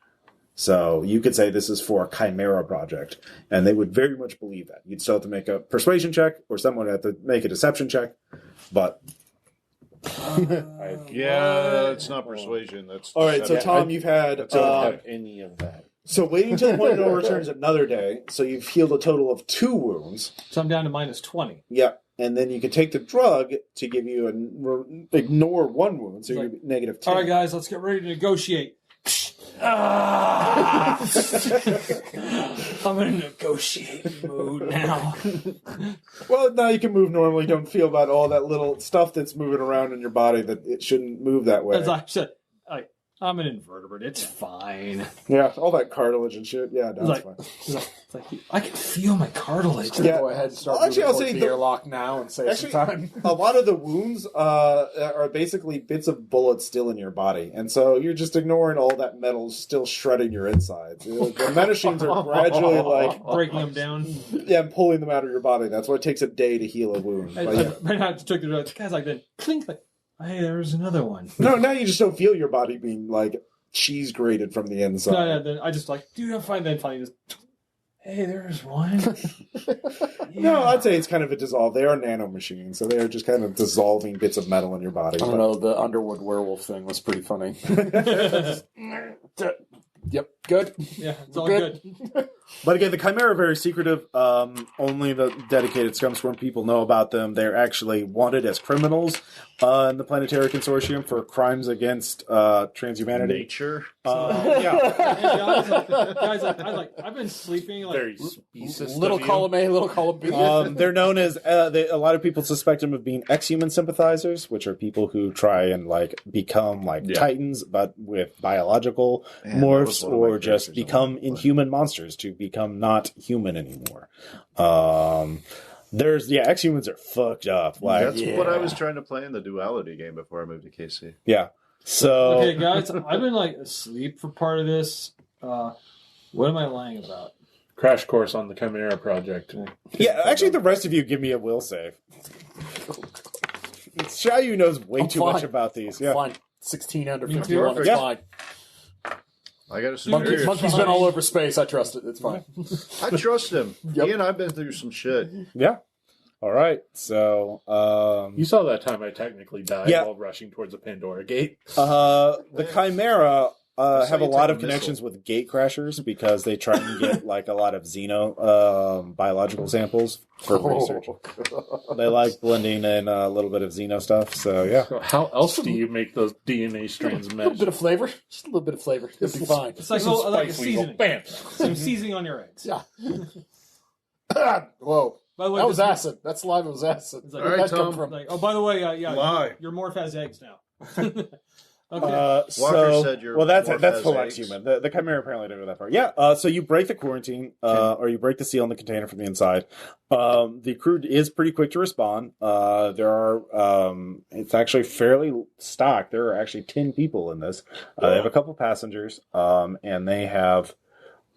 So you could say this is for a Chimera project, and they would very much believe that. You'd still have to make a persuasion check, or someone would have to make a deception check, but... It's not persuasion. That's All right, so deception. Tom, you've had... I don't have any of that. So waiting until the point of no returns another day, so you've healed a total of 2 wounds. So I'm down to minus 20. Yep. And then you can take the drug to give you ignore 1 wound, so you're negative 10. All right, guys, let's get ready to negotiate. I'm in a negotiating mood now. Well, now you can move normally. Don't feel about all that little stuff that's moving around in your body that it shouldn't move that way. As I said, I'm an invertebrate. It's fine. Yeah, all that cartilage and shit. Yeah, no, it's fine. It's like, I can feel my cartilage. Yeah. Go ahead and start Actually, I'll moving say towards the airlock now and save some time. A lot of the wounds are basically bits of bullets still in your body, and so you're just ignoring all that metal still shredding your insides. The menachines are gradually breaking them down. Yeah, and pulling them out of your body. That's why it takes a day to heal a wound. Right now, I took the guy's like, then clink, like, hey, there's another one. No, now you just don't feel your body being like cheese grated from the inside. No, then I just like, dude, I'm fine. Then finally, just, hey, there's one. Yeah. No, I'd say it's kind of a dissolve. They are nanomachines, so they are just kind of dissolving bits of metal in your body. I don't know, the Underwood werewolf thing was pretty funny. Yep, good. Yeah, it's all good. But again, the Chimera are very secretive. Only the dedicated Scumsworm people know about them. They're actually wanted as criminals in the Planetary Consortium for crimes against transhumanity. Nature. Yeah. Guys, I've been sleeping like Very specious. Little column A, little column B. They're known as a lot of people suspect them of being ex-human sympathizers, which are people who try and become titans, but with biological morphs, or just become inhuman monsters to become not human anymore. Ex-humans are fucked up. That's what I was trying to play in the duality game before I moved to KC. Yeah. So okay, guys, I've been asleep for part of this. What am I lying about? Crash course on the Chimera project. Yeah, actually, the rest of you give me a will save. Chaiu knows way too much about these. Yeah. Fine. 16 under Me 51, too. it's fine. I got a superior. Monkey's been all over space. I trust it. It's fine. I trust him. Yep. He and I've been through some shit. Yeah. All right. So, You saw that time I technically died Yeah. while rushing towards the Pandora gate. the Chimera have a you lot take of a connections with Gatecrashers because they try and get a lot of xeno biological samples for research. They like blending in a little bit of xeno stuff. So yeah. So how else do you make those DNA strands A mesh? little bit of flavor. Just a little bit of flavor. It'll be fine. It's like, Some like a spice weasel. seasoning. Bam. Some seasoning on your eggs. Yeah. Whoa. By the way, That was this- acid. That saliva was acid. It's like, Where'd All that right, come Tom. from? Like, oh, by the way, yeah, Lie. your morph has eggs now. Okay. Walker said your that's morph that's has full eggs. ex-human. The Chimera apparently didn't go that far. Yeah. So you break the quarantine, or you break the seal in the container from the inside. The crew is pretty quick to respond. There are. It's actually fairly stocked. There are actually 10 people in this. They have a couple passengers, and they have.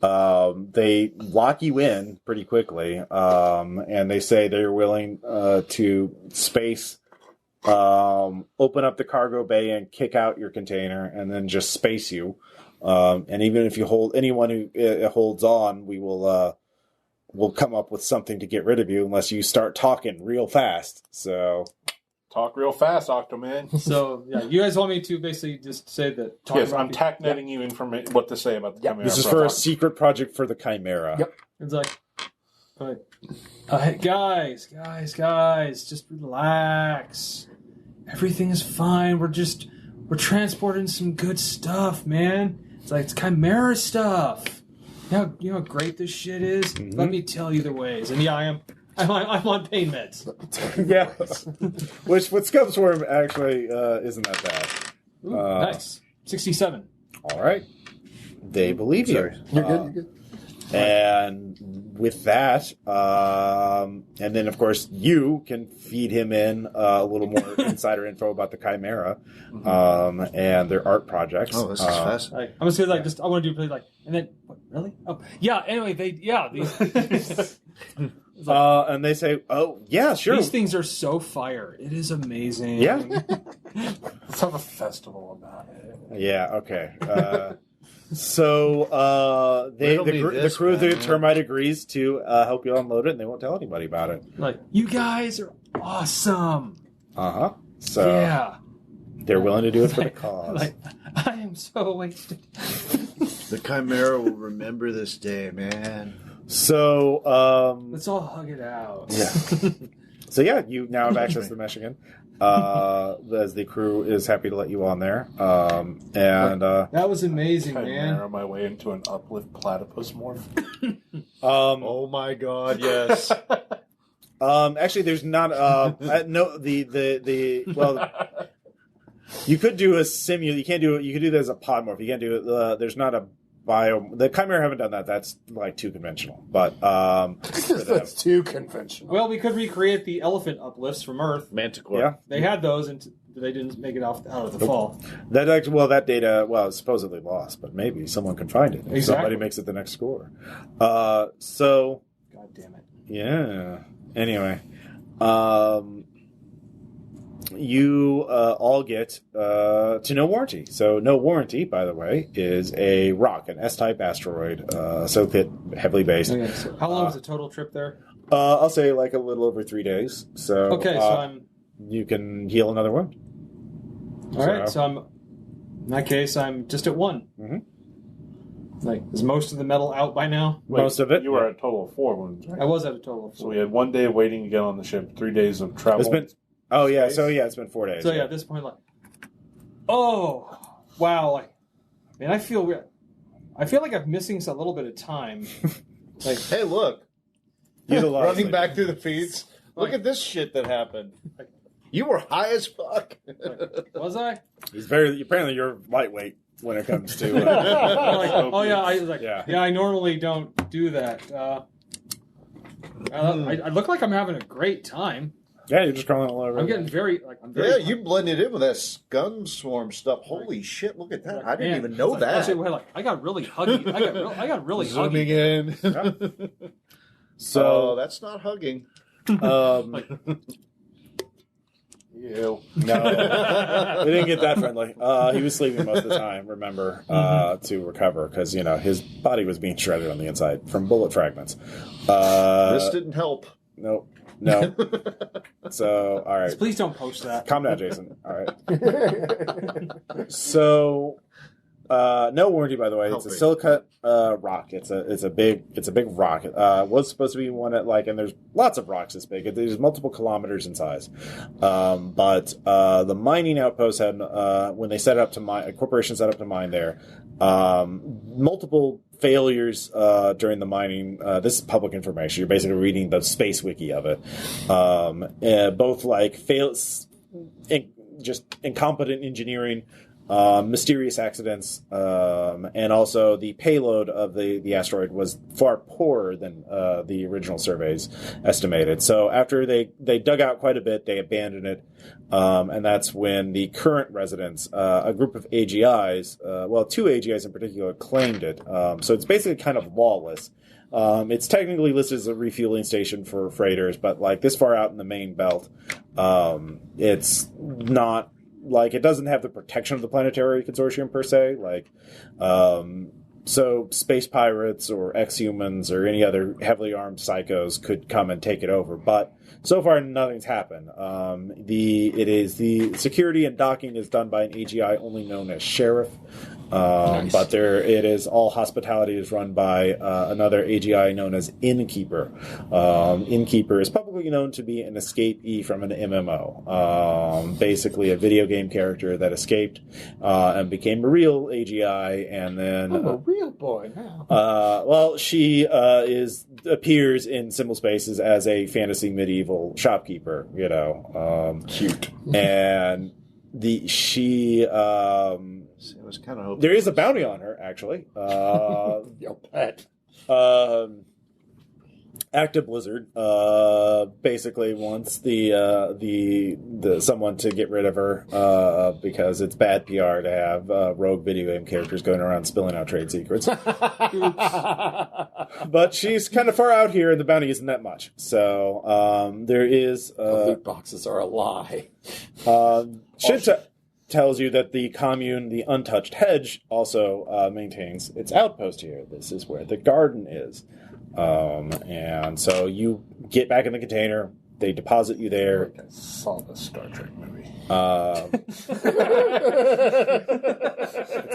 They lock you in pretty quickly, and they say they're willing to space. Open up the cargo bay and kick out your container and then just space you. And even if you hold anyone who holds on, we'll come up with something to get rid of you unless you start talking real fast. So Talk real fast, Octoman. So, yeah, you guys want me to basically just say that... Yes, I'm TACnetting you information what to say about the Chimera. this is for a secret project for the Chimera. Yep. It's like, guys, just relax. Everything is fine. We're transporting some good stuff, man. It's Chimera stuff. You know how great this shit is? Mm-hmm. Let me tell you the ways. And yeah, I'm on pain meds. Yeah. Which with Scumsworm actually isn't that bad. Ooh, nice. 67. All right. They believe you. Sorry. You're good. You're good. And with that, and then of course you can feed him in a little more insider info about the Chimera and their art projects. Oh, this is fascinating. I'm just gonna I want to do and then what? Really? Oh, yeah. Anyway, these And they say, "Oh, yeah, sure." these things are so fire. It is amazing. Yeah. Let's have a festival about it. Yeah. Okay. So Riddle me the this, crew of the man. Termite agrees to help you unload it, and they won't tell anybody about it. You guys are awesome. So Yeah. they're willing to do it for the cause. I am so wasted. The Chimera will remember this day, man. So Let's all hug it out. yeah. So yeah, you now have access to the mesh again. As the crew is happy to let you on there. That was amazing, I man. narrow my way into an uplift platypus morph. Oh my god, yes. Actually, there's not no well. You could do a simul. You can't do it. You could do that as a pod morph. You can't do it. There's not a bio. The Chimera haven't done that. That's like too conventional. But That's too conventional. Well, we could recreate the elephant uplifts from Earth. Manticore. yeah, They had those, and they didn't make it out of the fall. that actually, that data is supposedly lost, but maybe someone can find it. If somebody makes it the next score. So God damn it. yeah. Anyway, you all get to no warranty. So no warranty, by the way, is a rock, an S-type asteroid, Soviet heavily based. Okay, so how long was the total trip there? I'll say like a little over 3 days. So Okay, so I'm you can heal another wound. all right. So I'm in that case, I'm just at 1. Mhm. Like, is most of the metal out by now? Most of it. You were at a total of 4 wounds, right? I was at a total of 4. So we had 1 day of waiting to get on the ship, 3 days of travel. It's been. Oh yeah. So yeah, it's been 4 days. So yeah, at this point, like, oh wow, like, man, I feel weird. I feel like I'm missing a little bit of time. Like, Hey, look. You're the last Running thing. back through the feeds. Look at this shit that happened. You were high as fuck. was I? He's apparently you're lightweight when it comes to. Like, oh yeah, I was like, Yeah. yeah, I normally don't do that. I look like I'm having a great time. Yeah, you're just crawling all over. I'm getting very like I'm very. Yeah, you blended in with that scum swarm stuff. Holy shit, look at that. I didn't even know that. Actually, like, I got really huggy. I got really Zooming huggy. in. So that's not hugging. Ew. no, we didn't get that friendly. He was sleeping most of the time. Remember to recover because his body was being shredded on the inside from bullet fragments. This didn't help. No. So all right. Please don't post that. Calm down, Jason. All right. So, no warranty, by the way. It's a silica rock. It's a big rock. It was supposed to be one at and there's lots of rocks this big. There's multiple kilometers in size. But the mining outpost had when they set it up to mine, a corporation set up to mine there. Multiple failures during the mining. This is public information. You're basically reading the space wiki of it. Both just incompetent engineering, mysterious accidents, and also the payload of the asteroid was far poorer than the original surveys estimated. So after they dug out quite a bit, they abandoned it, and that's when the current residents, a group of AGIs, two AGIs in particular, claimed it. So it's basically kind of lawless. It's technically listed as a refueling station for freighters, but this far out in the main belt, it's not. It doesn't have the protection of the planetary consortium per se. So space pirates or ex-humans or any other heavily armed psychos could come and take it over. But so far, nothing's happened. The security and docking is done by an AGI only known as Sheriff. Nice. But it is all hospitality is run by another AGI known as Innkeeper. Innkeeper is publicly known to be an escapee from an MMO, basically a video game character that escaped and became a real AGI, and then I'm a real boy now. she appears in symbol spaces as a fantasy medieval shopkeeper. Cute, and I was kind of hoping there is a bounty on her, actually. Your pet. Active Blizzard basically wants the someone to get rid of her because it's bad PR to have rogue video game characters going around spilling out trade secrets. But she's kind of far out here, and the bounty isn't that much. So there is The loot boxes are a lie. Shinta tells you that the commune, the Untouched Hedge, also maintains its outpost here. This is where the garden is. And so you get back in the container. They deposit you there. I saw the Star Trek movie. It's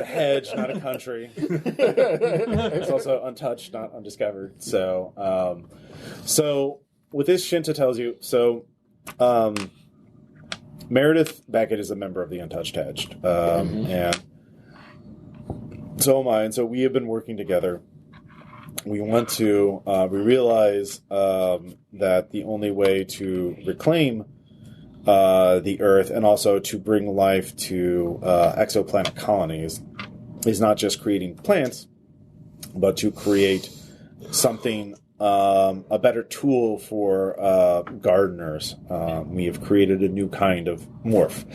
a hedge, not a country. It's also untouched, not undiscovered. So what this Shinta tells you, Meredith Beckett is a member of the Untouched Hedged, and so am I. And so we have been working together. We want to. We realize that the only way to reclaim the Earth and also to bring life to exoplanet colonies is not just creating plants, but to create something. A better tool for gardeners. We have created a new kind of morph.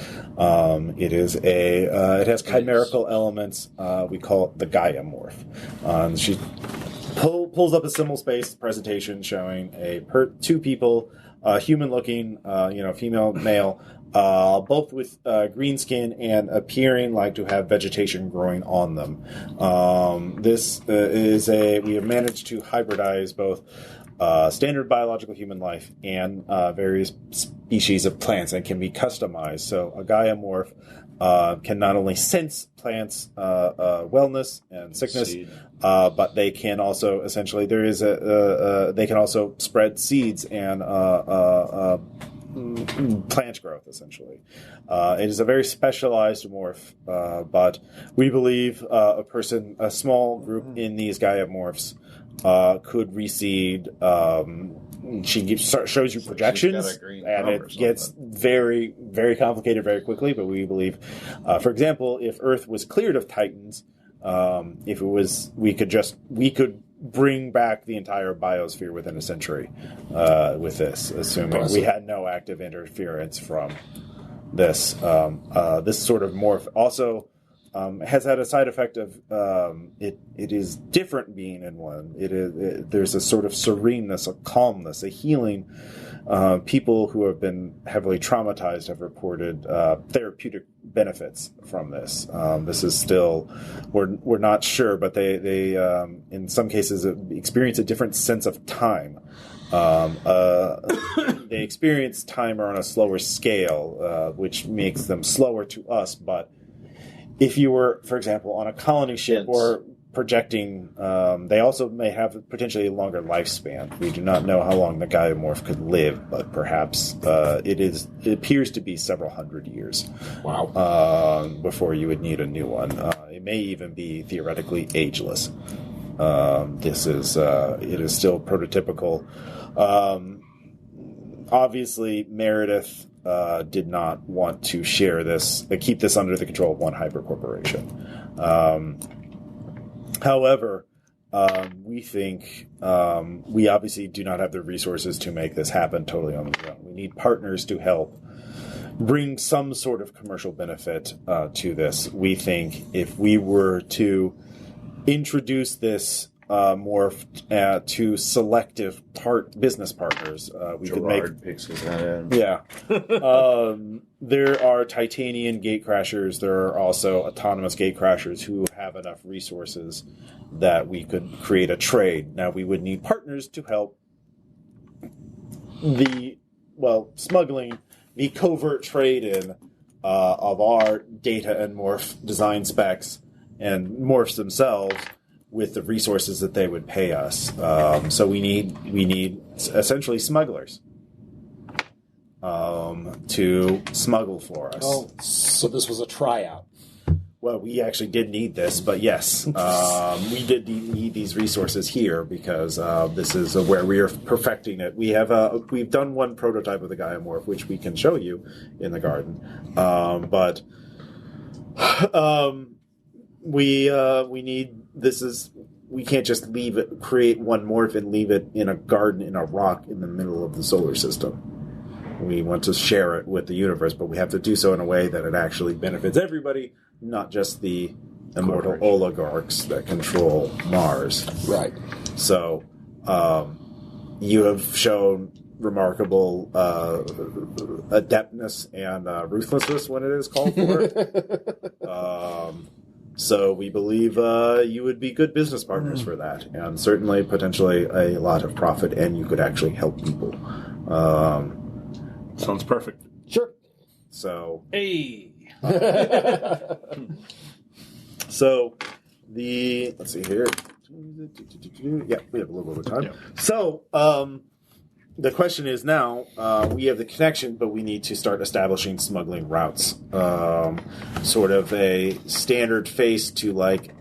It has chimerical elements. We call it the Gaia morph. She pulls up a symbol space presentation showing two people, human-looking, female, male, both with green skin and appearing like to have vegetation growing on them. We have managed to hybridize both standard biological human life and various species of plants and can be customized. So a Gaia morph can not only sense plants' wellness and sickness, but they can also essentially they can also spread seeds and plant growth, essentially. It is a very specialized morph, but we believe a small group in these Gaia morphs could reseed. She shows you projections, and it gets very, very complicated very quickly, but we believe, for example, if Earth was cleared of Titans, we could bring back the entire biosphere within a century with this, assuming we had no active interference from this. This sort of morph also has had a side effect of it is different being in one. There's a sort of sereneness, a calmness, a healing. People who have been heavily traumatized have reported therapeutic benefits from this. This is still, we're not sure, but they in some cases experience a different sense of time. They experience time on a slower scale, which makes them slower to us. But if you were, for example, on a colony ship or projecting, they also may have potentially a longer lifespan. We do not know how long the Gaia morph could live, but perhaps it appears to be several hundred years. Wow! Before you would need a new one. It may even be theoretically ageless. It is still prototypical. Obviously, Meredith did not want to share this, keep this under the control of one hyper corporation. However, we think we obviously do not have the resources to make this happen totally on our own. We need partners to help bring some sort of commercial benefit to this. We think if we were to introduce this morph to selective business partners, we could make. Picks his head in. Yeah. There are Titanian Gatecrashers. There are also autonomous Gatecrashers who have enough resources that we could create a trade. Now, we would need partners to help smuggling the covert trade-in of our data and morph design specs and morphs themselves with the resources that they would pay us. So we need essentially smugglers to smuggle for us. Oh, so this was a tryout. Well, we actually did need this, but yes, we did need these resources here because this is where we are perfecting it. We've done one prototype of the Gaia morph, which we can show you in the garden, but we need. We can't just create one morph and leave it in a garden in a rock in the middle of the solar system. We want to share it with the universe, but we have to do so in a way that it actually benefits everybody, not just the immortal oligarchs that control Mars. Right. So, you have shown remarkable adeptness and ruthlessness when it is called for. So we believe you would be good business partners for that, and certainly potentially a lot of profit, and you could actually help people. Sounds perfect. Sure. So, Hey. so let's see here. Yeah, we have a little bit of time. Yeah. So, the question is now, we have the connection, but we need to start establishing smuggling routes. Sort of a standard face to like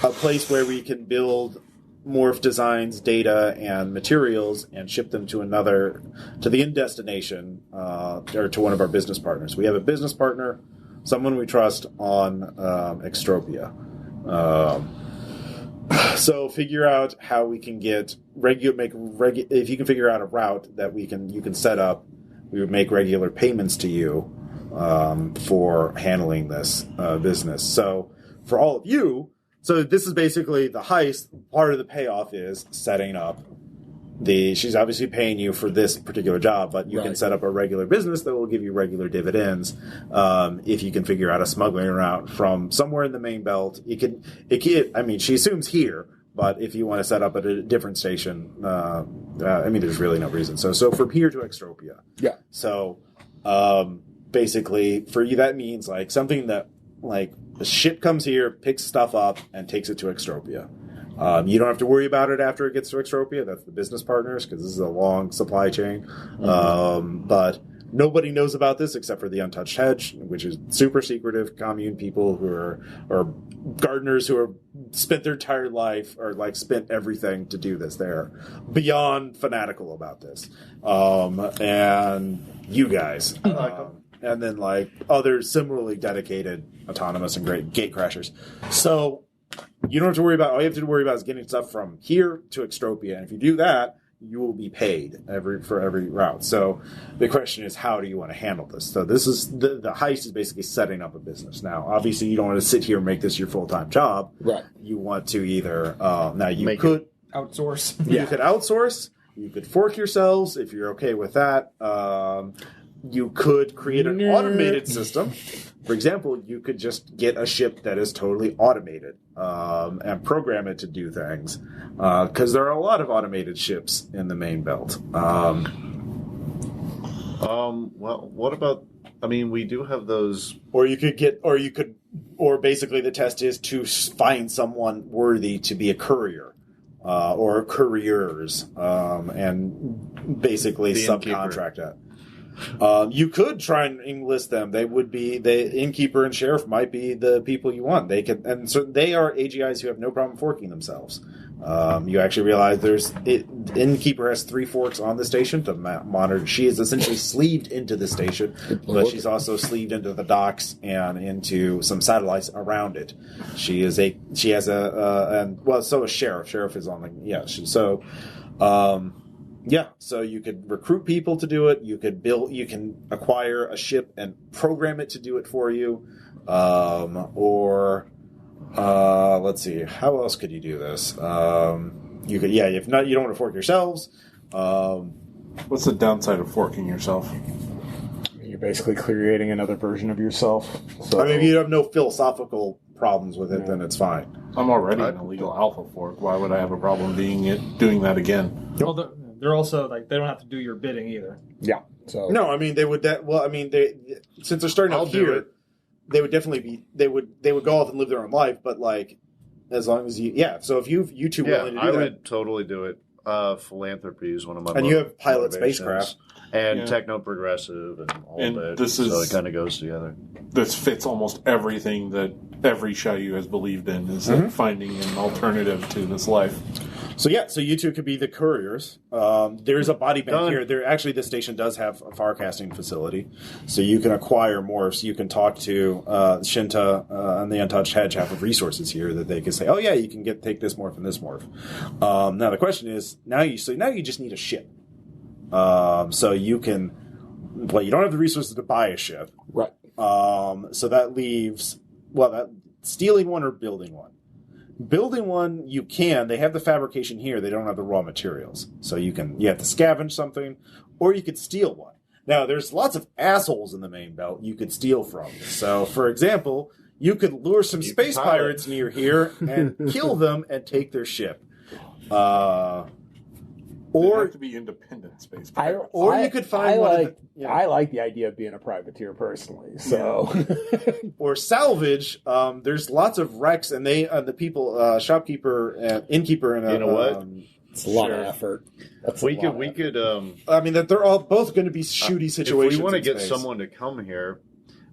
a place where we can build Morph designs, data, and materials and ship them to the end destination, or to one of our business partners. We have a business partner, someone we trust on Extropia. So figure out how we can get if you can figure out a route that you can set up, we would make regular payments to you for handling this business. So for all of you, so this is basically the heist. Part of the payoff is setting up she's obviously paying you for this particular job, but you can set up a regular business that will give you regular dividends if you can figure out a smuggling route from somewhere in the main belt. I mean, she assumes here, but if you want to set up at a different station, there's really no reason. So from here to Extropia. Yeah. So basically, for you, that means like something that like a ship comes here, picks stuff up, and takes it to Extropia. You don't have to worry about it after it gets to Extropia. That's the business partners, because this is a long supply chain. But nobody knows about this except for the Untouched Hedge, which is super secretive commune people who are gardeners who are spent their entire life or like spent everything to do this. They're beyond fanatical about this. And you guys. And then like other similarly dedicated, autonomous, and great gatecrashers. So you don't have to worry about. All you have to worry about is getting stuff from here to Extropia, and if you do that, you will be paid for every route. So the question is, how do you want to handle this? So this is the heist is basically setting up a business. Now, obviously, you don't want to sit here and make this your full-time job. Right. You want to either could outsource. You could outsource. You could fork yourselves if you're okay with that. You could create an automated system. For example, you could just get a ship that is totally automated and program it to do things. Because there are a lot of automated ships in the main belt. Well, what about... I mean, we do have those... Or basically the test is to find someone worthy to be a courier. Or couriers. And basically subcontract that. You could try and enlist them. They would be the innkeeper and sheriff might be the people you want. They can, and so they are AGIs who have no problem forking themselves. You actually realize innkeeper has 3 forks on the station to monitor. She is essentially sleeved into the station, but she's also sleeved into the docks and into some satellites around it. So is sheriff. Sheriff is on the so you could recruit people to do it. You can acquire a ship and program it to do it for you. Let's see, how else could you do this? You could, if not, you don't want to fork yourselves. What's the downside of forking yourself? You're basically creating another version of yourself. So, I mean, if you have no philosophical problems with it, then it's fine. I'm already an illegal alpha fork. Why would I have a problem doing that again? Well, they're also like they don't have to do your bidding either. Yeah. So no, I mean they would. Since they're starting out here, they would definitely be. They would go off and live their own life. But like, as long as So if you two willing to do that, I would totally do it. Philanthropy is one of my. And you have pilot spacecraft and techno progressive and all of it. So it kind of goes together. This fits almost everything that every Chaiu has believed in is finding an alternative to this life. So you two could be the couriers. There's a body bank here. This station does have a farcasting facility, so you can acquire morphs. You can talk to Shinta and the Untouched Hedge have of resources here that they can say, oh yeah, you can take this morph and this morph. Now the question is, now you just need a ship. So you can, you don't have the resources to buy a ship, right? So that leaves stealing one or building one. Building one, you can. They have the fabrication here. They don't have the raw materials. So you have to scavenge something, or you could steal one. Now, there's lots of assholes in the main belt you could steal from. So, for example, you could lure some space pirates near here and kill them and take their ship. Or have to be independent space pirates. You could find I like the idea of being a privateer personally. So, or salvage. There's lots of wrecks, and the people, shopkeeper, and innkeeper, and It's a lot Sure. of effort. We could. I mean, that they're all both going to be shooty situations. If we want to in get space. someone to come here,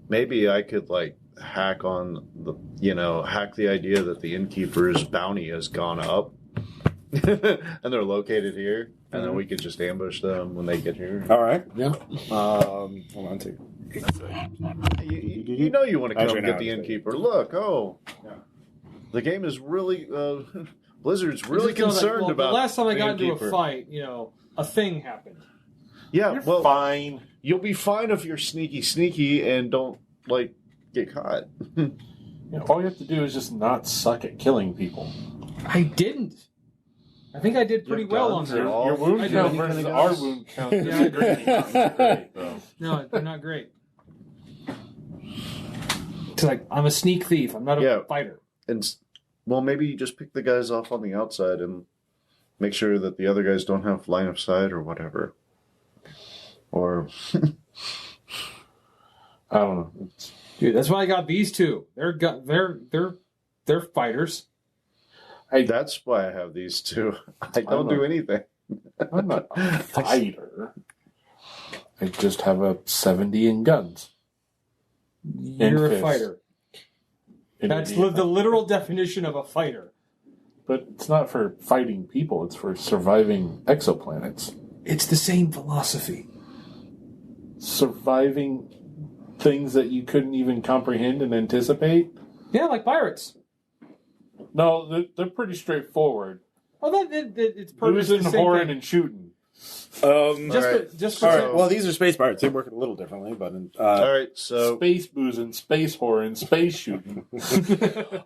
maybe I could like hack the idea that the innkeeper's bounty has gone up, and they're located here, and then we could just ambush them when they get here. All right. Yeah. Hold on, too. You know you want to come Actually, get no, the it's innkeeper. Look, the game is really Blizzard's really concerned about. The last time I the got into a innkeeper. fight, a thing happened. Yeah, You're well, fine. you'll be fine if you're sneaky and don't like get caught. All you have to do is just not suck at killing people. I didn't. I think I did pretty well on guns that. and all. Your wound I do. count versus our wound count is Yeah. great. Not great, though. No, they're not great. It's like I'm a sneak thief. I'm not a fighter. And well, maybe you just pick the guys off on the outside and make sure that the other guys don't have line of sight or whatever. Or I don't know. Dude, that's why I got these two. They're fighters. that's why I have these two. I don't do anything. I'm not a fighter. I just have a 70 in guns. You're a fists. fighter. In That's Indiana. the literal definition of a fighter. But it's not for fighting people. It's for surviving exoplanets. It's the same philosophy. Surviving things that you couldn't even comprehend and anticipate. Yeah, like pirates. No, they're pretty straightforward. Oh, it's purpose Boozing, the same whoring, thing. and shooting. Just for All right. Well, these are space pirates. They work a little differently, but All right, so Space boozing, space whoring, space shooting.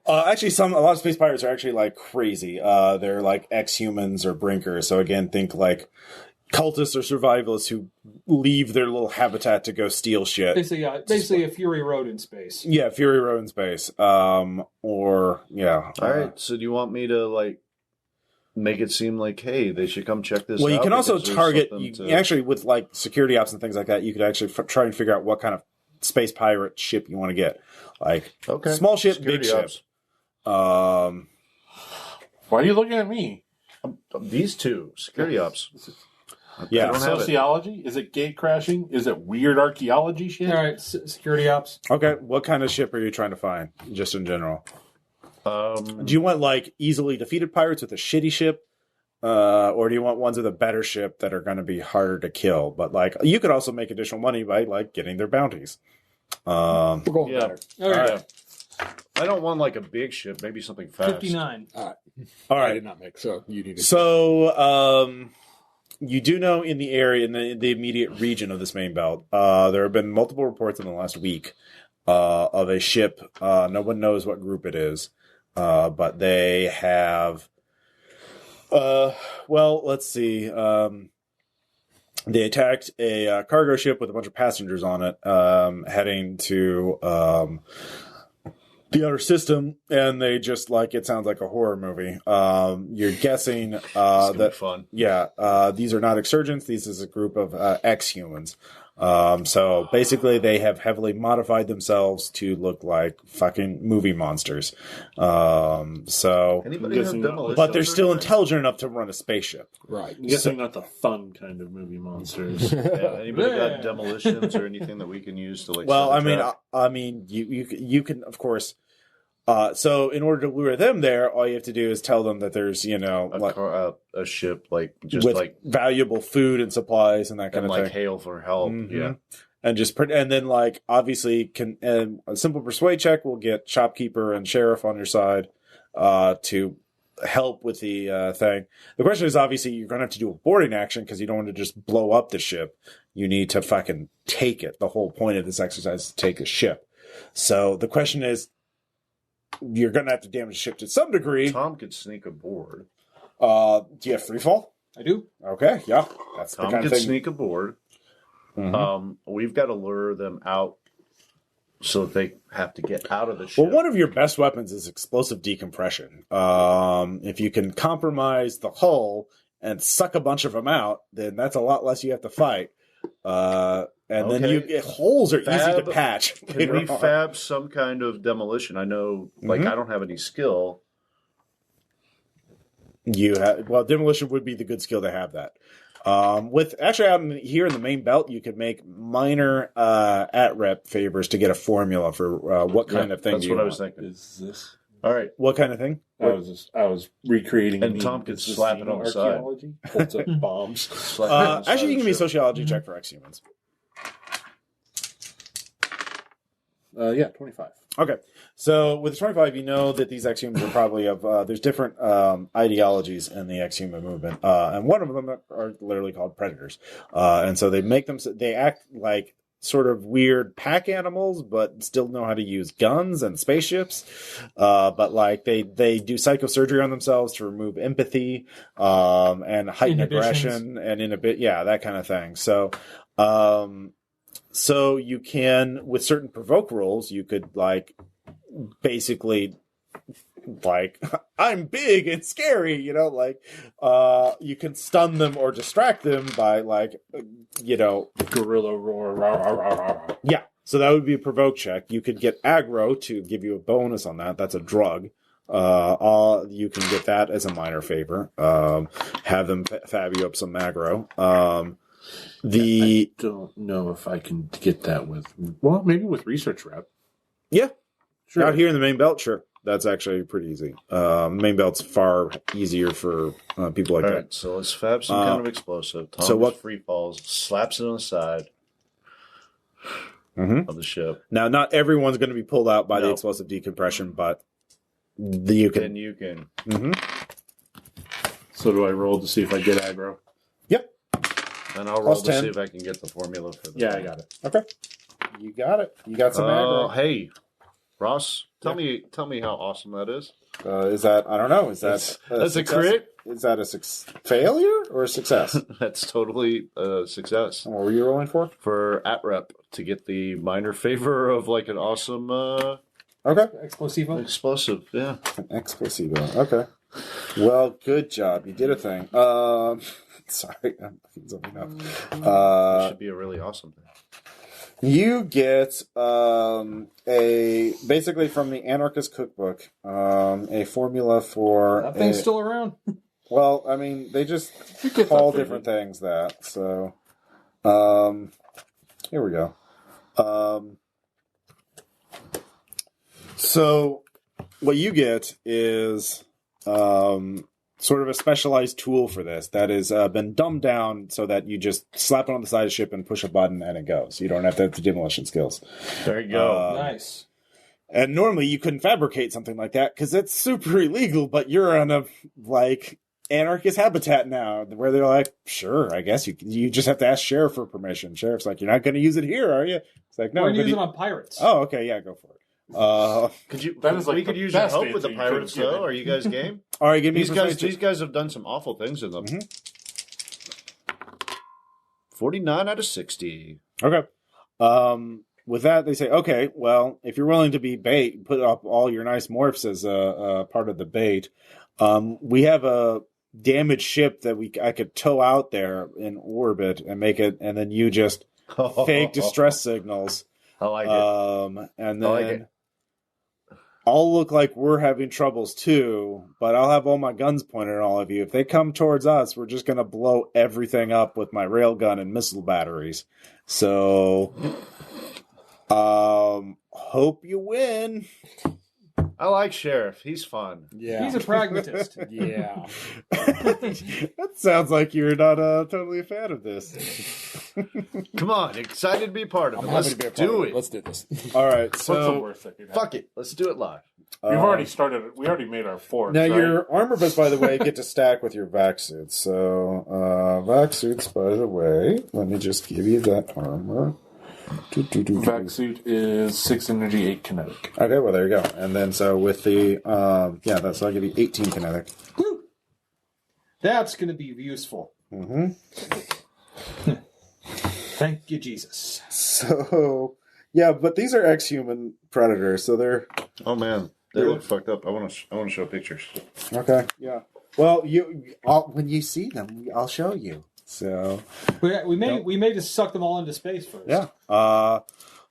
actually, a lot of space pirates are actually like crazy. They're like ex-humans or brinkers. So again, think like cultists or survivalists who leave their little habitat to go steal shit. basically a Fury Road in space. Yeah, Fury Road in space. Or yeah. all right. So do you want me to like make it seem like, hey, they should come check this out? Well, you can also because there's target. something You to- actually, with like security ops and things like that, you could actually try and figure out what kind of space pirate ship you want to get. Like small ship, Security big ops. ship. Why are you looking at me? These two security ops. I Yeah. don't have it. Sociology? Is it gate crashing? Is it weird archaeology shit? All right, security ops. Okay, what kind of ship are you trying to find, just in general? Um, Do you want like easily defeated pirates with a shitty ship, or do you want ones with a better ship that are going to be harder to kill? But like, you could also make additional money by like getting their bounties. We're going Yeah. better. All right, I don't want like a big ship. Maybe something fast. 59. All I right. did not make, so you need to. So, you do know in the area, in the immediate region of this main belt, there have been multiple reports in the last week of a ship. No one knows what group it is, but they have. Well, let's see. They attacked a cargo ship with a bunch of passengers on it, heading to the outer system, and they just like it sounds like a horror movie. You're guessing It's gonna be that fun. these are not exurgents. These is a group of ex-humans. So basically, they have heavily modified themselves to look like fucking movie monsters. So, Anybody have guessing- demolition? but they're still intelligent enough to run a spaceship. Right. I'm guessing not the fun kind of movie monsters. Yeah, anybody Yeah. got demolitions or anything that we can use to like? Well, set I the mean, trap? you can of course. So in order to lure them there, all you have to do is tell them that there's a ship like just with like valuable food and supplies and that kind and of like thing. hail for help. Mhm. Yeah, And and then like obviously a simple persuade check will get shopkeeper and sheriff on your side to help with the thing. The question is obviously you're going to have to do a boarding action because you don't want to just blow up the ship. You need to fucking take it. The whole point of this exercise is to take a ship. So the question is, you're going to have to damage the ship to some degree. Tom could sneak aboard. Do you have free fall? I do. Okay, yeah, that's Tom the kind could of thing. sneak aboard. Mhm. We've got to lure them out so that they have to get out of the ship. Well, one of your best weapons is explosive decompression. If you can compromise the hull and suck a bunch of them out, then that's a lot less you have to fight. And then Okay. holes are easy to Fab. patch. Can later we on. fab some kind of demolition? I know, like, Mhm. I don't have any skill. demolition would be the good skill to have that. With actually out here in the main belt, you could make minor at rep favors to get a formula for what kind of thing. That's you what I want. was thinking. Is this? All right. What kind of thing? I was recreating. And Tom could slap it on the side. archaeology. Holds up bombs. Slap it on the side Actually, you of can the be ship. sociology check for ex-humans. Yeah, 25. Okay, so with 25, you know that these ex-humans are probably of there's different ideologies in the ex-human movement, and one of them are literally called predators, and so they make them. They act like sort of weird pack animals, but still know how to use guns and spaceships. But like they do psychosurgery on themselves to remove empathy and heighten aggression and that kind of thing. So. So you can, with certain provoke rolls, you could basically I'm big and scary, you can stun them or distract them by Gorilla roar. Rah, rah, rah, rah. Yeah. So that would be a provoke check. You could get aggro to give you a bonus on that. That's a drug. You can get that as a minor favor. Have them fab you up some aggro. I don't know if I can get that maybe with research rep. Yeah. Sure. Out here in the main belt, sure. That's actually pretty easy. Main belt's far easier for people like All that. right, so let's fab some kind of explosive. Tom so what- free falls, slaps it on the side Mm-hmm. of the ship. Now, not everyone's going to be pulled out by the No. explosive decompression, but you can. Then you can. Mm-hmm. So do I roll to see if I get aggro? Yep. And I'll roll Plus to 10. see if I can get the formula for the. Yeah, I got it. Okay. You got it. You got some Oh, aggro. hey, Ross, tell me how awesome that is. Is that, I don't know, is that That's a success? crit. Is that a failure or a success? That's totally a success What were you rolling for? for at rep to get the minor favor of an awesome Okay. Explosivo. explosive. Yeah. An explosivo. Okay. Well, good job. You did a thing. Sorry. I'm looking something up. That should be a really awesome thing. You get basically from the Anarchist Cookbook, a formula for That thing's still around. Well, I mean, they just get call that different figured. things that. So, here we go. So, what you get is sort of a specialized tool for this that has been dumbed down so that you just slap it on the side of the ship and push a button and it goes. You don't have to have the demolition skills. There you go. Nice. And normally you couldn't fabricate something like that because it's super illegal, but you're on a, anarchist habitat now where they're like, sure, I guess you just have to ask Sheriff for permission. Sheriff's like, you're not going to use it here, are you? It's like, no. We're gonna but use it on pirates. Oh, okay, yeah, go for it. Could you? That is we like could the use your best help with the answer you could pirates, have given. though. Are you guys game? All right, give me These guys have done some awful things in them. 49 out of 60. Okay. With that, they say, okay, well, if you're willing to be bait, put up all your nice morphs as a part of the bait. We have a damaged ship that I could tow out there in orbit and make it, and then you just fake distress signals. I like it. And I like then it. I'll look like we're having troubles too, but I'll have all my guns pointed at all of you. If they come towards us, we're just going to blow everything up with my railgun and missile batteries. So, hope you win. I like Sheriff. He's fun. Yeah. He's a pragmatist. Yeah. That sounds like you're not totally a fan of this. Come on, excited to be part of I'm it. happy Let's to be a part do of it. Let's do this. All right, What's the so worst that could happen? Fuck it. Let's do it live. We've already started. We already made our fourth. now right? your armor boots, by the way, get to stack with your vac suits. So vac suits, by the way, let me just give you that armor. vac suit is 6 energy, 8 kinetic. Okay, well there you go. And then so with the that's I'll give you 18 kinetic. That's going to be useful. Mm-hmm. Thank you, Jesus. So yeah, but these are ex-human predators, so they're Oh man, they look fucked up. I want to show pictures. okay. Yeah. Well, when you see them, I'll show you. So We may just suck them all into space first. yeah.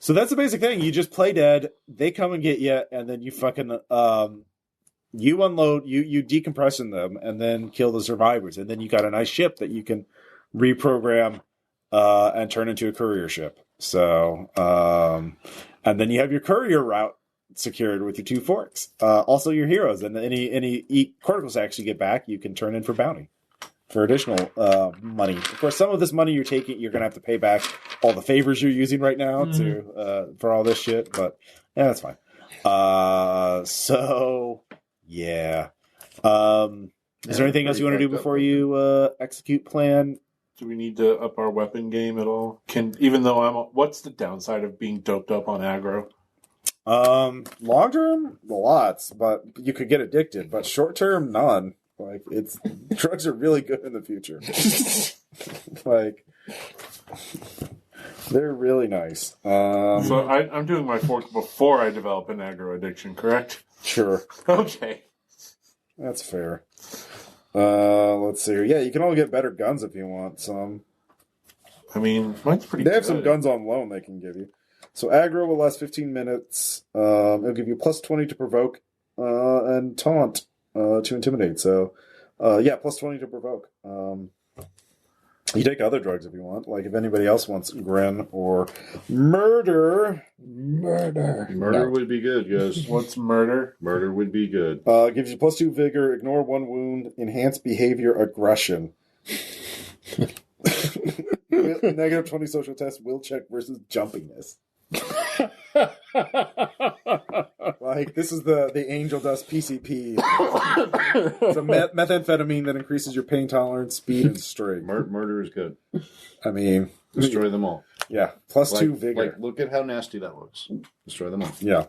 So that's the basic thing. You just play dead. They come and get you, and then you fucking You unload, you decompress them, and then kill the survivors, and then you got a nice ship that you can reprogram and turn into a courier ship. So, and then you have your courier route secured with your 2 forks. Also, your heroes, and any cortical stacks you get back, you can turn in for bounty for additional money. Of course, some of this money you're taking, you're going to have to pay back all the favors you're using right now to for all this shit. But yeah, that's fine. So yeah. Is there anything else you want to do before you execute plan? Do we need to up our weapon game at all? What's the downside of being doped up on aggro? Long term, lots, but you could get addicted. But short term, none. Like drugs are really good in the future. Like they're really nice. So I'm doing my fork before I develop an aggro addiction, correct? Sure. Okay. That's fair. Let's see. Yeah, you can all get better guns if you want some. I mean, mine's pretty They have good. some guns on loan they can give you. So aggro will last 15 minutes. It'll give you plus 20 to provoke and taunt to intimidate. So, yeah, plus 20 to provoke. You take other drugs if you want. Like if anybody else wants grin or murder. Murder would be good, guys. What's murder? Murder would be good. Gives you plus 2 vigor, ignore 1 wound, enhance behavior aggression. Negative 20 social test, will check versus jumpiness. Like this is the angel dust PCP. It's a methamphetamine that increases your pain tolerance, speed, and strength. Murder is good. I mean, Destroy them all. yeah, plus 2 vigor. Like, look at how nasty that looks. Destroy them all. Yeah.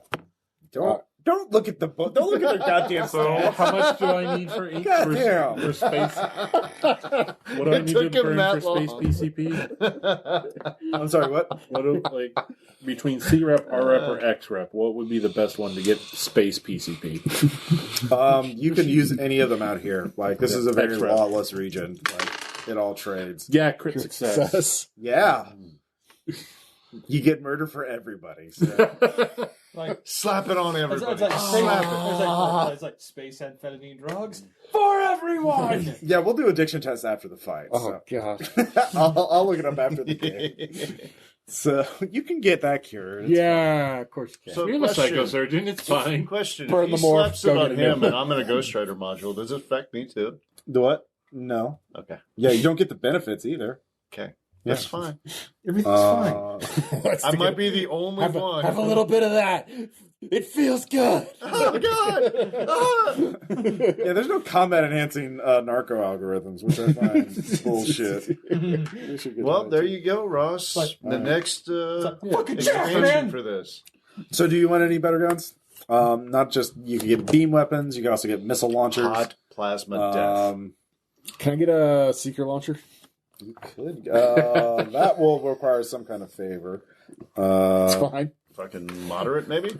Don't look at the book. Don't look at their goddamn So how much do I need for each Goddamn. for space? What do I It need took to him burn that for space long. PCP? I'm sorry, what? What do, like between C rep, R rep, or X rep? What would be the best one to get space PCP? You can use any of them out here. Like this is a very X-rep. lawless region. Like it all trades. Yeah, crit success. Yeah. You get murder for everybody. So. Like, Slap it on everybody. it's like space amphetamine drugs for everyone. Yeah, we'll do addiction tests after the fight. Oh, God. I'll look it up after the game. So you can get that cured. It's Yeah, of course you can. So I'm a question. psychosurgeon. It's fine. Question. Burn If the he morph, slaps go it get on it him again. and I'm in a Ghost Rider module, does it affect me too? The what? No. Okay. Yeah, you don't get the benefits either. Okay. Yeah. That's fine. Everything's fine. I might be the only one. Have a little bit of that. It feels good. Oh, God! Ah! Yeah, there's no combat enhancing narco algorithms, which I find bullshit. We should get Well, to there that. you go, Ross. The next fucking jack, expansion man. for this. So, do you want any better guns? Not just you can get beam weapons. You can also get missile launchers. Hot plasma death. Can I get a seeker launcher? You could. That will require some kind of favor. It's fine. Fucking moderate, maybe?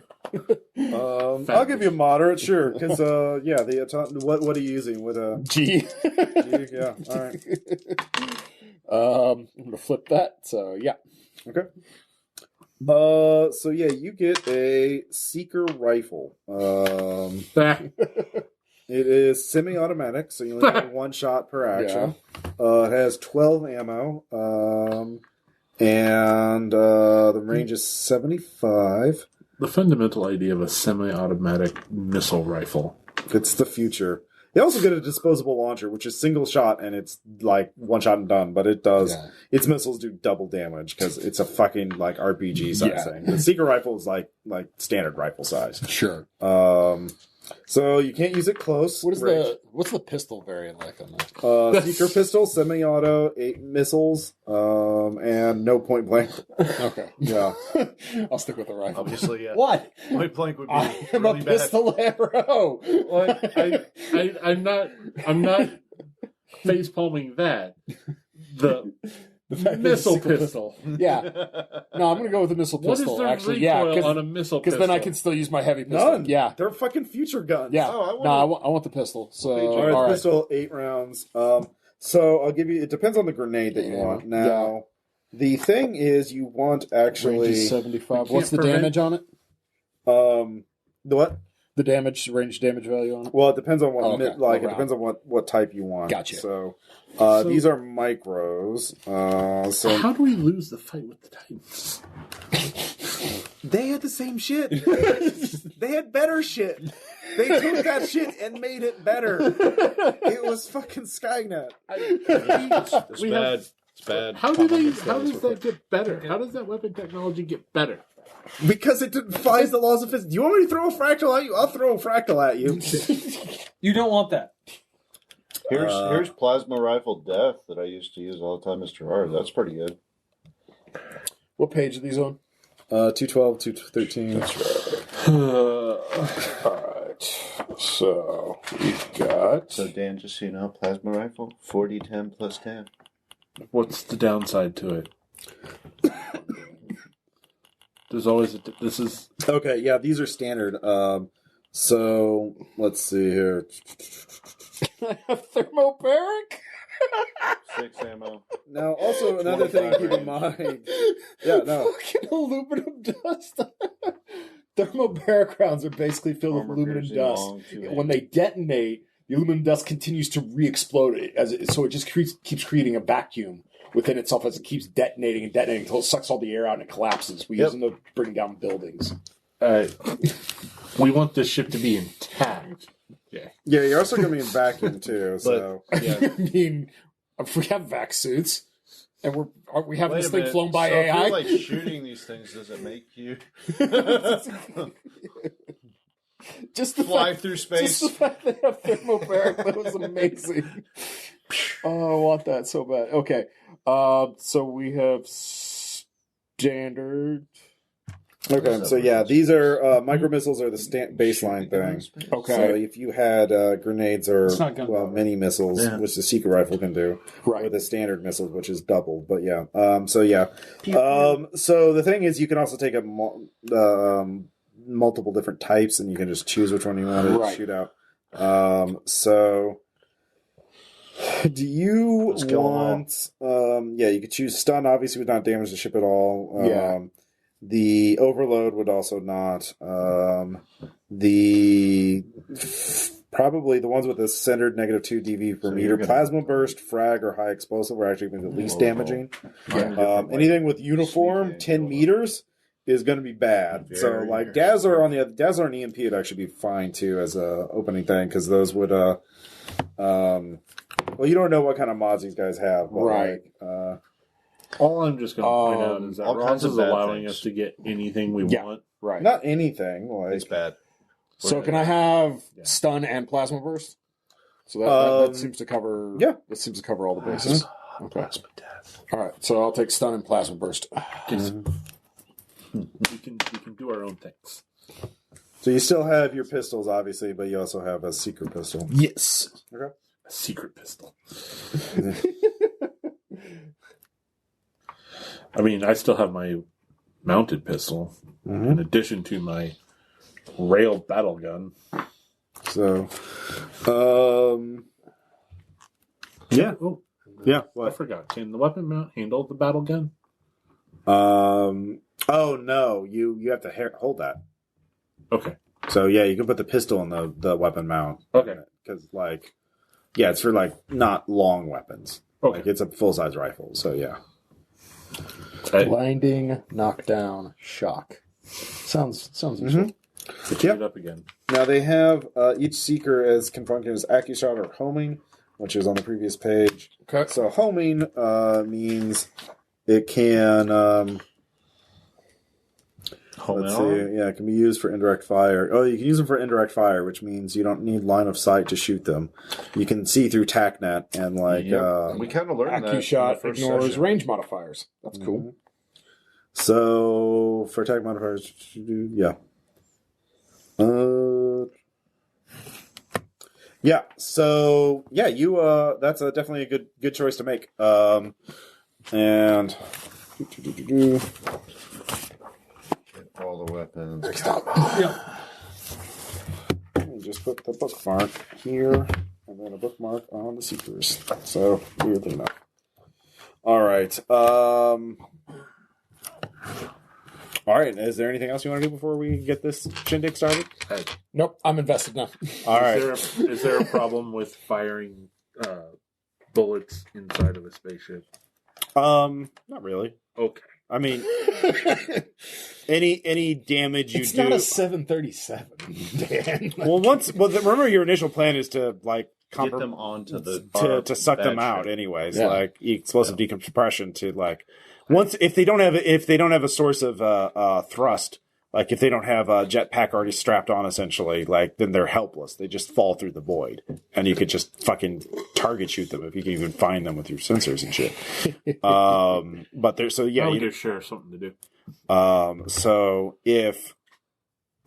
I'll give you a moderate, sure. Because yeah, what are you using with a G. G? Yeah, all right. I'm gonna flip that. So yeah. Okay. So yeah, you get a seeker rifle. It is semi-automatic, so you only get 1 shot per action. It has 12 ammo, and the range is 75. The fundamental idea of a semi-automatic missile rifle. It's the future. You also get a disposable launcher, which is single shot, and it's like 1 shot and done. But it does its missiles do double damage because it's a fucking like RPG size thing. The seeker rifle is like standard rifle size. Sure. So you can't use it close. What's the pistol variant like on that? Seeker pistol, semi-auto, 8 missiles, and no point blank. Okay. Yeah. I'll stick with the rifle. Obviously, yeah. What? Point blank would be I am really a bad. pistol arrow. I'm not face palming that. The missile pistol. Yeah. No, I'm going to go with the missile What is pistol. the Actually, recoil on a missile because pistol? then I can still use my heavy pistol. None. Yeah. They're fucking future guns. Yeah. Oh, I want the pistol. So All right, all right. pistol, 8 rounds. So I'll give you. It depends on the grenade that you want. Now, the thing is, you want Range actually is 75. We What's the can't damage on it? the what? the range damage value on it? Well, it depends on what Oh, okay. it Around. depends on what type you want. Gotcha. So, these are micros. So How do we lose the fight with the Titans? they had the same shit. They had better shit. They took that shit and made it better. It was fucking Skynet. It's bad. It's bad. How does that get better? How does that weapon technology get better? Because it defies the laws of physics. Do you want me to throw a fractal at you? I'll throw a fractal at you. You don't want that. Here's plasma rifle death that I used to use all the time as Gerard. That's pretty good. What page are these on? 212, 213. Alright. So, we've got... So Dan, just so you know, plasma rifle, 40, 10 plus 10. What's the downside to it? There's always this is Okay, yeah, these are standard. So, let's see here. Thermobaric? 6 ammo. Now, also another thing to keep in mind. Yeah, no. Fucking aluminum dust. Thermobaric rounds are basically filled with aluminum dust. When they detonate, the aluminum dust continues to re-explode, so it just keeps creating a vacuum within itself as it keeps detonating and detonating until it sucks all the air out and it collapses. We use them to bring down buildings. we want this ship to be intact. Yeah, you're also going to be in vacuum too. So Yeah. I mean, if we have vac suits and aren't we having Wait this a thing minute. flown by so AI? If you're like shooting these things, does it make you Just the fly fact, through space? Just the fact they have thermobaric, that was amazing. Oh, I want that so bad. Okay, so we have standard. okay, so yeah, these are micro missiles are the baseline thing. Okay. So if you had grenades or It's not gunpowder. mini missiles, which the secret rifle can do, Right. or the standard missiles, which is double. But yeah, so yeah, so the thing is, you can also take a multiple different types, and you can just choose which one you want to shoot out. So. Do you want? Yeah, you could choose stun. Obviously, would not damage the ship at all. Yeah. The overload would also not. Probably the ones with the centered -2 DV per meter. Plasma burst, frag, or high explosive are actually going to be the least damaging. Anything with uniform 10 meters is going to be bad. So like Dazzler on the other, Dazzler and EMP would actually be fine too as a opening thing because those would well, you don't know what kind of mods these guys have, but Right. Like, All I'm just going to point out is that all Ross kinds of is bad allowing things. us to get anything we Yeah. want. Right. not anything. Like, It's bad. So can I have stun and plasma burst? So that seems to cover. Yeah. That seems to cover all the bases. Okay. Plasma death. All right. So I'll take stun and plasma burst. We can do our own things. so you still have your pistols, obviously, but you also have a secret pistol. Yes. Okay. A secret pistol. I mean, I still have my mounted pistol in addition to my rail battle gun. So, yeah, Oh, yeah. I What? forgot. Can the weapon mount handle the battle gun? Oh no, you have to hold that. Okay. So yeah, you can put the pistol in the weapon mount. Okay. Because like, yeah, it's for like not long weapons. Okay. Like it's a full size rifle. So yeah. Blinding, knockdown, shock. Sounds useful. Shoot it up again. Now they have each seeker as confronted as AccuShot or homing, which is on the previous page. Okay. So homing means it can let's see, yeah, it can be used for indirect fire. Oh, you can use them for indirect fire, which means you don't need line of sight to shoot them. You can see through TACnet and like We kind of learned that. in the AccuShot first ignores session. range modifiers. That's cool. so for attack modifiers, yeah. Yeah, so yeah, you that's definitely a good choice to make. And All the weapons. just put the bookmark here and then a bookmark on the seekers. So weirdly enough. All right. All All right. Is there anything else you want to do before we get this shindig started? Nope, I'm invested now. All right. Is there a problem with firing bullets inside of a spaceship? Not really. Okay. I mean, any damage you It's do. not a 737, Dan. Remember your initial plan is to like Get them onto the to suck them out, ship. anyways. Yeah. Like explosive decompression to like if they don't have a source of thrust, like if they don't have a jetpack already strapped on, essentially, like then they're helpless. They just fall through the void, and you could just fucking target shoot them if you can even find them with your sensors and shit. But there's I'll give Sheriff something to do.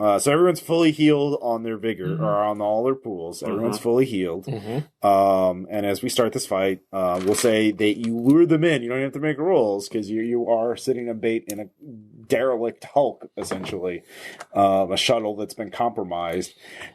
So everyone's fully healed on their vigor, or on all their pools. Everyone's fully healed. And as we start this fight, we'll say that you lure them in. You don't have to make rolls because you are sitting a bait in a derelict hulk, essentially, a shuttle that's been compromised,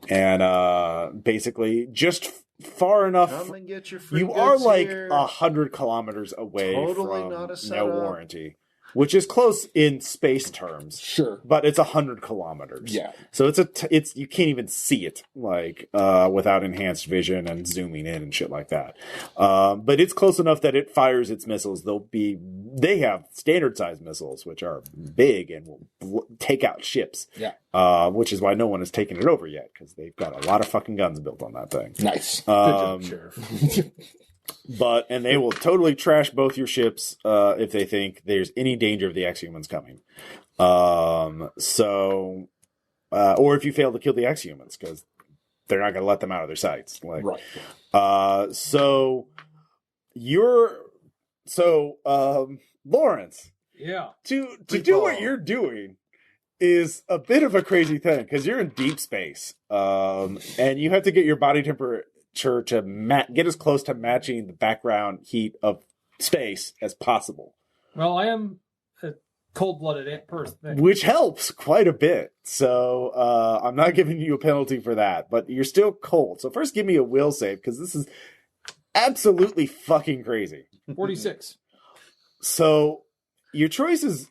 and basically just far enough. Come and get your free You are goods like here. 100 kilometers away Totally from not a no setup. warranty. Which is close in space terms, Sure. but it's 100 kilometers. Yeah. So it's you can't even see it without enhanced vision and zooming in and shit like that. But it's close enough that it fires its missiles. They have standard size missiles, which are big and will take out ships. Yeah. Which is why no one has taken it over yet, because they've got a lot of fucking guns built on that thing. Nice. Good job, Sheriff. And they will totally trash both your ships if they think there's any danger of the X-Humans coming. Or if you fail to kill the X-Humans, because they're not going to let them out of their sights. Like, Right. Lawrence, Yeah. to do what you're doing is a bit of a crazy thing, because you're in deep space, and you have to get your body temperature to get as close to matching the background heat of space as possible, Well, I am a cold-blooded person. which helps quite a bit. So I'm not giving you a penalty for that, but you're still cold. So first give me a will save, because this is absolutely fucking crazy. 46. So your choices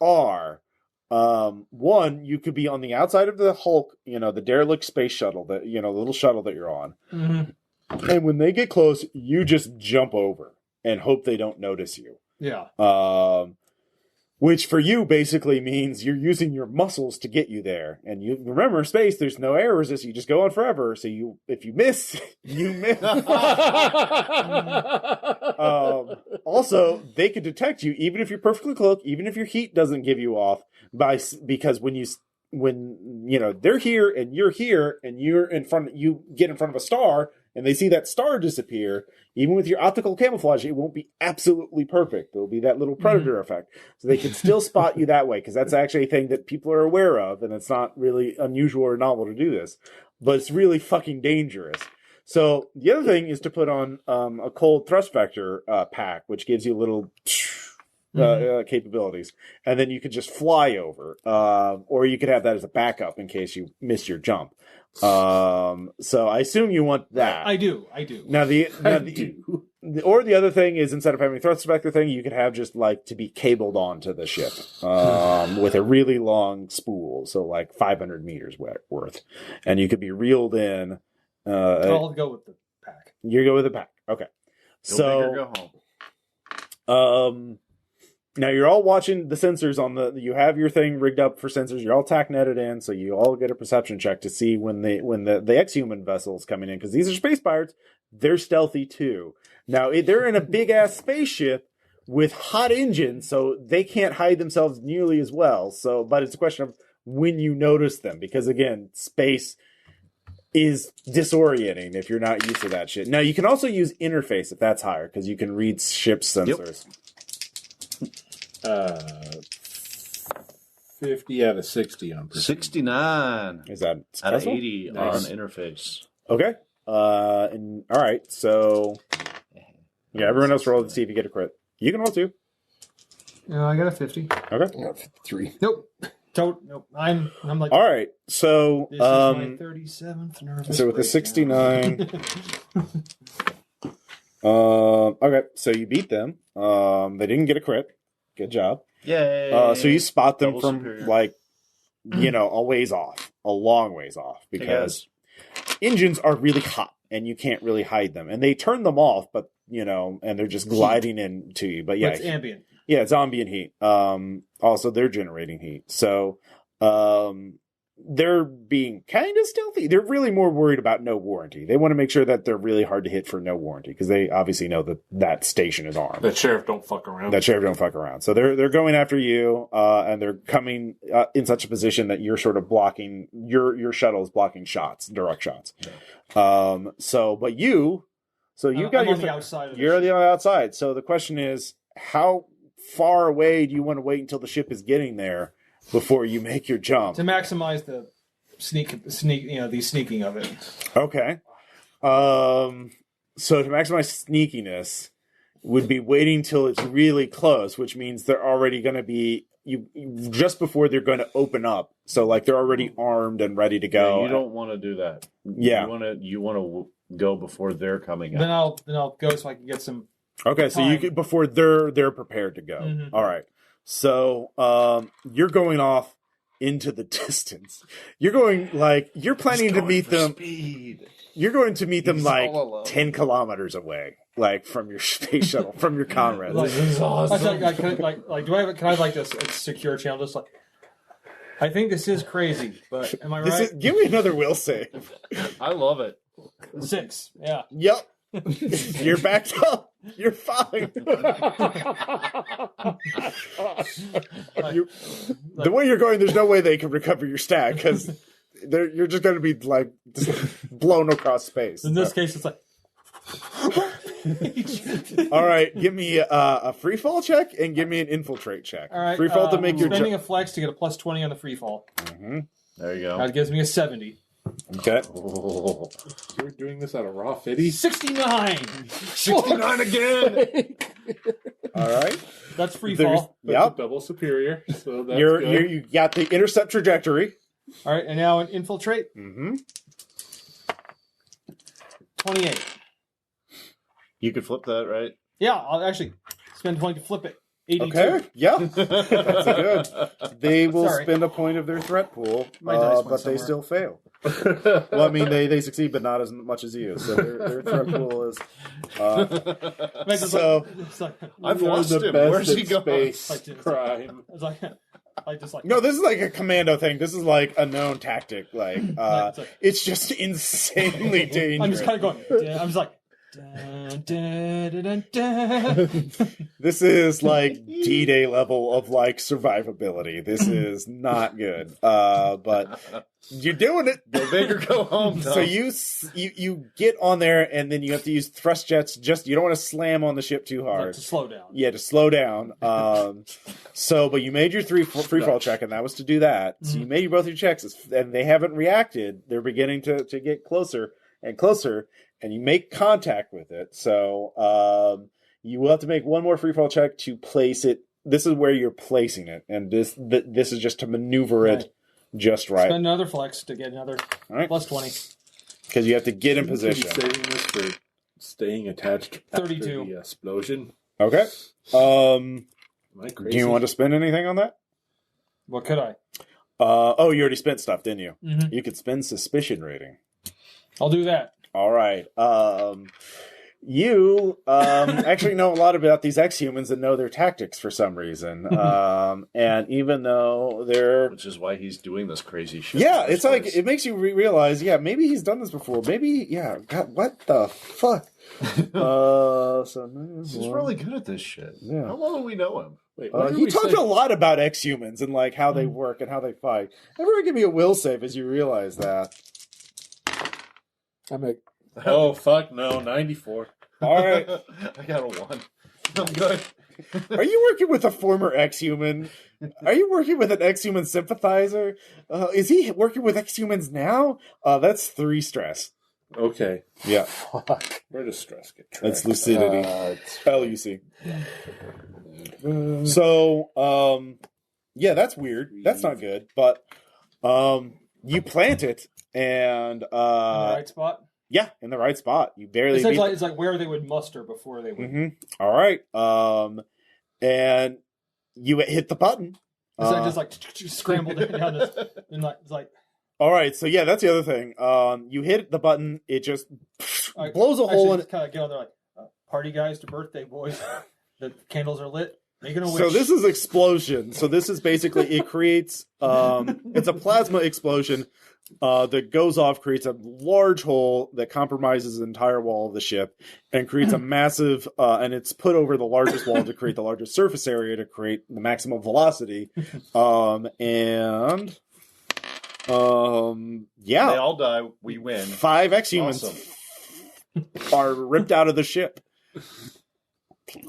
are, one, you could be on the outside of the Hulk, the derelict space shuttle, the little shuttle that you're on. Mm-hmm. And when they get close, you just jump over and hope they don't notice you. Yeah. Which for you basically means you're using your muscles to get you there. And you remember, space, there's no air resistance. You just go on forever. So if you miss, you miss. Also, they can detect you even if you're perfectly cloaked, even if your heat doesn't give you off, because when they're here and you're in front, you get in front of a star and they see that star disappear. Even with your optical camouflage, it won't be absolutely perfect. There'll be that little predator effect. So they can still spot you that way, because that's actually a thing that people are aware of, and it's not really unusual or novel to do this. But it's really fucking dangerous. So the other thing is to put on a cold thrust vector pack, which gives you little capabilities. And then you could just fly over. Or you could have that as a backup in case you miss your jump. So I assume you want that. I do. Now the other thing is, instead of having a thrust vector thing, you could have just like to be cabled onto the ship with a really long spool, so like 500 meters worth, and you could be reeled in. I'll go with the pack. You go with the pack, okay? Go big or go home. Now you're all watching the sensors you have your thing rigged up for sensors. You're all tack netted in, so you all get a perception check to see when the X-Human vessel's coming in, because these are space pirates. They're stealthy too. Now they're in a big ass spaceship with hot engines, so they can't hide themselves nearly as well. But it's a question of when you notice them, because again, space is disorienting if you're not used to that shit. Now you can also use interface if that's higher, because you can read ship's sensors. 50 out of 60 on perception. 69 Is that out of successful? 80 Nice. on interface. Okay. And all right. So yeah, everyone else roll to see if you get a crit. You can roll too. I got a 50. Okay. I got 53. Nope. Nope. I'm like. All right. So This is my 37th nervous. so with the breakdown. 69. Okay. So you beat them. They didn't get a crit. Good job. Yay! So you spot them Double from superior. like, a ways off, a long ways off, because engines are really hot and you can't really hide them. And they turn them off, but and they're just gliding into you. But yeah, It's ambient. Yeah, it's ambient heat. Also, they're generating heat. So they're being kind of stealthy. They're really more worried about no warranty. They want to make sure that they're really hard to hit for no warranty because they obviously know that station is armed. That sheriff don't fuck around. That sheriff don't fuck around. So they're going after you, and they're coming in such a position that you're sort of blocking your shuttle is blocking shots, direct shots. Yeah. But you got I'm your on the outside of the you're on ship. the outside. So the question is, how far away do you want to wait until the ship is getting there before you make your jump? To maximize the the sneaking of it. Okay. So to maximize sneakiness would be waiting till it's really close, which means they're already going to be just before they're going to open up. So like they're already armed and ready to go. Yeah, you don't want to do that. Yeah. You want to go before they're coming Then out. I'll go so I can get some. Okay, so you could before they're prepared to go. Mhm. All right. So you're going off into the distance. You're going you're planning to meet them. Speed. You're going to meet them He's like all alone. 10 kilometers away, like from your space shuttle, from your comrades. Like, This is awesome. Can I have like this secure channel? Just like, I think this is crazy, but am I right? Give me another will save. I love it. 6. Yeah. Yep. You're backed up. You're fine. The way you're going, there's no way they can recover your stack because you're just going to be like just blown across space. In this case, it's like. All right, give me a free fall check and give me an infiltrate check. All right. Free fall to make your spending a flex to get a plus 20 on the free fall. Mm-hmm. There you go. That gives me a 70. Okay. Oh. You're doing this out of raw fitty? 69. 69 again. All right. That's free There's- fall. That's Yep. a double superior, so that's You good. got the intercept trajectory. All right, and now an infiltrate. Mm-hmm. 28. You could flip that, right? Yeah, I'll actually spend 20 to flip it. 82. Okay. Yeah. That's good. They will Sorry. spend a point of their threat pool, My dice went but they somewhere. still fail. Well, I mean, they succeed, but not as much as you. So their threat pool is. It's just So- it's like, I've You're lost the him. best Where's he at going? space Like this. crime. it's like No, this is like a commando thing. This is like a known tactic. it's like- It's just insanely dangerous. I'm just kind of going. I'm just like. Dun, dun, dun, dun, dun. This is like D-Day level of like survivability. This is not good. But you're doing it. Go big or go home. So you get on there, and then you have to use thrust jets. You don't want to slam on the ship too Like, hard. to slow down. Yeah, to slow down. But you made your free fall check, and that was to do that. So you made both your checks, and they haven't reacted. They're beginning to get closer and closer, and you make contact with it. So you will have to make one more free fall check to place it. This is where you're placing it, and this is just to maneuver it just right. Spend another flex to get another All right, plus 20. because you have to get in You could be position. saving this for staying attached after 32. the explosion. Okay. Am I crazy? Do you want to spend anything on that? What could I? Oh, you already spent stuff, didn't you? Mhm. You could spend suspicion rating. I'll do that. All right. You actually know a lot about these ex-humans and know their tactics for some reason. And even though they're... Which is why he's doing this crazy shit. Yeah, in the it's like, first it makes you realize, yeah, maybe he's done this before. Maybe, yeah, God, what the fuck? place. He's really good at this shit. Yeah. How long do we know him? Wait, what did He we talked say? a lot about ex-humans and like how they work and how they fight. Everyone give me a will save as you realize that. I make Oh, fuck no, 94. All right. I got a 1. I'm good. Are you working with a former ex-human? Are you working with an ex-human sympathizer? Is he working with ex-humans now? That's 3 stress. Okay. Yeah, Where does stress get tracked? that's lucidity. it's LUC. So, yeah, that's weird. That's not good. But you plant it, and In the right spot. yeah, in the right spot. You barely. It's like where they would muster before they would. Mm-hmm. All right. And you hit the button. So I just like scrambled down this, and like it's like. All right, so yeah, that's the other thing. You hit the button, it just Right, blows a hole in it. Kind of get on there like, party guys to birthday boys. The candles are lit. Making a wish. So this is explosion. So this is basically it creates it's a plasma explosion that goes off, creates a large hole that compromises the entire wall of the ship, and creates a massive and it's put over the largest wall to create the largest surface area to create the maximum velocity. Yeah. They all die. We win. 5 X-humans Awesome. are ripped out of the ship.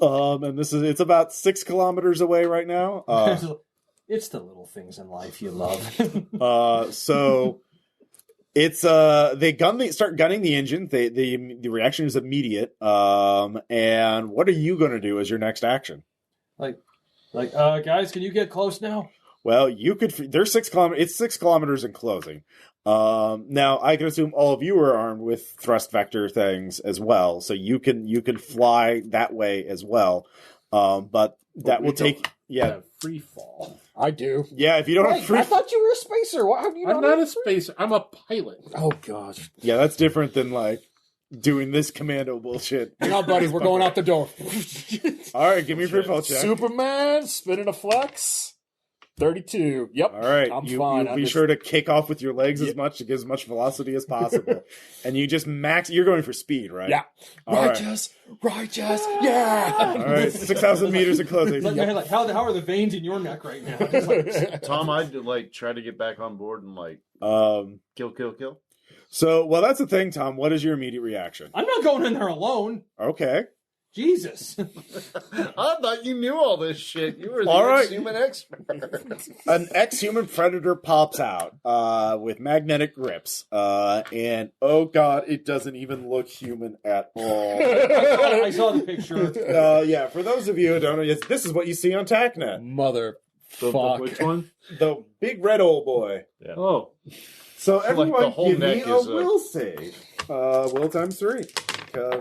And it's about 6 kilometers away right now. It's the little things in life you love. So it's they start gunning the engine. The reaction is immediate. And what are you going to do as your next action? Guys, can you get close now? Well, you could. There's 6 kilometers. It's 6 kilometers in closing. Now I can assume all of you are armed with thrust vector things as well, so you can fly that way as well. But that will take free fall. I do. Yeah, if you don't have free. I thought you were a spacer. Why have you I'm not a spacer. I'm a pilot. Oh gosh. Yeah, that's different than like doing this commando bullshit. Hang on, buddy. We're going out the door. All right, give me a free fall check. Superman spinning a flex. 32. Yep. All right, I'm you fine. be sure to kick off with your legs as much to get as much velocity as possible, and you just max. You're going for speed, right? Yeah. All right. Righteous. Yeah. All right, 6,000 meters in closing. How are the veins in your neck right now? Just like, Tom, I'd try to get back on board and kill. So, well, that's the thing, Tom. What is your immediate reaction? I'm not going in there alone. Okay. Jesus. I thought you knew all this shit. You were the ex-human expert. An ex-human predator pops out with magnetic grips, and oh god, it doesn't even look human at all. I saw the picture. Yeah, for those of you who don't know, this is what you see on TACnet. Mother fuck. Which one? The big red old boy. Yeah. Oh. So everyone the whole give me neck a is will save. Will times 3.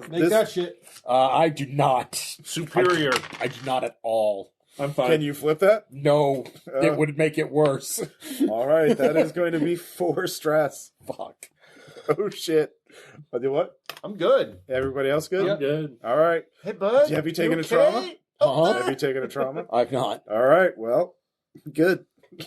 Make that shit. I do not. Superior. I do not at all. I'm fine. Can you flip that? No, it would make it worse. All right, that is going to be 4 stress. Fuck. Oh shit. I'll do what? I'm good. Everybody else good? Yep. Good. All right. Hey, bud. Have you taken a okay? trauma? Uh-huh. Have you taken a trauma? I've not. All right. Well, good. I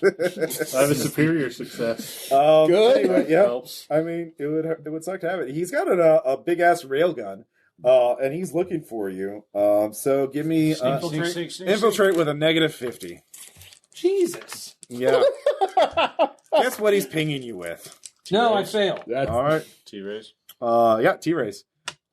have a superior success. Good. Anyway, yeah. Helps. I mean, it would suck to have it. He's got a big ass railgun, and he's looking for you. So give me infiltrate with a -50. Jesus. Yeah. Guess what he's pinging you with? No, I fail. That's All right. T-rays. Yeah, T-rays.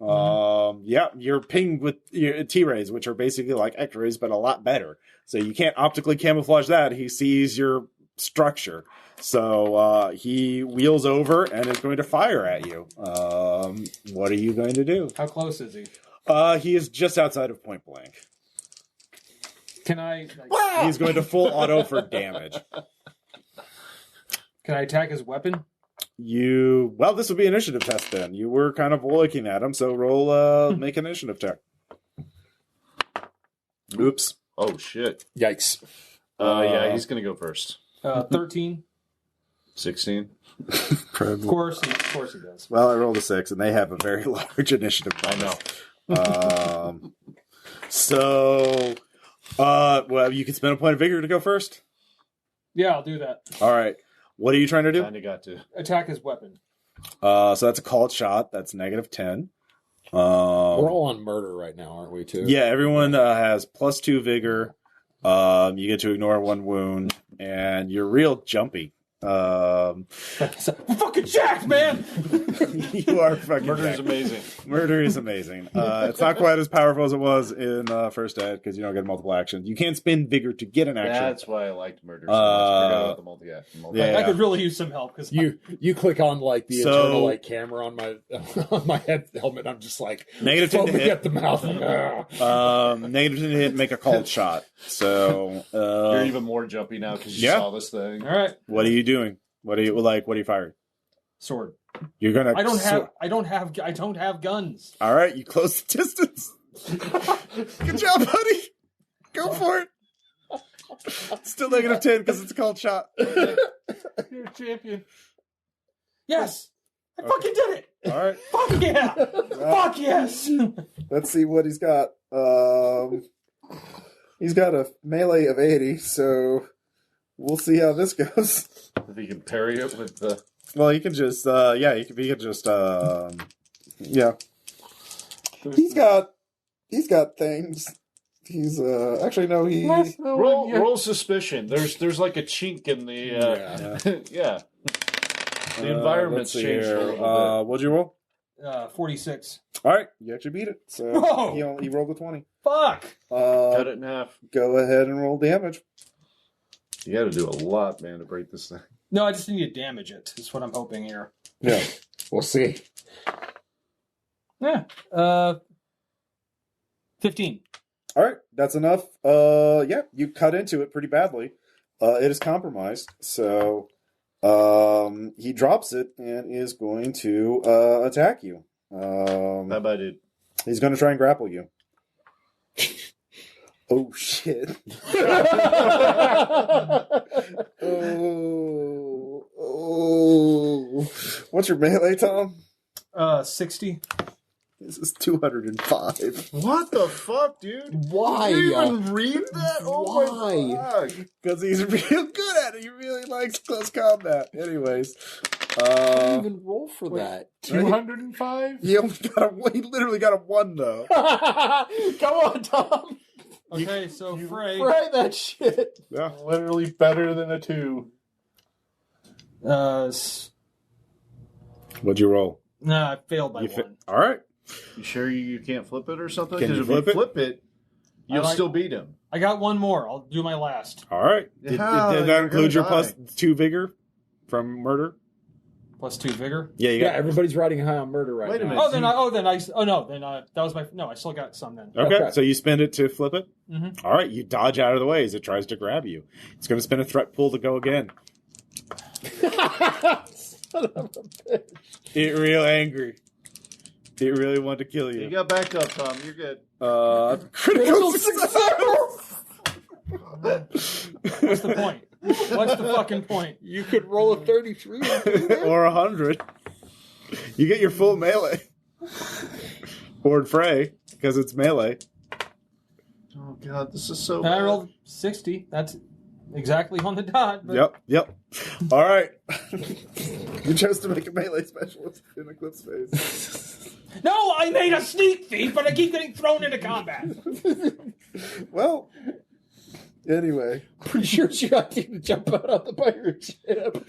Yeah, you're pinged with your T-rays, which are basically like X-rays, but a lot better. So you can't optically camouflage that. He sees your structure. So he wheels over and is going to fire at you. What are you going to do? How close is he? He is just outside of point blank. Can I? He's going to full auto for damage. Can I attack his weapon? Well, this would be an initiative test then. You were kind of looking at him, so roll make an initiative check. Oops. Oh, shit. yikes. Yeah, he's going to go first. 13. 16. Of course he does. Well, I rolled a 6, and they have a very large initiative bonus. I know. Well, you can spend a point of vigor to go first. Yeah, I'll do that. All right. What are you trying to do? Kind of got to. Attack his weapon. So that's a called shot. That's -10. We're all on murder right now, aren't we, too? Yeah, everyone has +2 vigor. You get to ignore 1 wound, and you're real jumpy. Fucking jacked, man! You are fucking Murder is jacked. amazing. Murder is amazing. It's not quite as powerful as it was in First Ed because you don't get multiple actions. You can't spend vigor to get an action. That's why I liked murder so much. I forgot about the multi-action. Yeah. I could really use some help because You click on like the So- internal like camera on my on my head helmet. I'm just like -10 to foaming hit. at the mouth. -10 to hit, make a called shot. So You're even more jumpy now because you yeah. saw this thing. all right, what are you doing? What are you firing? sword. You're gonna. I don't have guns. All right, you close the distance. Good job, buddy. Go for it. Still negative 10 because it's a cold shot. You're a champion. Yes, I fucking did it. All right. Fuck yeah. Fuck yes. Let's see what he's got. He's got a melee of 80, so we'll see how this goes. If you can parry it with the... Well, you can just, he can just, yeah. He's got things. He's, actually, no, he... Roll suspicion. There's like a chink in the, yeah. The environment's changed a little bit. What'd you roll? 46. All right, you actually beat it. So Whoa! he rolled a 20. Fuck. Cut it in half. Go ahead and roll damage. You got to do a lot, man, to break this thing. No, I just need to damage it. Is what I'm hoping here. Yeah, we'll see. Yeah. 15. All right, that's enough. Yeah, you cut into it pretty badly. It is compromised, so he drops it and is going to attack you. Bye-bye, dude. He's going to try and grapple you. Oh, shit. Oh. What's your melee, Tom? 60. This is 205. What the fuck, dude? Why? Did you even read that? Oh Why? my fuck. Because he's real good at it. He really likes close combat. Anyways. I didn't even roll for that. 205? He literally got a 1, though. Come on, Tom. Okay, so Frey. Fry that shit. Yeah. Literally better than a 2. What'd you roll? Nah, I failed by 1. All right. You sure you can't flip it or something? Can you Because if you flip flip it, you'll still beat him. I got one more. I'll do my last. All right. Did that include your plus 2 vigor from murder? Plus 2 vigor? Yeah, you Yeah, got everybody's riding high on murder right Wait a now. minute. That was my, no, I still got some then. Okay, Okay. so you spend it to flip it? Mhm. All right, you dodge out of the way as it tries to grab you. It's going to spin a threat pool to go again. Son of a bitch. It real angry. It really wanted to kill You you. got backed up, Tom. You're good. Critical success! What's the point? What's the fucking point? You could roll a 33. Or 100. You get your full melee. Or Frey, because it's melee. Oh, God, this is so And I bad. rolled 60. That's exactly on the dot. But Yep. All right. You chose to make a melee specialist in Eclipse phase. No, I made a sneak thief, but I keep getting thrown into combat. Well, anyway. Pretty sure she got you to jump out of the pirate ship.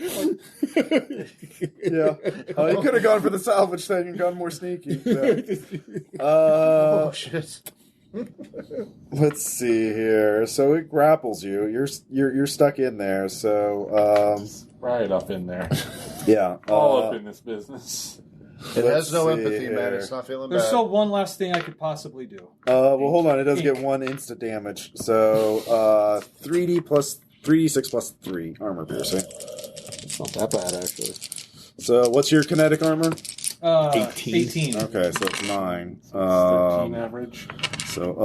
Yeah. You could have gone for the salvage thing and gone more sneaky. So. Oh, shit. Let's see here. So it grapples you. You're stuck in there. So Right up in there. yeah. All up in this business. It has no Let's see empathy, man. here. It's not feeling There's bad. still one last thing I could possibly do. Well, hold on. It does get 1 instant damage. So 3d6 plus 3 armor piercing. It's not that bad, actually. So what's your kinetic armor? 18. Okay, so it's 9. 13 average. So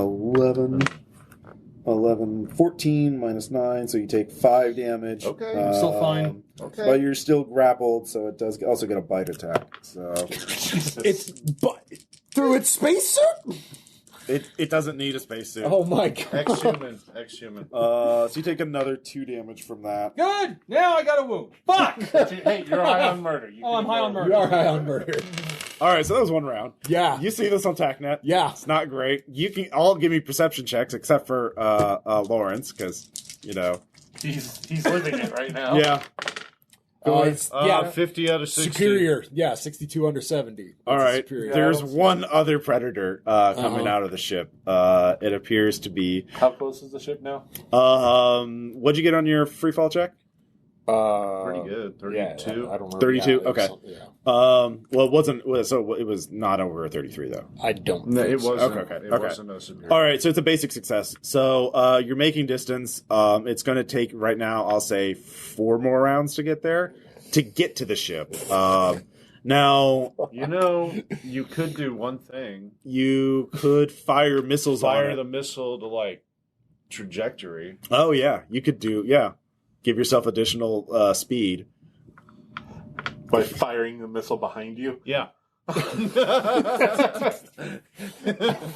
14 minus 9, so you take 5 damage. Okay. I'm still fine. Okay. But you're still grappled, so it does also get a bite attack. So It's through its spacesuit? it doesn't need a spacesuit. Oh my god. Ex-human. So you take another 2 damage from that. Good. Now I got a wound. Fuck. Hey, you're high on murder. I'm high on murder. You are high on murder. All right, so that was 1 round. Yeah. You see this on TACnet. Yeah. It's not great. You can all give me perception checks except for Lawrence, because, He's living it right now. Yeah. It's, 50 out of 60. superior. Yeah, 62 under 70. All That's a right. superior. There's one other predator coming out of the ship. It appears to be. How close is the ship now? What'd you get on your free fall check? Pretty good. 32. Yeah, I don't remember. 32? Yeah, it was Okay. yeah. Well, it wasn't. So it was not over a 33 though. I don't No, think it so. wasn't. Okay. It wasn't no superior. All right, so it's a basic success. So you're making distance. It's going to take right now, I'll say 4 more rounds to get there, to get to the ship. Now You could do one thing. you could fire missiles on Fire it. the missile to trajectory. Oh yeah, you could do give yourself additional speed. By firing the missile behind you? Yeah.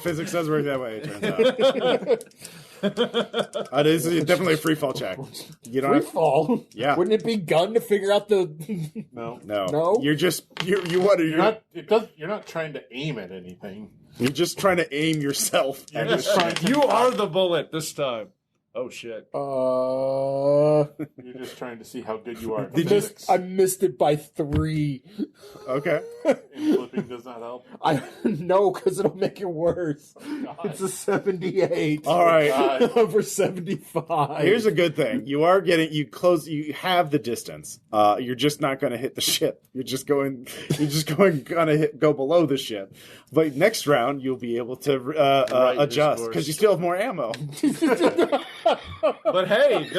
Physics does work that way, it turns out. It is definitely a free fall check. You don't Free have, fall. Yeah. Wouldn't it be gun to figure out the? No. no. You're just you're You're not trying to aim at anything. You're just trying to aim yourself. You're just trying to You are the bullet this time. Oh shit. You're just trying to see how good you are at Did physics. I missed it by 3. Okay. And flipping does not help. I know because it'll make it worse. It's a 78. All right. Over 75. Here's a good thing. You are getting you have the distance. You're just not going to hit the ship. You're just going to go below the ship. But next round you'll be able to adjust because you still have more ammo. But hey,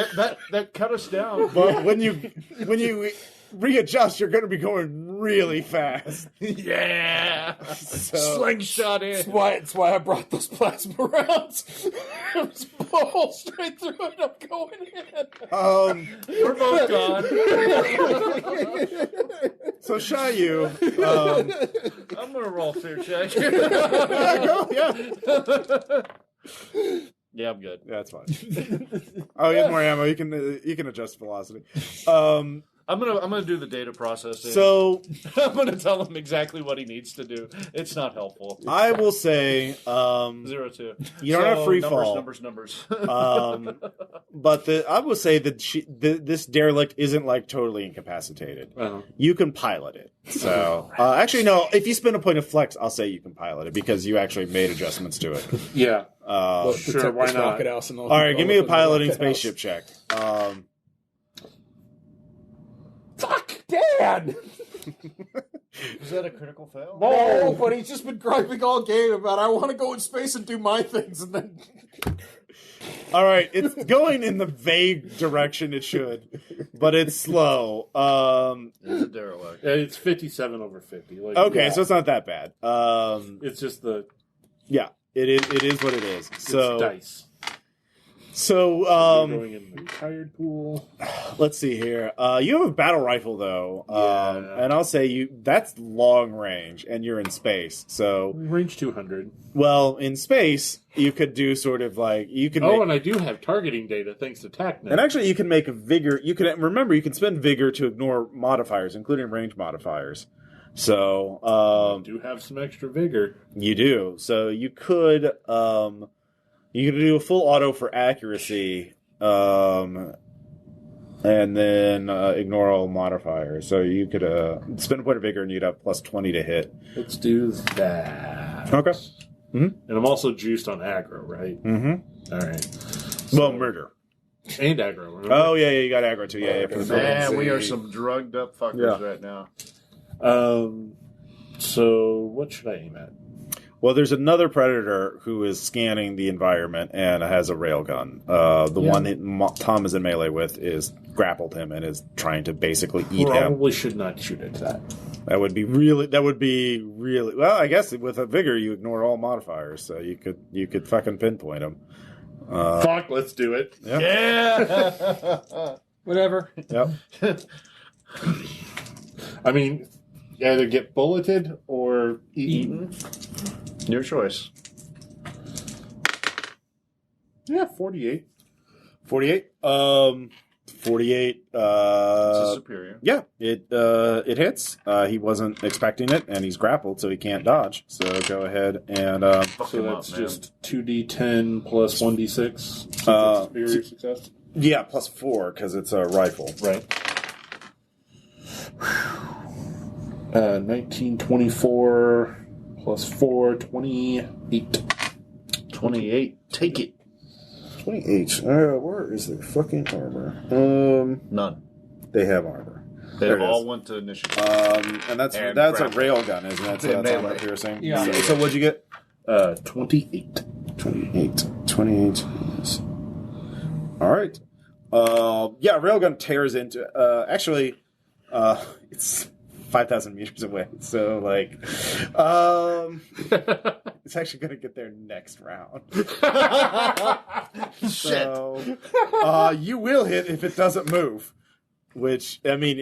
that cut us down. But when you readjust, you're going to be going really fast. Yeah. So, Slingshot in. That's why I brought those plasma rounds. Just blow a hole straight through it. I'm going in. We're both gone. So Chaiu, I'm gonna roll fear check. Yeah, I'm good. yeah, that's fine. Oh, you have more ammo. You can adjust velocity. I'm gonna do the data processing. So I'm gonna tell him exactly what he needs to do. It's not helpful. I will say 0-2. you don't have free fall. Numbers. But I will say that this derelict isn't like totally incapacitated. Uh-huh. You can pilot it. So actually, no. If you spend a point of flex, I'll say you can pilot it because you actually made adjustments to it. Yeah. Sure, why not? All right, give me a piloting spaceship check. Fuck, Dad! Is that a critical fail? No, but he's just been griping all game about I want to go in space and do my things, and then. All right, it's going in the vague direction it should, but it's slow. It's a derelict. It's 57 over 50. Like, Okay, yeah. so it's not that bad. It's just the Yeah, it is what it is. So dice. So Going in the retired pool. let's see here. You have a battle rifle though, Yeah. and I'll say that's long range, and you're in space. So Range 200. well, in space you could do sort of like you can. And I do have targeting data thanks to TACnet. And actually, you can make a vigor. You can remember you can spend vigor to ignore modifiers, including range modifiers. So I do have some extra vigor. you do. So you could do a full auto for accuracy, and then ignore all modifiers. So you could spend a point of vigor and you'd have plus 20 to hit. Let's do that. Okay. And I'm also juiced on aggro, right? Mm-hmm. All right. Well, murder. And aggro. Remember? Oh yeah, you got aggro too. Yeah, for the Man, we are some drugged up fuckers right now. So what should I aim at? Well, there's another predator who is scanning the environment and has a railgun. The one that Tom is in melee with is grappled him and is trying to basically eat him. Probably should not shoot at that. That would be really. Well, I guess with a vigor you ignore all modifiers, so you could fucking pinpoint him. Fuck, let's do it. Yeah. Whatever. Yep. I mean, either get bulleted or eaten. Your choice. Yeah, 48. 48. 48. It's a superior. Yeah, it hits. He wasn't expecting it, and he's grappled, so he can't dodge. So go ahead and Fuck So him that's up, man. just 2d10 plus 1d6. Superior success. yeah, plus 4 because it's a rifle. Right. 1924 plus 4, 28. 28. Take it. 28. Where is their fucking armor? None. They have armor. They There it all is. went to initiative. And that's And a grapple. rail gun, isn't it? So Yeah, that's armor melee. piercing. Yeah. So what'd you get? 28. 28. 28. Yes. All right. Yeah, railgun tears into. Actually, it's 5,000 meters away. So like, It's actually going to get there next round. Shit. So, you will hit if it doesn't move. Which, I mean,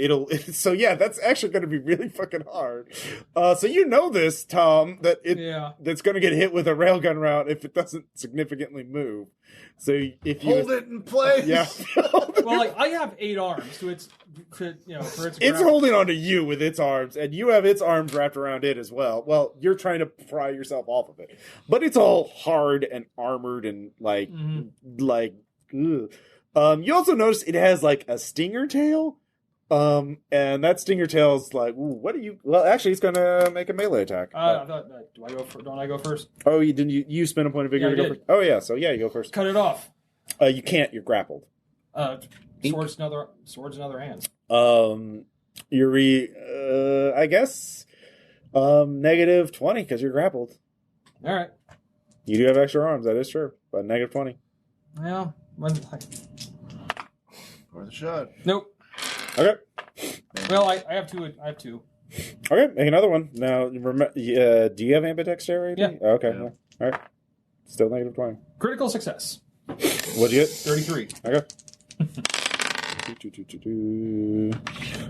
so yeah, that's actually going to be really fucking hard. So you know this, Tom, that that's going to get hit with a railgun round if it doesn't significantly move. So if you hold it in place. Yeah. Well, like I have 8 arms, so for its it's holding onto you with its arms, and you have its arms wrapped around it as well. Well, you're trying to pry yourself off of it, but it's all hard and armored and ugh. You also notice it has like a stinger tail, and that stinger tail is like, ooh, what do you? Well, actually, it's gonna make a melee attack. I thought, don't I go first? Oh, you didn't? You spend a point of vigor to go first. Oh yeah, so yeah, you go first. Cut it off. You can't. You're grappled. Swords in other hands. You're I guess, negative 20 because you're grappled. All right. You do have extra arms. That is true, but negative 20. Yeah. Worth a shot. Nope. Okay. Well, I have 2. I have 2. Okay, make another one. Now, do you have ambidexterity? Yeah. Okay. Yeah. All right. Still negative 20. Critical success. What'd you get? 33. Okay.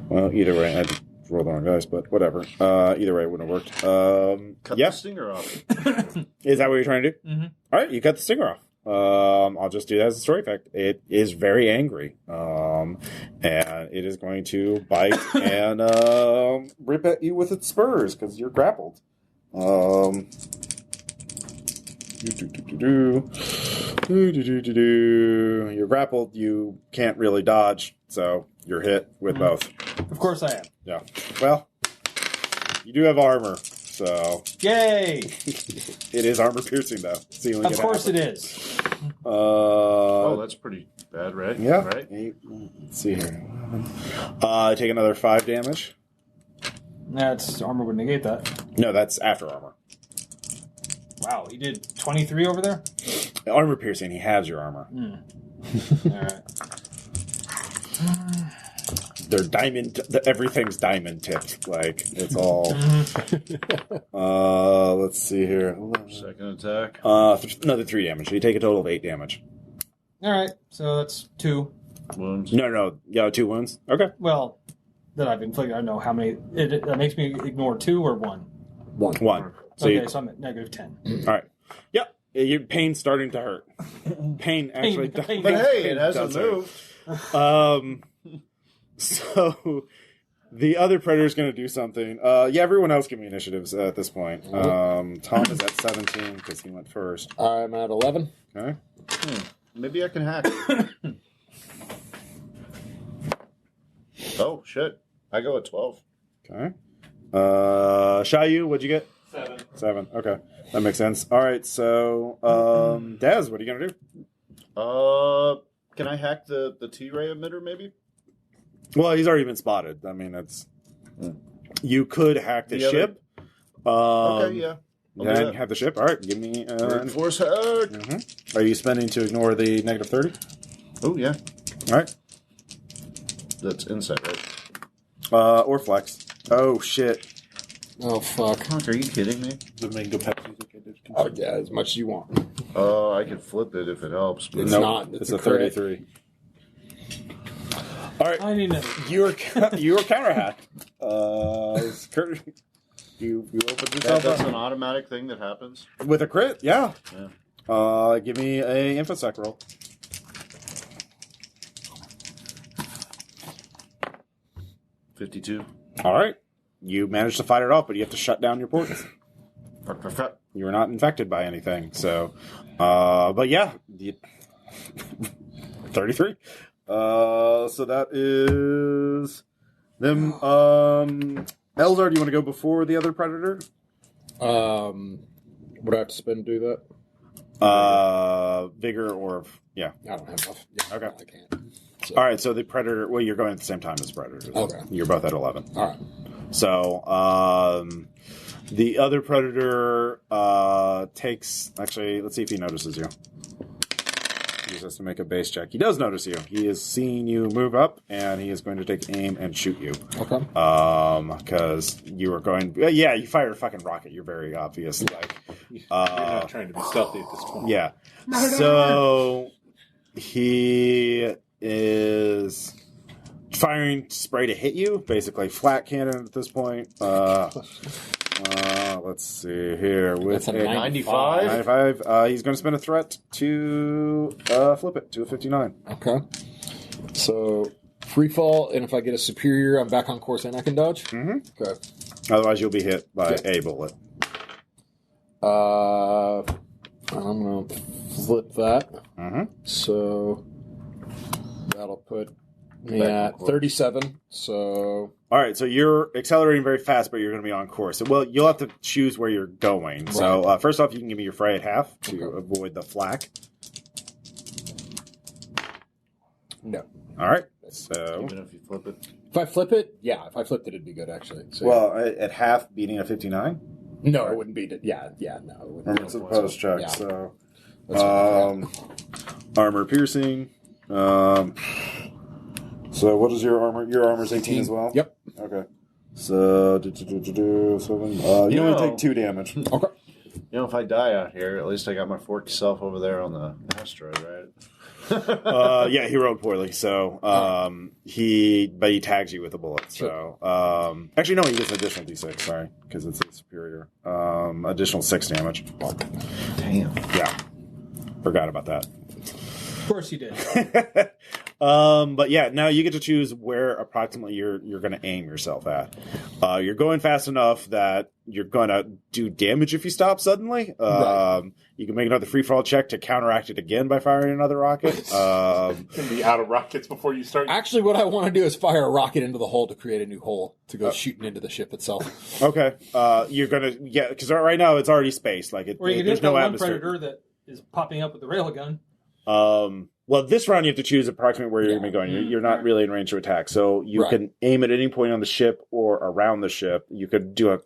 Well, either way, I rolled the wrong dice, but whatever. Either way, it wouldn't have worked. Cut the stinger off. Is that what you're trying to do? Mm-hmm. All right, you cut the stinger off. I'll just do that as a story effect. It is very angry, and it is going to bite and rip at you with its spurs because you're grappled. You're grappled. You can't really dodge, so you're hit with both. Of course I am. Yeah. Well, you do have armor, so yay! It is armor piercing though. Of course it is. Oh, that's pretty bad, right? Yeah. Right. Let's see here. Take another 5 damage. That's armor would negate that. No, that's after armor. Wow, he did 23 over there? Armor piercing, he halves your armor. Alright. They're diamond, everything's diamond tipped. Like, it's all. Let's see here. Second attack. Another 3 damage. So you take a total of 8 damage. Alright, so that's 2. Wounds. No. Yeah, 2 wounds. Okay. Well, that I've inflicted, I don't know how many. That makes me ignore 2 or 1? 1. So okay, so I'm at negative 10. All right. Yep. Your pain's starting to hurt. Pain actually does. Pain. But hey, it hasn't moved. So the other predator's going to do something. Yeah, everyone else give me initiatives at this point. Tom is at 17 because he went first. I'm at 11. Okay. Maybe I can hack. Oh, shit. I go at 12. Okay. Chaiu, what'd you get? 7. Okay. That makes sense. All right, so Dez, what are you going to do? Can I hack the T-ray emitter, maybe? Well, he's already been spotted. I mean, it's... You could hack the ship. Okay, yeah. Then have the ship. All right, give me... Force hack. Are you spending to ignore the negative 30? Oh, yeah. All right. That's insight, right? Or flex. Oh, shit. Oh, fuck. Are you kidding me? The mango Pepsi. Oh, yeah, as much as you want. I can flip it if it helps. But It's Nope, not. It's a a crit. 33. All right. I need to. You're counter hacked. You opened yourself that's up an automatic thing that happens? with a crit. Yeah. Yeah. Give me a infosec roll. 52. All right. You managed to fight it off, but you have to shut down your portals. You were not infected by anything, so. But yeah, 33. So that is them. Eleazar, do you want to go before the other predator? Would I have to spend to do that? Vigor or yeah. I don't have enough. Yeah, Okay. I can't. So. All right. So the predator. Well, you're going at the same time as the predator. Okay. You're both at 11. All right. So the other predator takes. Actually, let's see if he notices you. He just has to make a base check. He does notice you. He is seeing you move up, and he is going to take aim and shoot you. Okay. Because you were going... Yeah, you fired a fucking rocket. You're very obvious. Like, You're not trying to be stealthy at this point. Yeah. So he is firing spray to hit you, basically flat cannon at this point. Let's see here. With That's a 95. 95. He's going to spend a threat to flip it to a 59. Okay. So free fall, and if I get a superior, I'm back on course and I can dodge? Mm-hmm. Okay. Otherwise, you'll be hit by a bullet. I'm going to flip that. Mm-hmm. So that'll put me at 37. So All right, so you're accelerating very fast, but you're going to be on course. Well, you'll have to choose where you're going. So first off, you can give me your fray at half to avoid the flak. no. All right. So, Even if you flip it. If I flip it, yeah. If I flipped it, it'd be good actually. So, well, at half, beating a 59. no, it wouldn't be. Yeah, no, it wouldn't. It's a post check. Yeah. So, That's fine. armor piercing. So, what is your armor? Your armor's 18 as well. Yep. Okay. So, 7. You only take 2 damage. Okay. You know, if I die out here, at least I got my forked self over there on the asteroid, right? Yeah, he rolled poorly, so he tags you with a bullet. So actually, no, he gets an additional d6. Sorry, because it's a superior. Additional 6 damage. Damn. Yeah, forgot about that. Of course you did. But yeah, now you get to choose where approximately you're going to aim yourself at. You're going fast enough that you're going to do damage if you stop suddenly. You can make another free fall check to counteract it again by firing another rocket. Can be out of rockets before you start. Actually, what I want to do is fire a rocket into the hull to create a new hole to go shooting into the ship itself. Okay, you're gonna because right now it's already space. Like Or you can there's hit that no one atmosphere. predator that is popping up with the railgun. Well, this round you have to choose approximately where you're going to be going. You're not really in range to attack, so you can aim at any point on the ship or around the ship. You could do a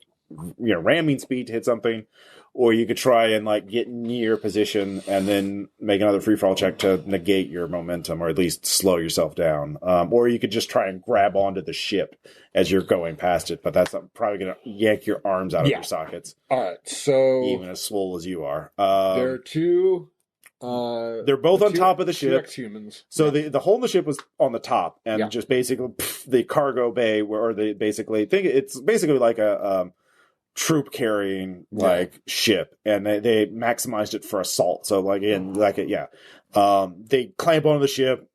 ramming speed to hit something, or you could try and get near position and then make another free fall check to negate your momentum, or at least slow yourself down. Or you could just try and grab onto the ship as you're going past it, but that's probably going to yank your arms out of your sockets. All right, so Even as swole as you are. there are two. They're both on top of the ship. Humans. So the hole in the ship was on the top, and just basically the cargo bay, where they basically think it's basically like a troop carrying ship, and they maximized it for assault. So they clamp onto the ship,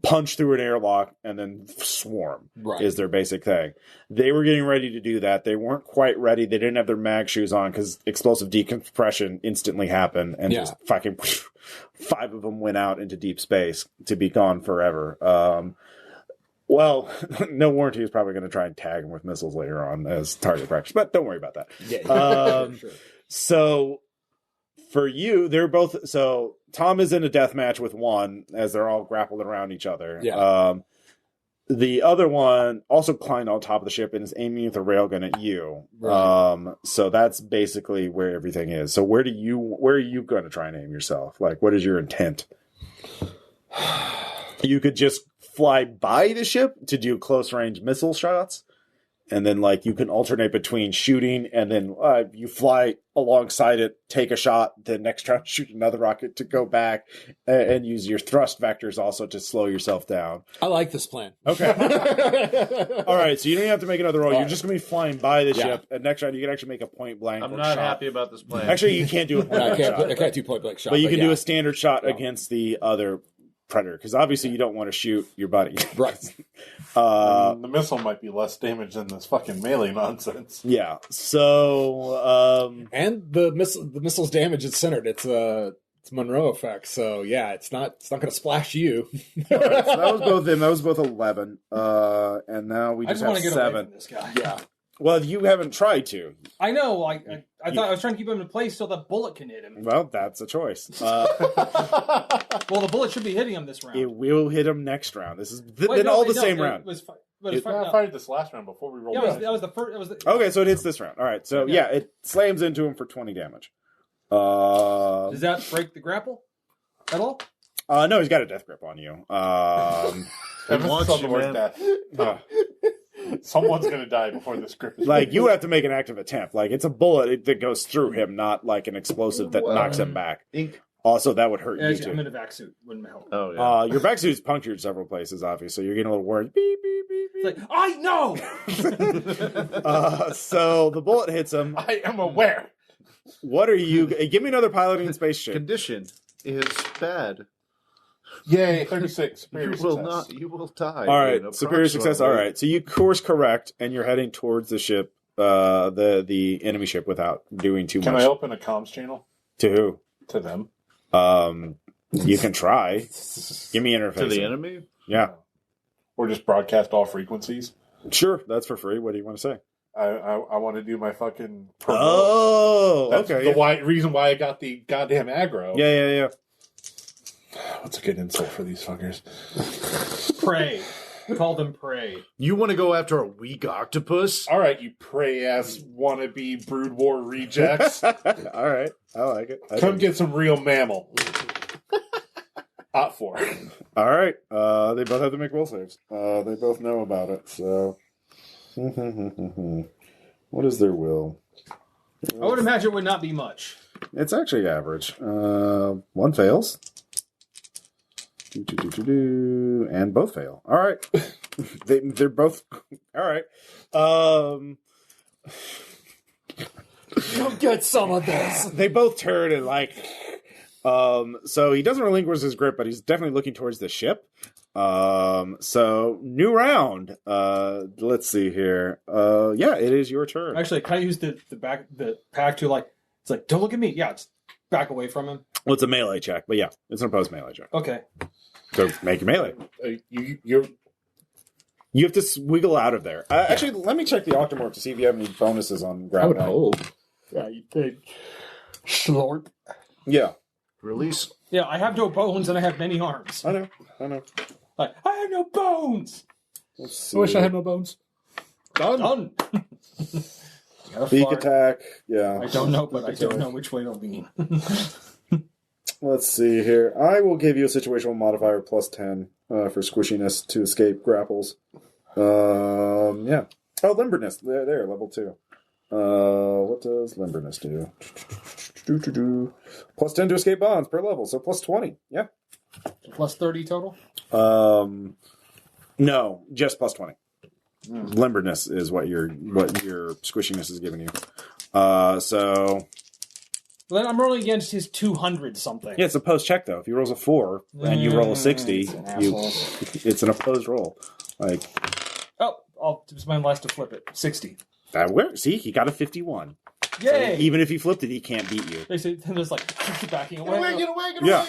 punch through an airlock, and then swarm is their basic thing. They were getting ready to do that. They weren't quite ready. They didn't have their mag shoes on because explosive decompression instantly happened, and just fucking 5 of them went out into deep space to be gone forever. Well, No Warranty is probably going to try and tag them with missiles later on as target practice, but don't worry about that. Sure. So for you, they're both. So Tom is in a death match with one as they're all grappled around each other. Yeah. The other one also climbed on top of the ship and is aiming with a railgun at you. Right. So that's basically where everything is. So where are you going to try and aim yourself? What is your intent? You could just fly by the ship to do close range missile shots. And then, you can alternate between shooting and then you fly alongside it, take a shot, then next round shoot another rocket to go back and use your thrust vectors also to slow yourself down. I like this plan. Okay. All right, so you don't have to make another roll. You're just going to be flying by the ship, and next round you can actually make a point blank I'm or not shot. happy about this plan. Actually, you can't do a point blank shot. I can't do point blank shot. But you can do a standard shot against the other predator, because obviously you don't want to shoot your buddy. Right. The missile might be less damage than this fucking melee nonsense. Yeah. So and the missile's damage is centered. It's Monroe effect. So yeah, it's not going to splash you. so that was both them. That was both 11. And now we just want have to get 7. away from this guy. Yeah. Well, you haven't tried to. I know. I thought I was trying to keep him in place so the bullet can hit him. Well, that's a choice. Well, the bullet should be hitting him this round. It will hit him next round. This is Wait, same round. I fired this last round before we rolled. That was the first. Okay, so it hits this round. All right, so it slams into him for 20 damage. Does that break the grapple at all? No, he's got a death grip on you. Emphasis on the word death. Someone's going to die before the script is Like, you have to make an active attempt. Like, it's a bullet that goes through him, not like an explosive that knocks him back. Also, that would hurt you, Actually, too. I'm in a vac suit. Wouldn't help. Oh, yeah. Your back suit's punctured several places, obviously. You're getting a little worried. Beep, beep, beep, beep. It's like, I know! So the bullet hits him. I am aware. What are you... Give me another piloting spaceship. Condition is bad. Yay, 36. You will die. All right, Ian, superior success. All right, so you course correct, and you're heading towards the ship, the enemy ship, without doing too Can much. I open a comms channel? To who? To them. You can try. Give me interface. To the enemy? Yeah. Or just broadcast all frequencies? Sure, that's for free. What do you want to say? I want to do my fucking... Oh, That's okay. the reason why I got the goddamn aggro. Yeah. What's a good insult for these fuckers? Prey. Call them prey. You want to go after a weak octopus? All right, you prey-ass wannabe Brood War rejects. All right, I like it. Come get some real mammal. Op 4. All right, they both have to make will saves. They both know about it, so... What is their will? I would imagine it would not be much. It's actually average. One fails. And both fail. All right. They're both... All right. You'll get some of this. They both turn and like... so he doesn't relinquish his grip, but he's definitely looking towards the ship. So new round. Let's see here. Yeah, it is your turn. Actually, can I use the pack to like? It's like, don't look at me. Yeah, just back away from him. Well, it's a melee check, but yeah, it's an opposed melee check. Okay. So make your melee. You have to wiggle out of there. Actually, let me check the Octomorph to see if you have any bonuses on I grab. would hope. Yeah, you think. Slorp. Yeah, Release. Yeah, I have no bones and I have many arms. I know. Like, I have no bones. Let's see. I wish I had no bones. Done. Beak attack. Yeah. I don't know, but I don't know which way it'll be. Let's see here. I will give you a situational modifier plus 10 for squishiness to escape grapples. Yeah. Oh, limberness. There, level 2. What does limberness do? Plus 10 to escape bonds per level, so plus 20. Yeah. Plus 30 total? No, just plus 20. Limberness is what your squishiness is giving you. So Well, then I'm rolling against his 200 something. yeah, it's a post check though. If he rolls a 4 and you roll a 60, It's an asshole. it's an opposed roll. Like Oh, I'll use my last to flip it. 60. that works. See, he got a 51. Yay! Even if he flipped it, he can't beat you. They say, and there's like, keep backing away. get away Yeah.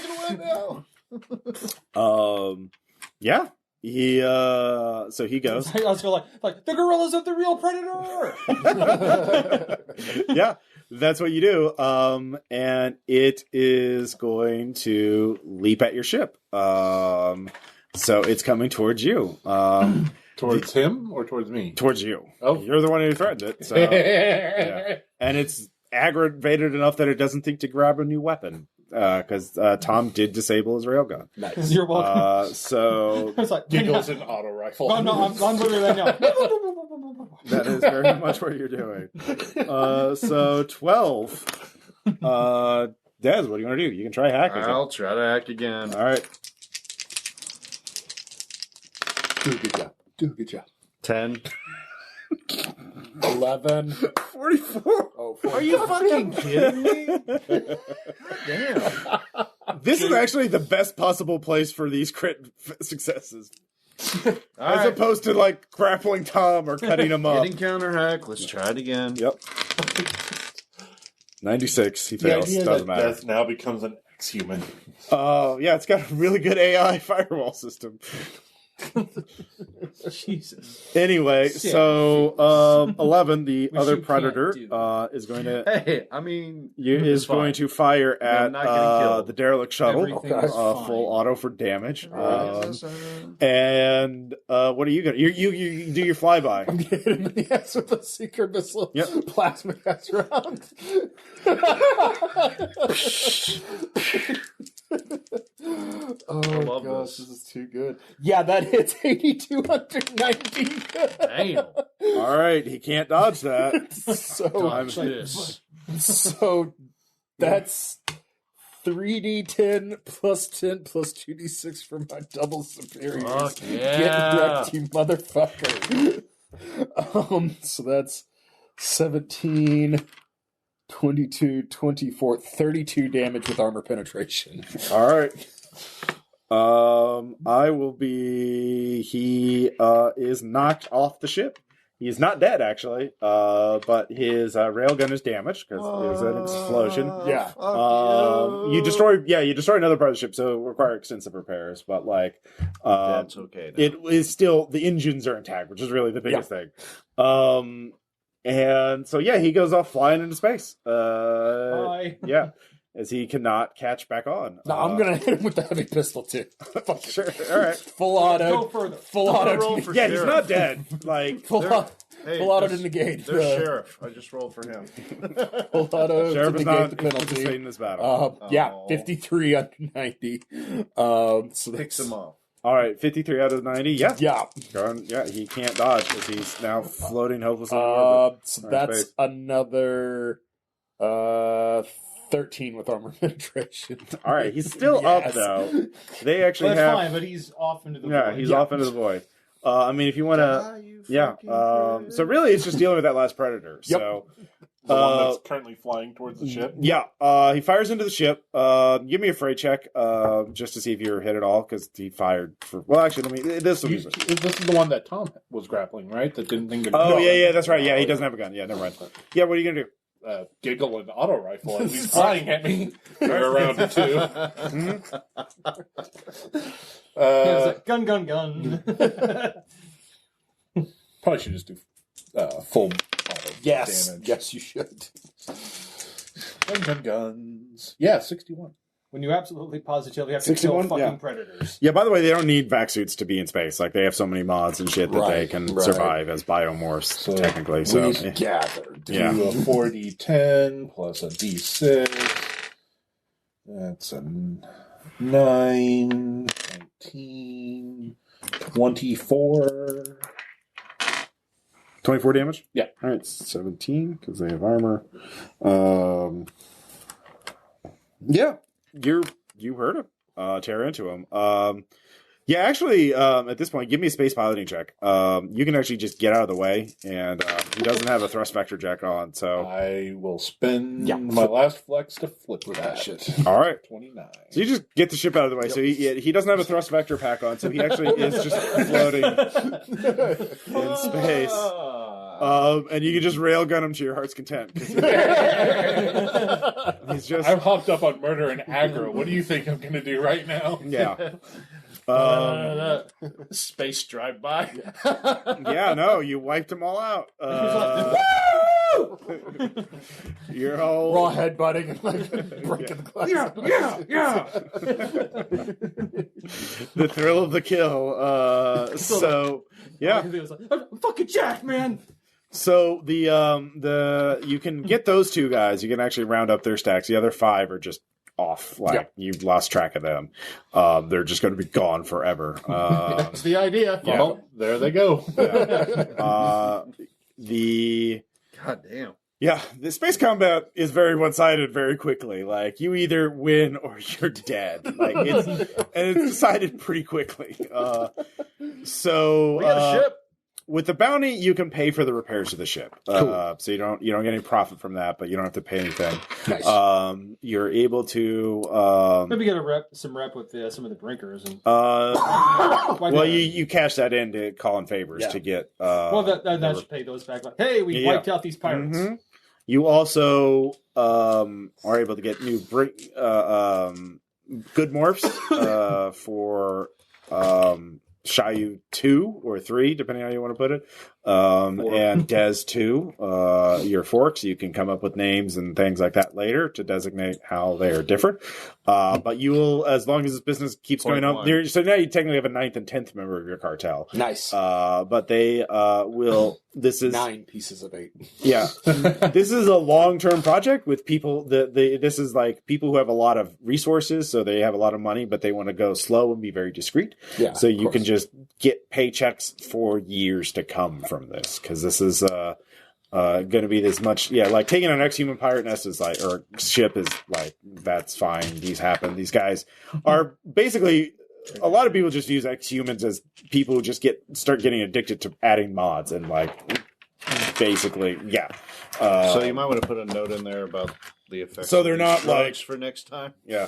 now. Yeah. He so he goes. I was going like the gorillas of the real predator. Yeah, that's what you do. And it is going to leap at your ship. So it's coming towards you. Towards him or towards me? Towards you. Oh. You're the one who threatened it. So, yeah. And it's aggravated enough that it doesn't think to grab a new weapon. Because Tom did disable his railgun. Nice. You're welcome. So It's like, Giggles an auto rifle. Oh, no, I'm literally right now. that is very much what you're doing. So 12. Des, what do you want to do? You can try hacking. I'll try to hack again. All right. Do a good job. Do a good job. 10. 11. 44. Oh, Are you fucking kidding me? Damn. This is actually the best possible place for these crit successes. As Alright. opposed to like grappling Tom or cutting him up. Getting counter hack. Let's try it again. Yep. 96. He The fails. idea Doesn't that matter. death now becomes an ex-human. Yeah, it's got a really good AI firewall system. Jesus. Anyway, Shit. so 11, the Which other you can't predator, do. is going to Hey, I mean, is it's fine. going to fire at not getting killed. the derelict shuttle. Everything is fine. Full auto for damage. Alright. And what are you gonna? You do your flyby. I'm getting him in the ass with a secret missile. Yep. Plasma gas round. Oh love gosh, this. this is too good. Yeah, that hits 82 under 90. Damn. All right, he can't dodge that. So, Dodge this. so that's 3d10 plus 10 plus 2d6 for my double superiors. Fuck Get yeah. wrecked, you motherfucker. So that's 17, 22, 24, 32 damage with armor penetration. All right. I will be. He is knocked off the ship. He is not dead, actually, but his railgun is damaged because there's an explosion. Yeah. You destroy another part of the ship, so it requires extensive repairs. But like, That's okay. Now. it is still the engines are intact, which is really the biggest thing. And so yeah, he goes off flying into space. Bye. Yeah, as he cannot catch back on. No, I'm gonna hit him with the heavy pistol too. Sure. All right. Full auto. Go further. Full auto. roll for Yeah, he's sheriff. not dead. Like Full auto. Hey, Full auto to there's- negate. There's sheriff. I just rolled for him. Full auto to Sheriff is negate not the participating penalty. in this battle. Yeah, Oh. 53 under 90. So Picks that's him off. All right, 53 out of 90. Yeah. yeah. Yeah, he can't dodge because he's now floating hopelessly. in orbit. So All right, that's space. another 13 with armor penetration. All right, he's still up Yes. though. They actually That's have. fine, but he's off into the Yeah, void. he's off into the void. I mean, if you want to, yeah. So really, it's just dealing with that last predator. Yep. So, The one that's currently flying towards the ship. yeah, he fires into the ship. Give me a fray check, just to see if you're hit at all, because he fired for. Well, actually, let me. This will be. This is the one that Tom was grappling, right? That didn't think. Oh yeah, that's right. Yeah, he doesn't have a gun. Yeah, never mind. Yeah, what are you gonna do? Giggle an auto rifle as he's flying at me. They're around it too. It's like, gun, gun, gun. Probably should just do full auto Yes. damage. Yes, you should. Guns. Yeah, 61. When you absolutely positively have to kill 61? fucking Yeah. predators. Yeah, by the way, they don't need vac suits to be in space. Like, they have so many mods and shit that they Right, can right. survive as biomorphs, So technically. So, We gathered. Yeah. Do a 4d10 plus a d6. That's a 9, 19, 24. 24 damage? Yeah. All right, 17, because they have armor. Yeah, you heard him. Tear into him. Yeah, actually, at this point, give me a space piloting check. You can actually just get out of the way, and he doesn't have a thrust vector check on, so... I will spend Yeah. my last flex to flip that shit. All right. 29. So you just get the ship out of the way. So he doesn't have a thrust vector pack on, so he actually is just floating in space. And you can just railgun him to your heart's content. 'Cause he's just... I'm hopped up on murder and aggro. What do you think I'm going to do right now? Yeah. Space drive-by. Yeah, no, you wiped them all out. Your whole... Raw headbutting and like breaking the glass. yeah. The thrill of the kill. So yeah. It was like, I'm fucking Jack, man. So the you can get those two guys. You can actually round up their stacks. The other 5 are just off. Like you've lost track of them. They're just going to be gone forever. That's the idea. Yeah. Well, there they go. God damn. Yeah, the space combat is very one-sided very quickly. Like, you either win or you're dead. Like, it's decided pretty quickly. So We got a ship. with the bounty, you can pay for the repairs to the ship. Cool. So you don't get any profit from that, but you don't have to pay anything. Nice. You're able to Maybe get some rep with some of the brinkers and. well, you cash that in to call in favors Yeah. to get. Well, that should pay those back. Like, hey, we Yeah. wiped out these pirates. Mhm. You also are able to get new good morphs for Chaiu 2 or 3, depending on how you want to put it, and Des 2, your forks. You can come up with names and things like that later to designate how they are different. But you will, as long as this business keeps going on, so now you technically have a 9th and 10th member of your cartel. Nice. But they will. This is 9 pieces of 8. Yeah, this is a long-term project with people. This is like people who have a lot of resources, so they have a lot of money, but they want to go slow and be very discreet. Yeah, so you can just get paychecks for years to come from this, because this is going to be this much. Yeah, like taking an ex-human pirate nest is like, or ship is like, that's fine. These happen. These guys are basically. A lot of people just use ex-humans as people who just start getting addicted to adding mods and like basically, yeah. So you might want to put a note in there about the effects. So they're not like for next time. Yeah.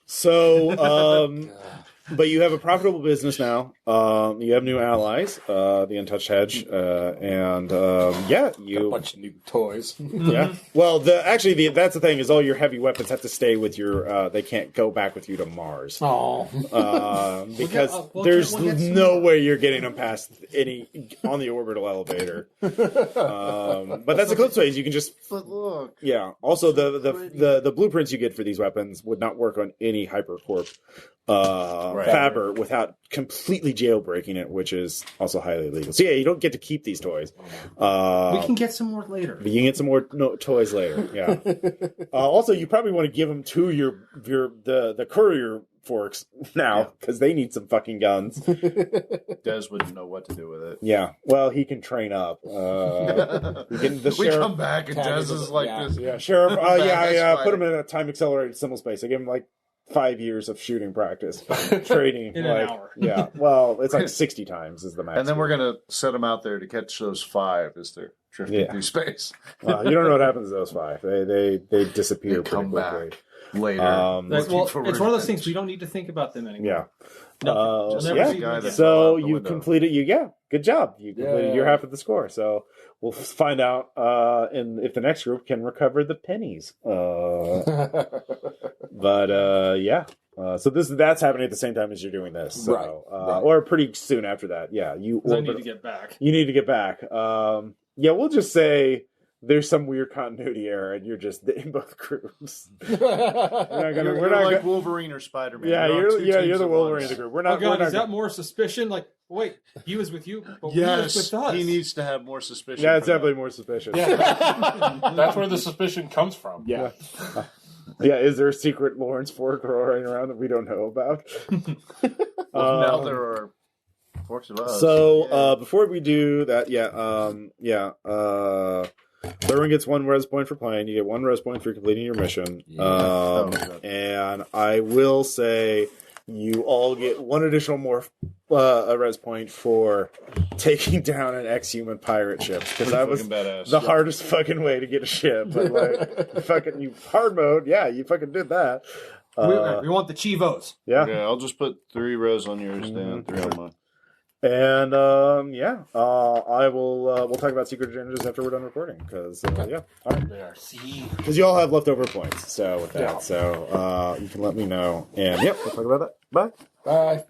So, but you have a profitable business now. You have new allies, the Untouched Hedge, and yeah, Got a bunch of new toys. Yeah. Well, that's the thing is all your heavy weapons have to stay with your. They can't go back with you to Mars. Oh, because there's no way you're getting them past on the orbital elevator. But that's Eclipse ways. You can just. But look. Yeah. Also, the blueprints you get for these weapons would not work on any hypercorp Faber without completely jailbreaking it, which is also highly illegal. So yeah, you don't get to keep these toys. We can get some more later. But you can get some more toys later. Yeah. Also, you probably want to give them to the courier forks now because they need some fucking guns. Des wouldn't know what to do with it. Yeah. Well, he can train up. We come back and Des is like this. Yeah, sheriff. I put him in a time accelerated symbol space. I gave him like 5 years of shooting practice, training in an hour. Yeah, well, it's like 60 times is the max. And then we're gonna set them out there to catch those 5 as they're drifting through space. You don't know what happens to those 5. They disappear. They come back later. It's one of those things we don't need to think about them anymore. Yeah. So you completed. Good job. You completed your half of the score. So we'll find out if the next group can recover the pennies. But yeah. So that's happening at the same time as you're doing this. So, right. Or pretty soon after that. Yeah. I need to get back. You need to get back. Yeah, we'll just say there's some weird continuity error, and you're just in both groups. We're not like Wolverine or Spider-Man. Yeah, you're the Wolverine of the group. We're not. Is that more suspicion? Like, wait, he was with you, but yes, he was with us. He needs to have more suspicion. Yeah, it's definitely more suspicious. Yeah. That's where the suspicion comes from. Yeah. Yeah, is there a secret Lawrence fork rolling around that we don't know about? Now there are forks of us. So before we do that, everyone gets 1 res point for playing. You get 1 res point for completing your mission. And I will say you all get 1 additional a res point for taking down an ex-human pirate ship, because that was the hardest fucking way to get a ship. But like, fucking you hard mode, you fucking did that. We want the Chivos. Yeah. Okay, I'll just put 3 res on yours, Dan. 3 on mine. And I will. We'll talk about secret agendas after we're done recording, because all right. Because you all have leftover points. So with that, you can let me know, and we'll talk about that. Bye. Bye.